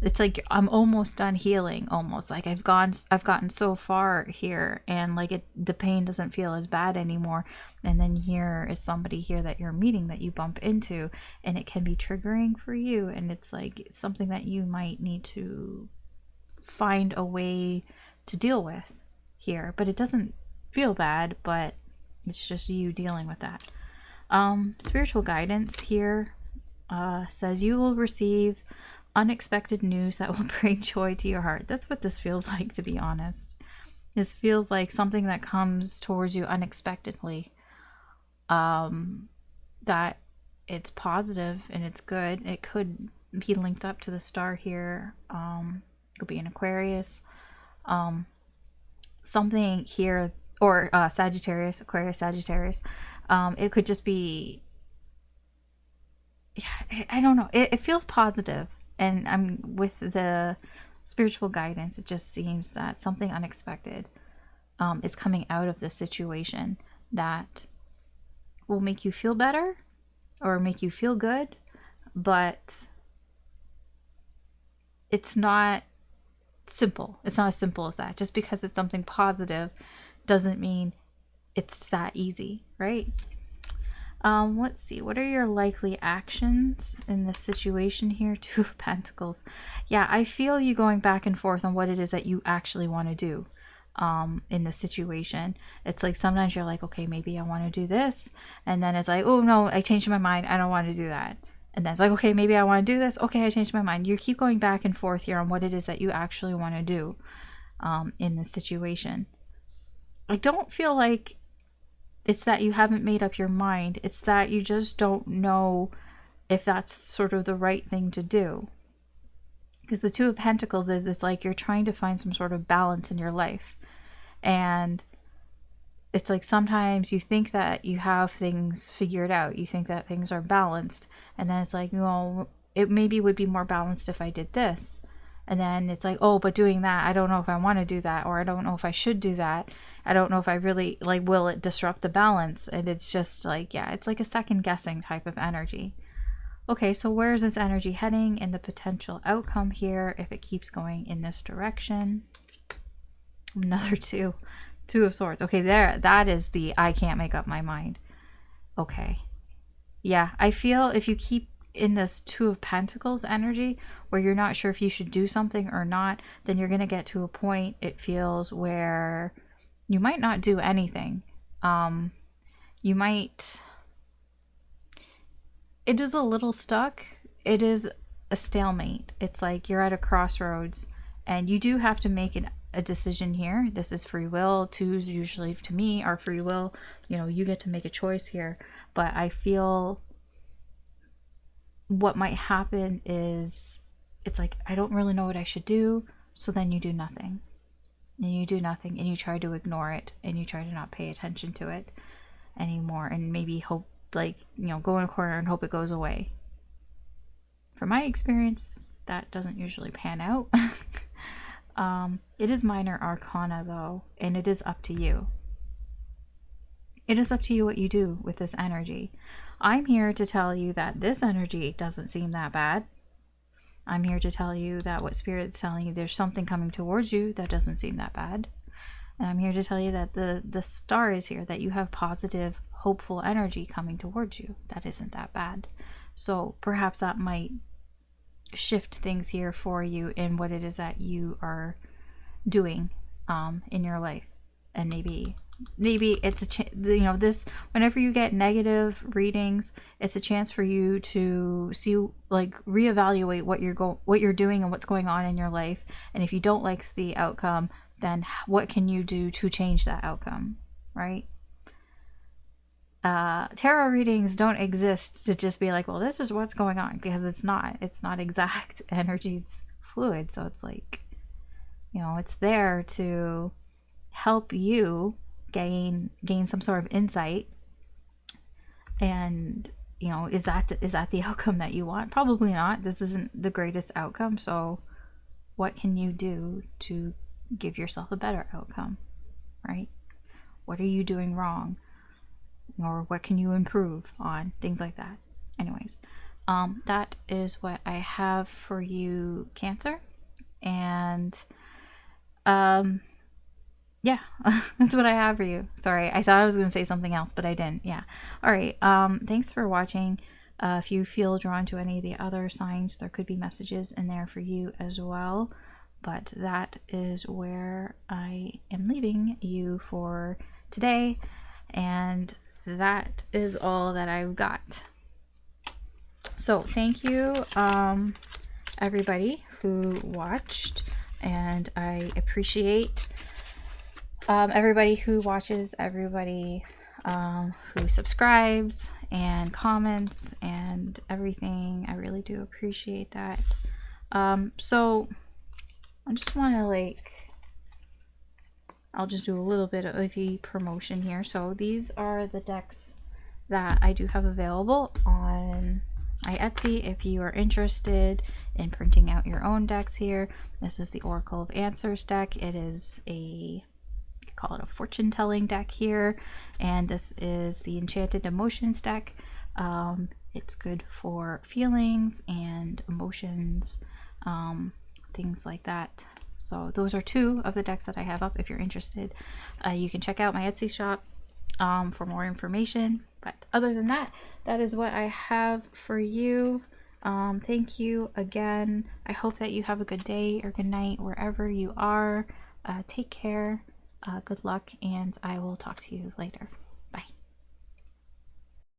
S1: It's like I'm almost done healing, almost like I've gotten so far here, and like the pain doesn't feel as bad anymore. And then here is somebody here that you're meeting that you bump into, and it can be triggering for you. And it's like it's something that you might need to find a way to deal with here, but it doesn't feel bad, but it's just you dealing with that. Spiritual guidance here says you will receive unexpected news that will bring joy to your heart. That's what this feels like, to be honest. This feels like something that comes towards you unexpectedly. That it's positive and it's good. It could be linked up to the star here. It could be an Aquarius. Something here, or Sagittarius, Aquarius, Sagittarius. It could just be, yeah, I don't know. It feels positive. And I'm with the spiritual guidance. It just seems that something unexpected is coming out of this situation that will make you feel better or make you feel good. But it's not simple. It's not as simple as that. Just because it's something positive doesn't mean it's that easy, right? Let's see. What are your likely actions in this situation here? Two of Pentacles. Yeah, I feel you going back and forth on what it is that you actually want to do in this situation. It's like sometimes you're like, okay, maybe I want to do this. And then it's like, oh no, I changed my mind. I don't want to do that. And then it's like, okay, maybe I want to do this. Okay, I changed my mind. You keep going back and forth here on what it is that you actually want to do in this situation. I don't feel like it's that you haven't made up your mind. It's that you just don't know if that's sort of the right thing to do. Because the Two of Pentacles is, it's like you're trying to find some sort of balance in your life. And it's like sometimes you think that you have things figured out. You think that things are balanced. And then it's like, well, it maybe would be more balanced if I did this. And then it's like, oh, but doing that, I don't know if I want to do that, or I don't know if I should do that. I don't know if I really, like, will it disrupt the balance? And it's just like, yeah, it's like a second guessing type of energy. Okay, so where is this energy heading and the potential outcome here if it keeps going in this direction? Another two of Swords. Okay, there, that is the I can't make up my mind. Okay. Yeah, I feel if you keep in this Two of Pentacles energy where you're not sure if you should do something or not, then you're going to get to a point, it feels, where you might not do anything. You might, it is a little stuck. It is a stalemate. It's like you're at a crossroads and you do have to make a decision here. This is free will. Twos usually, to me, are free will. You know, you get to make a choice here. But I feel what might happen is it's like, I don't really know what I should do. So then you do nothing. And you do nothing and you try to ignore it and you try to not pay attention to it anymore and maybe hope, like, you know, go in a corner and hope it goes away. From my experience, that doesn't usually pan out. It is minor arcana though, and it is up to you. It is up to you what you do with this energy. I'm here to tell you that this energy doesn't seem that bad. I'm here to tell you that what Spirit's telling you, there's something coming towards you that doesn't seem that bad. And I'm here to tell you that the star is here, that you have positive, hopeful energy coming towards you. That isn't that bad. So perhaps that might shift things here for you in what it is that you are doing in your life. And maybe it's this, whenever you get negative readings, it's a chance for you to see, like, reevaluate what you're doing and what's going on in your life. And if you don't like the outcome, then what can you do to change that outcome, right? Tarot readings don't exist to just be like, well, this is what's going on, because it's not exact. Energy's fluid. So it's like, it's there to help you gain some sort of insight. And is that the outcome that you want? Probably not. This isn't the greatest outcome. So what can you do to give yourself a better outcome, right? What are you doing wrong, or what can you improve on? Things like that. Anyways, that is what I have for you, Cancer. And yeah, that's what I have for you. Sorry, I thought I was going to say something else, but I didn't. Yeah. All right. Thanks for watching. If you feel drawn to any of the other signs, there could be messages in there for you as well. But that is where I am leaving you for today. And that is all that I've got. So thank you, everybody who watched. And I appreciate everybody who watches, everybody who subscribes and comments and everything. I really do appreciate that. So I just want to, I'll just do a little bit of a promotion here. So these are the decks that I do have available on my Etsy. If you are interested in printing out your own decks here, this is the Oracle of Answers deck. It is call it a fortune telling deck here, and this is the Enchanted Emotions deck. It's good for feelings and emotions, things like that. So those are two of the decks that I have up. If you're interested, you can check out my Etsy shop for more information. But other than that, that is what I have for you. Thank you again. I hope that you have a good day or good night wherever you are. Take care. Good luck, and I will talk to you later.